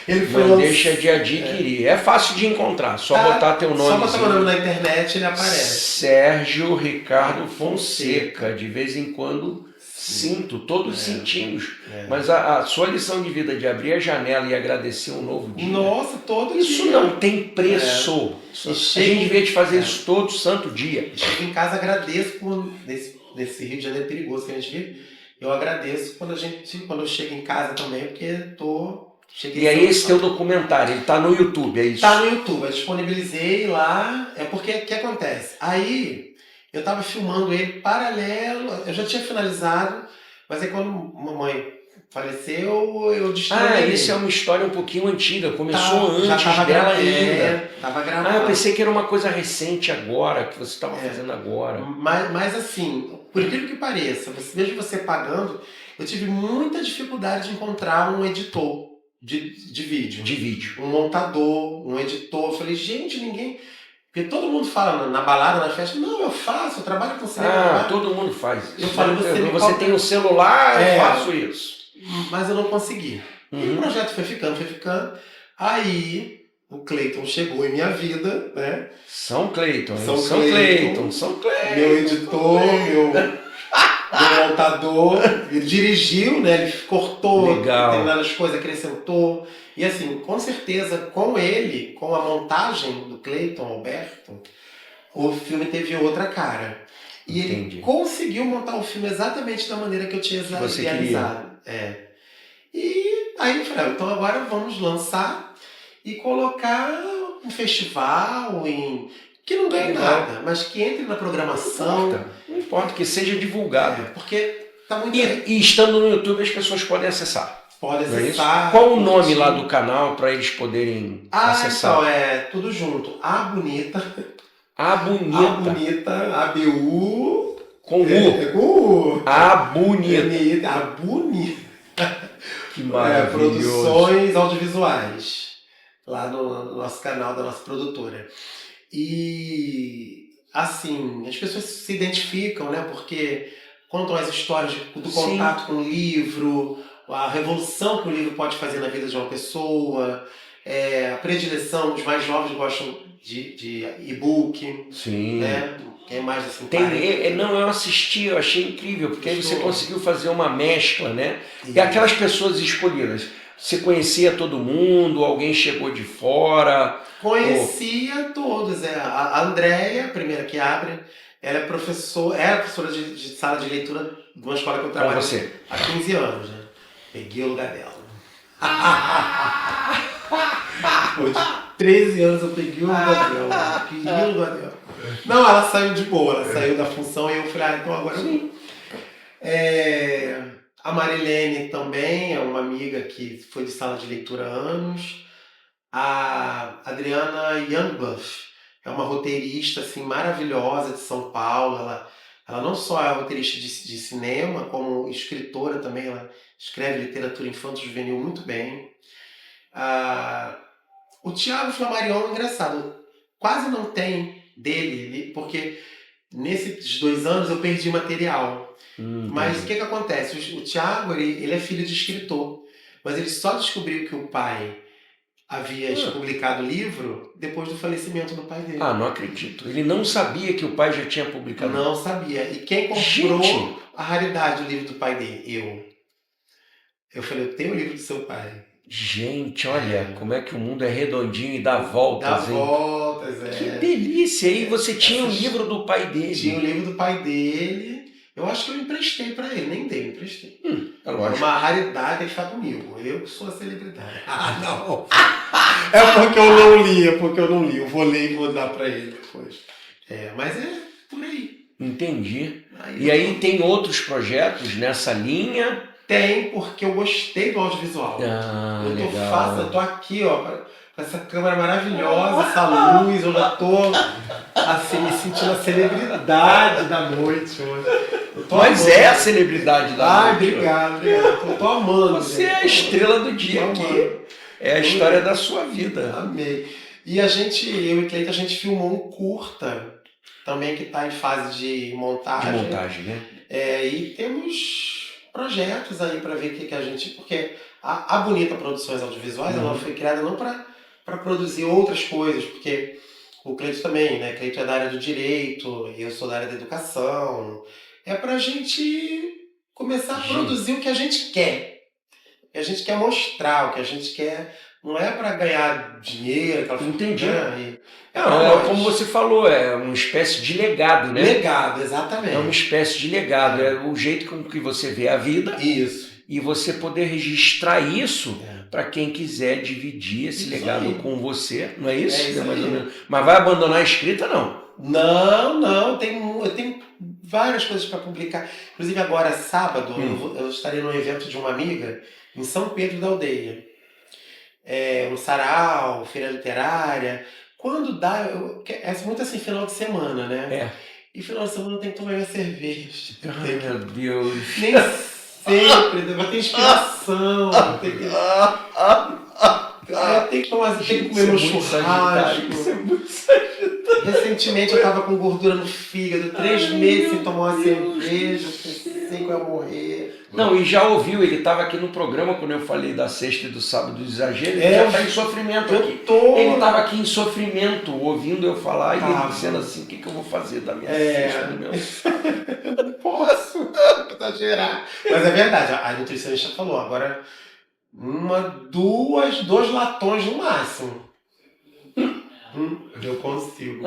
[SPEAKER 4] Ele foi
[SPEAKER 1] Não deixa de adquirir. É fácil de encontrar. Só botar teu nome.
[SPEAKER 4] Só botar meu nome na internet ele aparece.
[SPEAKER 1] Sérgio Ricardo Fonseca. De vez em quando sinto, todos sentimos. Mas a sua lição de vida de abrir a janela e agradecer um novo dia.
[SPEAKER 4] Nossa, todo
[SPEAKER 1] isso
[SPEAKER 4] dia.
[SPEAKER 1] Não tem preço. A gente devia te fazer isso todo santo dia.
[SPEAKER 4] Chego em casa, agradeço por nesse Rio de Janeiro perigoso que a gente vive. Eu agradeço quando eu chego em casa também, porque cheguei.
[SPEAKER 1] E aí esse teu documentário, ele tá no YouTube, é isso?
[SPEAKER 4] Tá no YouTube, eu disponibilizei lá, porque o que acontece? Aí eu tava filmando ele paralelo, eu já tinha finalizado, mas aí quando mamãe faleceu, eu distribuí.
[SPEAKER 1] Isso é uma história um pouquinho antiga, começou antes
[SPEAKER 4] já tava
[SPEAKER 1] dela ainda.
[SPEAKER 4] Tava gravado.
[SPEAKER 1] Eu pensei que era uma coisa recente agora, que você estava fazendo agora.
[SPEAKER 4] Mas assim, por incrível que pareça, mesmo você pagando, eu tive muita dificuldade de encontrar um editor de vídeo.
[SPEAKER 1] De vídeo.
[SPEAKER 4] Um montador, um editor. Eu falei, gente, ninguém... Porque todo mundo fala na balada, na festa, não, eu faço, eu trabalho com cinema.
[SPEAKER 1] Todo mundo faz isso.
[SPEAKER 4] Eu falei,
[SPEAKER 1] você tem um celular, eu faço isso.
[SPEAKER 4] Mas eu não consegui. E o projeto foi ficando. Aí o Cleiton chegou em minha vida, né?
[SPEAKER 1] São Cleiton.
[SPEAKER 4] Meu editor, meu montador. Ele dirigiu, né? Ele cortou determinadas coisas, acrescentou. E assim, com certeza, com ele, com a montagem do Cleiton Alberto, o filme teve outra cara. E ele conseguiu montar o filme exatamente da maneira que eu tinha idealizado. E aí eu falei, então agora vamos lançar e colocar um festival que não ganhe nada, mas que entre na programação.
[SPEAKER 1] Não importa, que seja divulgado.
[SPEAKER 4] Porque tá muito
[SPEAKER 1] e estando no YouTube as pessoas podem acessar.
[SPEAKER 4] Pode acessar.
[SPEAKER 1] Qual o nome lá do canal para eles poderem acessar?
[SPEAKER 4] Então é tudo junto. A Bonita.
[SPEAKER 1] A Bonita.
[SPEAKER 4] A Bonita. A-B-U.
[SPEAKER 1] Com U.
[SPEAKER 4] Com U.
[SPEAKER 1] A Bonita.
[SPEAKER 4] A Bonita.
[SPEAKER 1] Que maravilhoso.
[SPEAKER 4] Produções audiovisuais. Lá no nosso canal da nossa produtora. E assim, as pessoas se identificam, né? Porque contam as histórias do contato com o livro, a revolução que o livro pode fazer na vida de uma pessoa, a predileção dos mais jovens gostam de e-book.
[SPEAKER 1] Sim.
[SPEAKER 4] Né? Quem mais assim?
[SPEAKER 1] Eu assisti, eu achei incrível, porque aí você conseguiu fazer uma mescla, né? E aquelas pessoas escolhidas. Você conhecia todo mundo? Alguém chegou de fora?
[SPEAKER 4] Conhecia todos. A Andréia, a primeira que abre, ela é professora de sala de leitura de uma escola que eu trabalho há 15 anos. Né? Peguei o lugar dela. 13 anos eu peguei o do Adel. Peguei o do Adel. Não, ela saiu de boa, ela saiu da função e eu falei, então agora eu... A Marilene também é uma amiga que foi de sala de leitura há anos. A Adriana Youngblood é uma roteirista assim, maravilhosa de São Paulo. Ela não só é roteirista de cinema, como escritora também. Ela escreve literatura infanto-juvenil muito bem. O Thiago Flammarion é engraçado. Quase não tem dele, porque nesses 2 anos eu perdi material. Mas o que acontece? O Thiago, ele é filho de escritor, mas ele só descobriu que o pai havia publicado o livro depois do falecimento do pai dele.
[SPEAKER 1] Ah, não acredito. Ele não sabia que o pai já tinha publicado.
[SPEAKER 4] Não sabia. E quem comprou a raridade do livro do pai dele? Eu falei, eu tenho o livro do seu pai.
[SPEAKER 1] Gente, olha como é que o mundo é redondinho e dá voltas.
[SPEAKER 4] Dá voltas,
[SPEAKER 1] Que delícia! E aí você tinha o livro do pai dele.
[SPEAKER 4] Tinha o livro do pai dele. Eu acho que eu emprestei pra ele, nem dei, emprestei.
[SPEAKER 1] É lógico.
[SPEAKER 4] Uma raridade ele está comigo. Eu que sou a celebridade. Não! É porque eu não li, Eu vou ler e vou dar pra ele depois. Mas é por aí.
[SPEAKER 1] Entendi. E aí tem outros projetos nessa linha?
[SPEAKER 4] Tem, porque eu gostei do audiovisual. Eu tô aqui, ó, com essa câmera maravilhosa, essa luz, eu já tô assim, me sentindo a celebridade da noite hoje.
[SPEAKER 1] Mas é a celebridade da noite.
[SPEAKER 4] Obrigado. Eu tô amando.
[SPEAKER 1] Você é a estrela do dia aqui. É a história da sua vida.
[SPEAKER 4] Amei. E eu e Cleita, a gente filmou um curta também que está em fase de montagem.
[SPEAKER 1] De montagem, né?
[SPEAKER 4] E temos projetos aí para ver o que a gente... Porque a Bonita Produções Audiovisuais, ela foi criada não para produzir outras coisas, porque o Cleito também, né? Cleito é da área do direito, eu sou da área da educação. É pra gente começar a produzir o que a gente quer. O que a gente quer mostrar, o que a gente quer... Não é para ganhar dinheiro.
[SPEAKER 1] Entendi.
[SPEAKER 4] Não,
[SPEAKER 1] como você falou, é uma espécie de legado, né?
[SPEAKER 4] Legado, exatamente.
[SPEAKER 1] É uma espécie de legado. É o jeito com que você vê a vida.
[SPEAKER 4] Isso.
[SPEAKER 1] E você poder registrar isso para quem quiser dividir esse legado com você. Não é isso?
[SPEAKER 4] Isso
[SPEAKER 1] mais ou menos. Mas vai abandonar a escrita, não?
[SPEAKER 4] Não. Eu tenho várias coisas para publicar. Inclusive agora, sábado, eu estarei num evento de uma amiga em São Pedro da Aldeia. Um sarau, feira literária. Quando dá, é muito assim, final de semana, né? E final de semana tem que tomar minha cerveja.
[SPEAKER 1] Ai, meu Deus.
[SPEAKER 4] Nem sempre, vai ter inspiração. Tem que tomar, tem que comer meu churrasco.
[SPEAKER 1] Isso é muito sagitado.
[SPEAKER 4] Recentemente eu tava com gordura no fígado, 3 meses sem tomar uma cerveja, pensei que eu ia morrer.
[SPEAKER 1] Não, e já ouviu, ele estava aqui no programa quando eu falei da sexta e do sábado do exagero, ele já está em sofrimento aqui. Ele estava aqui em sofrimento, ouvindo eu falar e ele dizendo assim, o que eu vou fazer da minha sexta do meu...
[SPEAKER 4] Eu não posso exagerar. Mas é verdade, a nutricionista falou, agora 2 latões no máximo. Eu consigo.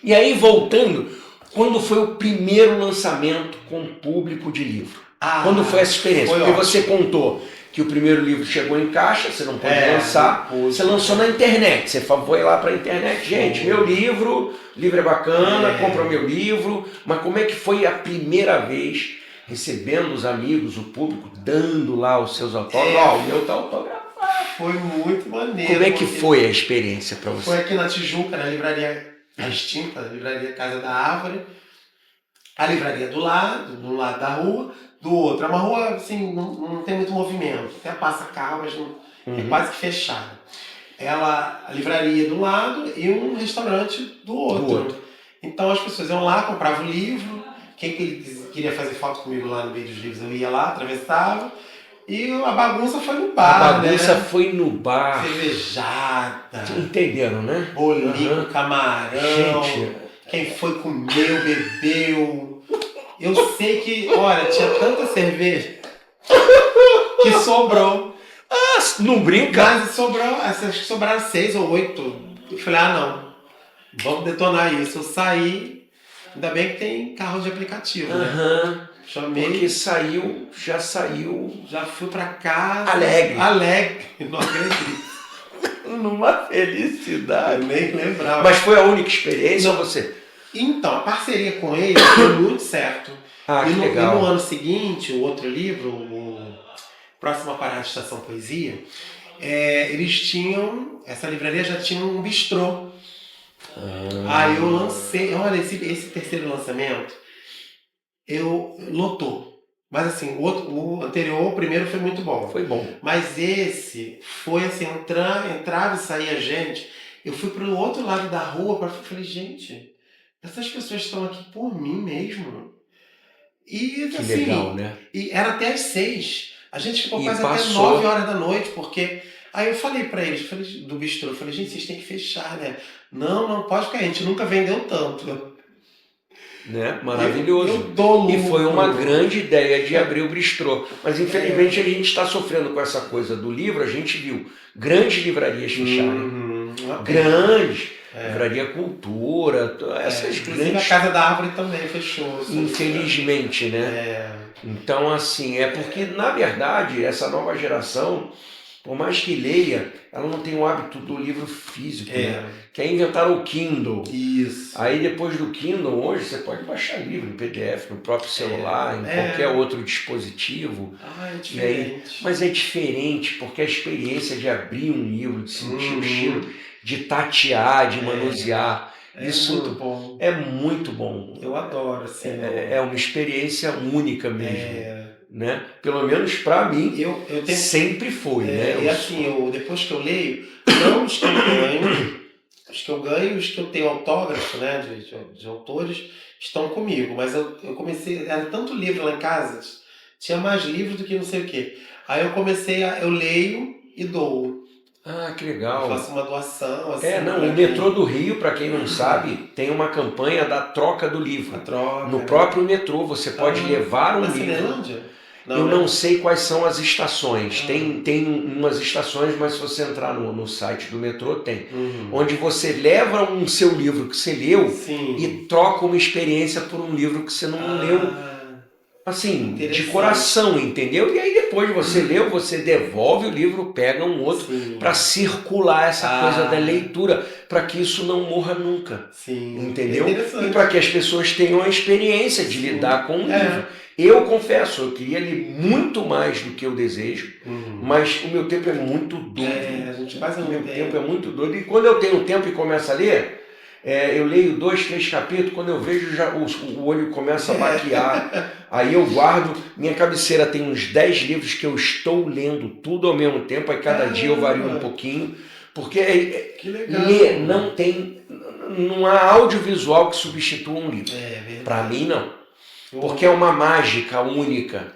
[SPEAKER 1] E aí, voltando, quando foi o primeiro lançamento com público de livro? Quando foi essa experiência? Porque você contou que o primeiro livro chegou em caixa, você não pôde lançar, você lançou na internet, você foi lá para a internet, gente, meu livro é bacana, compra meu livro, mas como é que foi a primeira vez recebendo os amigos, o público, dando lá os seus autógrafos? O meu tá autografado.
[SPEAKER 4] Foi muito maneiro.
[SPEAKER 1] Como é que foi a experiência para você?
[SPEAKER 4] Foi aqui na Tijuca, na livraria A Extinta, a livraria Casa da Árvore. A livraria do lado da rua, do outro. É uma rua, assim, não tem muito movimento. Até passa carro, mas é quase que fechada. A livraria do lado e um restaurante do outro. Então as pessoas iam lá, compravam o livro. Quem queria fazer foto comigo lá no meio dos livros, eu ia lá, atravessava. E a bagunça foi no bar,
[SPEAKER 1] A bagunça foi no bar.
[SPEAKER 4] Cervejada.
[SPEAKER 1] Entenderam, né?
[SPEAKER 4] Bolinho, camarão. Gente. Quem foi comeu, bebeu. Eu sei que, olha, tinha tanta cerveja que sobrou.
[SPEAKER 1] Não brinca?
[SPEAKER 4] Mas acho que sobraram 6 ou 8. Eu falei, não, vamos detonar isso. Eu saí, ainda bem que tem carro de aplicativo, né? Chamei.
[SPEAKER 1] Porque já saiu.
[SPEAKER 4] Já fui pra casa.
[SPEAKER 1] Alegre.
[SPEAKER 4] Não acredito.
[SPEAKER 1] numa felicidade.
[SPEAKER 4] Eu nem lembrava.
[SPEAKER 1] Mas foi a única experiência ou você?
[SPEAKER 4] Então, a parceria com ele deu muito certo.
[SPEAKER 1] Ah, que
[SPEAKER 4] e
[SPEAKER 1] legal.
[SPEAKER 4] no ano seguinte, o outro livro, o Próxima Parada Estação Poesia, eles tinham, essa livraria já tinha um bistrô. Aí eu lancei, olha, esse terceiro lançamento, lotou. Mas assim, o anterior, o primeiro foi muito bom.
[SPEAKER 1] Foi bom.
[SPEAKER 4] Mas esse foi assim, entrava e saía gente. Eu fui pro outro lado da rua, falei, gente, essas pessoas estão aqui por mim mesmo. E
[SPEAKER 1] Que
[SPEAKER 4] assim,
[SPEAKER 1] legal, né?
[SPEAKER 4] e era até às 6. A gente ficou
[SPEAKER 1] E
[SPEAKER 4] quase
[SPEAKER 1] passou.
[SPEAKER 4] até 9 horas da noite, porque... Aí eu falei pra eles, do bistrô, gente, vocês têm que fechar, né? Não pode ficar, a gente nunca vendeu tanto.
[SPEAKER 1] Né? Maravilhoso.
[SPEAKER 4] Eu dou lucro.
[SPEAKER 1] E foi uma grande ideia de abrir o bistrô. Mas infelizmente a gente está sofrendo com essa coisa do livro, a gente viu grandes livrarias fecharem. Grandes. Livraria Cultura, essas grandes.
[SPEAKER 4] A Casa da Árvore também fechou.
[SPEAKER 1] Infelizmente, né? Então, assim, é porque, na verdade, essa nova geração, por mais que leia, ela não tem o hábito do livro físico, né? Que aí inventaram o Kindle.
[SPEAKER 4] Isso.
[SPEAKER 1] Aí depois do Kindle, hoje você pode baixar livro em PDF, no próprio celular, em qualquer outro dispositivo.
[SPEAKER 4] É diferente.
[SPEAKER 1] Mas é diferente, porque a experiência de abrir um livro, de sentir o cheiro, de tatear, de manusear, isso
[SPEAKER 4] muito bom.
[SPEAKER 1] É muito bom.
[SPEAKER 4] Eu adoro, assim.
[SPEAKER 1] É uma experiência única mesmo. Né? Pelo menos para mim, eu tenho... sempre foi. Né?
[SPEAKER 4] E assim, depois que eu leio, não os que eu ganho, os que eu ganho, os que eu tenho autógrafo, né, de autores, estão comigo. Mas eu comecei, era tanto livro lá em casa, tinha mais livros do que não sei o quê. Aí eu leio e dou.
[SPEAKER 1] Ah, que legal.
[SPEAKER 4] Eu faço uma doação. Assim,
[SPEAKER 1] o Metrô do Rio, para quem não sabe, tem uma campanha da troca do livro. No próprio metrô, você pode levar um livro.
[SPEAKER 4] Cinelândia?
[SPEAKER 1] Eu não sei quais são as estações. Tem umas estações, mas se você entrar no site do metrô, tem. Onde você leva um seu livro que você leu e troca uma experiência por um livro que você não leu. Assim, de coração, entendeu? E aí depois você leu, você devolve o livro, pega um outro para circular essa coisa da leitura, para que isso não morra nunca. Entendeu? E para que as pessoas tenham a experiência de lidar com um livro. Eu confesso, eu queria ler muito mais do que eu desejo, mas o meu tempo é muito doido.
[SPEAKER 4] A gente faz o
[SPEAKER 1] meu tempo é muito doido. E quando eu tenho tempo e começo a ler, eu leio 2, 3 capítulos, quando eu vejo já o olho começa a baquear, aí eu guardo, minha cabeceira tem uns 10 livros que eu estou lendo tudo ao mesmo tempo, aí cada dia eu vario um pouquinho, porque ler não há audiovisual que substitua um livro. Para mim não, porque é uma mágica única.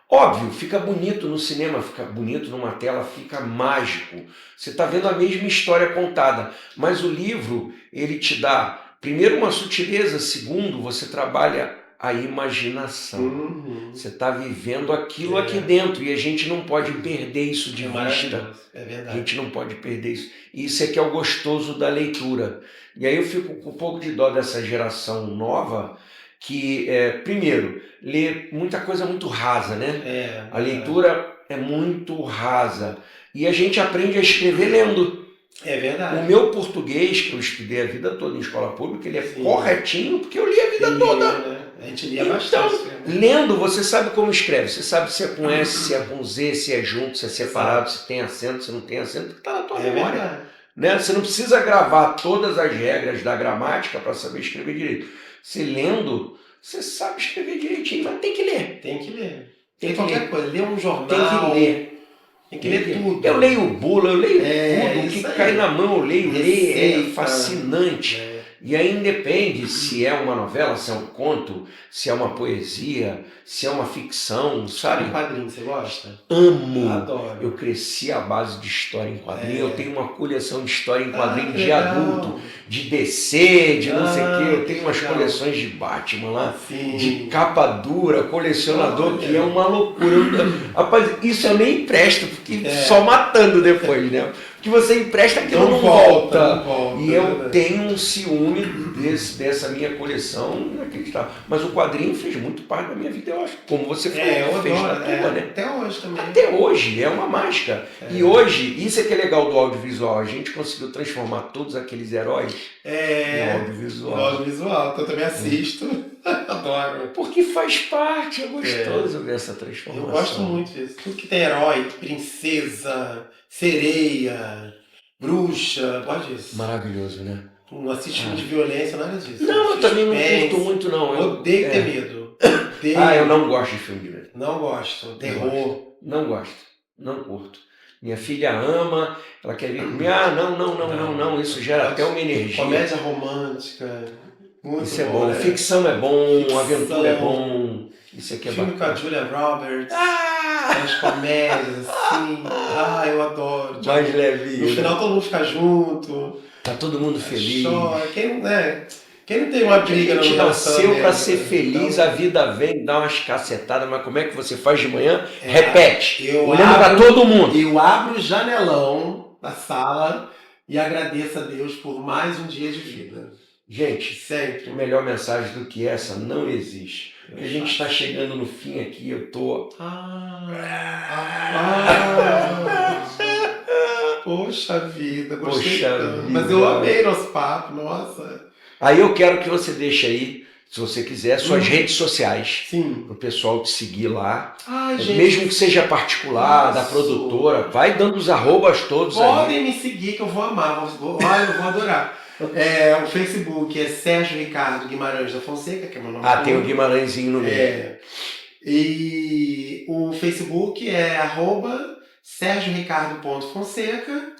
[SPEAKER 1] Óbvio, fica bonito no cinema, fica bonito numa tela, fica mágico. Você está vendo a mesma história contada, mas o livro, ele te dá, primeiro, uma sutileza, segundo, você trabalha a imaginação. Você está vivendo aquilo aqui dentro e a gente não pode perder isso de vista.
[SPEAKER 4] É verdade.
[SPEAKER 1] A gente não pode perder isso. E isso é que é o gostoso da leitura. E aí eu fico com um pouco de dó dessa geração nova, que, primeiro, lê muita coisa muito rasa, né? A leitura é muito rasa. E a gente aprende a escrever lendo.
[SPEAKER 4] É verdade.
[SPEAKER 1] O meu português, que eu estudei a vida toda em escola pública, ele é corretinho, porque eu li a vida toda.
[SPEAKER 4] A gente lia bastante.
[SPEAKER 1] Lendo, você sabe como escreve. Você sabe se é com S, se é com Z, se é junto, se é separado, se tem acento, se não tem acento, porque está na tua memória. Né? Você não precisa gravar todas as regras da gramática para saber escrever direito. Você lendo, você sabe escrever direitinho, mas tem que ler.
[SPEAKER 4] Tem que ler. Tem qualquer coisa. Ler um jornal.
[SPEAKER 1] Tem que ler.
[SPEAKER 4] Tem que ler tudo.
[SPEAKER 1] Eu leio bula, eu leio tudo. O que cai na mão eu leio. Ler é fascinante. E aí independe se é uma novela, se é um conto, se é uma poesia, se é uma ficção, sabe?
[SPEAKER 4] Em quadrinho, você gosta?
[SPEAKER 1] Amo.
[SPEAKER 4] Adoro.
[SPEAKER 1] Eu cresci à base de história em quadrinho. Eu tenho uma coleção de história em quadrinho de adulto, de DC, de não sei o quê. Eu tenho umas coleções de Batman lá, de capa dura, colecionador, que é uma loucura. Rapaz, isso eu nem empresto, porque só matando depois, né? que você empresta aquilo
[SPEAKER 4] Não
[SPEAKER 1] não
[SPEAKER 4] volta,
[SPEAKER 1] volta.
[SPEAKER 4] não volta,
[SPEAKER 1] E
[SPEAKER 4] é
[SPEAKER 1] eu
[SPEAKER 4] verdade.
[SPEAKER 1] tenho um ciúme dessa minha coleção inacreditável. Mas o quadrinho fez muito parte da minha vida, eu acho. Como você falou,
[SPEAKER 4] Eu
[SPEAKER 1] fez
[SPEAKER 4] adoro,
[SPEAKER 1] da tua, né?
[SPEAKER 4] até hoje também.
[SPEAKER 1] Até hoje, é uma mágica. E hoje, isso é que é legal do audiovisual, a gente conseguiu transformar todos aqueles heróis no audiovisual.
[SPEAKER 4] No audiovisual, então eu também assisto, adoro.
[SPEAKER 1] Porque faz parte, é gostoso ver essa transformação.
[SPEAKER 4] Eu gosto muito disso. Tudo que tem herói, princesa, sereia, bruxa, gosto disso.
[SPEAKER 1] Maravilhoso, né?
[SPEAKER 4] Não assiste filme de violência, nada disso.
[SPEAKER 1] Não, eu também não
[SPEAKER 4] Suspense.
[SPEAKER 1] curto muito, não.
[SPEAKER 4] Eu odeio ter medo. Odeio.
[SPEAKER 1] Ah, eu não gosto de filme de medo.
[SPEAKER 4] Não gosto. Terror.
[SPEAKER 1] Não gosto. Não curto. Minha filha ama, ela quer vir comigo. Ah, não. Isso gera até uma energia.
[SPEAKER 4] Comédia romântica. Muito
[SPEAKER 1] Isso é bom.
[SPEAKER 4] né?
[SPEAKER 1] Ficção é bom,
[SPEAKER 4] Ficção.
[SPEAKER 1] aventura é bom. Isso aqui é
[SPEAKER 4] Filme com a
[SPEAKER 1] bacana.
[SPEAKER 4] Julia Roberts.
[SPEAKER 1] Ah!
[SPEAKER 4] As comédias, assim. Eu adoro.
[SPEAKER 1] Mais levinho.
[SPEAKER 4] No final todo mundo fica junto.
[SPEAKER 1] Tá todo mundo feliz.
[SPEAKER 4] Chora. Quem não tem uma briga
[SPEAKER 1] A
[SPEAKER 4] no
[SPEAKER 1] gente nasceu para
[SPEAKER 4] relacionamento,
[SPEAKER 1] ser
[SPEAKER 4] né?
[SPEAKER 1] feliz,
[SPEAKER 4] Então,
[SPEAKER 1] a vida vem, dá umas cacetadas, mas como é que você faz de manhã? Repete.
[SPEAKER 4] eu
[SPEAKER 1] Olhando para
[SPEAKER 4] abro-
[SPEAKER 1] todo mundo.
[SPEAKER 4] Eu abro o janelão da sala e agradeço a Deus por mais um dia de vida.
[SPEAKER 1] Gente,
[SPEAKER 4] Sempre.
[SPEAKER 1] melhor mensagem do que essa não existe. Porque a gente está chegando no fim aqui, eu tô.
[SPEAKER 4] Poxa vida, gostei
[SPEAKER 1] Poxa
[SPEAKER 4] tanto.
[SPEAKER 1] vida.
[SPEAKER 4] Mas eu amei nosso papo, nossa.
[SPEAKER 1] Aí eu quero que você deixe aí, se você quiser, suas redes sociais.
[SPEAKER 4] Sim.
[SPEAKER 1] Para o pessoal te seguir lá.
[SPEAKER 4] Ai, gente.
[SPEAKER 1] Mesmo que seja particular, da
[SPEAKER 4] Isso.
[SPEAKER 1] produtora, vai dando os arrobas todos aí.
[SPEAKER 4] Podem me seguir que eu vou amar, eu vou adorar. O Facebook é Sérgio Ricardo Guimarães da Fonseca, que é meu nome.
[SPEAKER 1] Ah, tem o Guimarãezinho no meio.
[SPEAKER 4] E o Facebook é @SérgioRicardo.Fonseca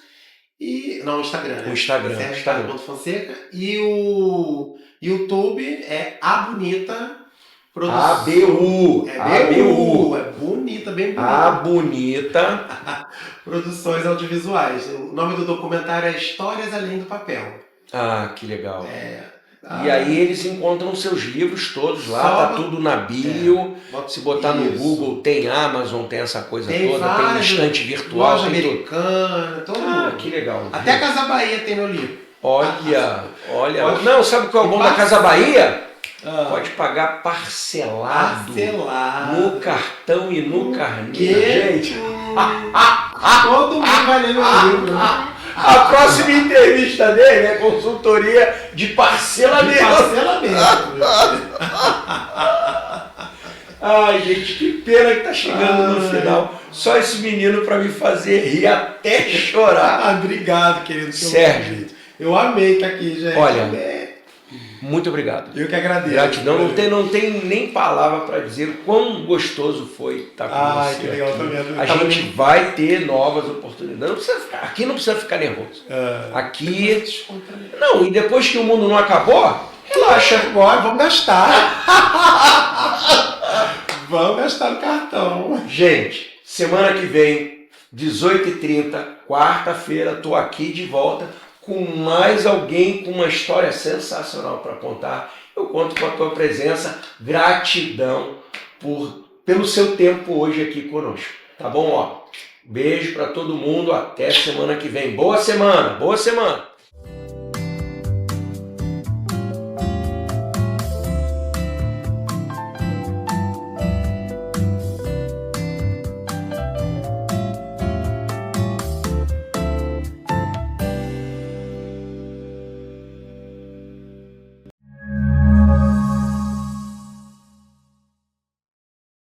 [SPEAKER 4] e não, o Instagram, né?
[SPEAKER 1] O Instagram.
[SPEAKER 4] Sérgio Ricardo.Fonseca e o YouTube é A Bonita
[SPEAKER 1] ABU.
[SPEAKER 4] ABU. É bonita, bem bonita.
[SPEAKER 1] A Bonita.
[SPEAKER 4] Produções audiovisuais. O nome do documentário é Histórias Além do Papel.
[SPEAKER 1] Ah, que legal. E aí eles encontram seus livros todos lá, tá tudo na bio. Se botar no
[SPEAKER 4] Isso.
[SPEAKER 1] Google, tem Amazon, tem essa coisa
[SPEAKER 4] Tem
[SPEAKER 1] toda, tem
[SPEAKER 4] vários,
[SPEAKER 1] estante virtual,
[SPEAKER 4] Loja
[SPEAKER 1] tem tudo.
[SPEAKER 4] Americana, todo mundo.
[SPEAKER 1] Que legal.
[SPEAKER 4] Até a Casa Bahia tem meu livro.
[SPEAKER 1] Olha.
[SPEAKER 4] Pode-
[SPEAKER 1] Não, sabe qual é o bom da Casa Bahia?
[SPEAKER 4] Ah.
[SPEAKER 1] Pode pagar parcelado
[SPEAKER 4] Parcelado.
[SPEAKER 1] no cartão e no carnê.
[SPEAKER 4] Que?
[SPEAKER 1] Gente,
[SPEAKER 4] Todo mundo vai ler meu livro.
[SPEAKER 1] a próxima entrevista dele é consultoria de parcelamento.
[SPEAKER 4] Parcelamento.
[SPEAKER 1] Ai, gente, que pena que tá chegando no final. Só esse menino pra me fazer rir até chorar.
[SPEAKER 4] Obrigado, querido.
[SPEAKER 1] Sérgio.
[SPEAKER 4] Eu amei estar aqui, gente.
[SPEAKER 1] Olha,
[SPEAKER 4] Amei.
[SPEAKER 1] Muito obrigado.
[SPEAKER 4] Eu que agradeço.
[SPEAKER 1] Gratidão, não tem nem palavra para dizer o quão gostoso foi estar com
[SPEAKER 4] Ai,
[SPEAKER 1] você.
[SPEAKER 4] que legal
[SPEAKER 1] aqui.
[SPEAKER 4] também.
[SPEAKER 1] A gente vai ter novas oportunidades. Aqui não precisa ficar nervoso.
[SPEAKER 4] Ah.
[SPEAKER 1] Aqui. Não, e depois que o mundo não acabou, relaxa.
[SPEAKER 4] Agora vamos gastar. Vamos gastar no cartão.
[SPEAKER 1] Gente, semana que vem, 18h30, quarta-feira, tô aqui de volta com mais alguém com uma história sensacional para contar. Eu conto com a tua presença. Gratidão pelo seu tempo hoje aqui conosco. Tá bom? Beijo para todo mundo. Até semana que vem. Boa semana. Boa semana.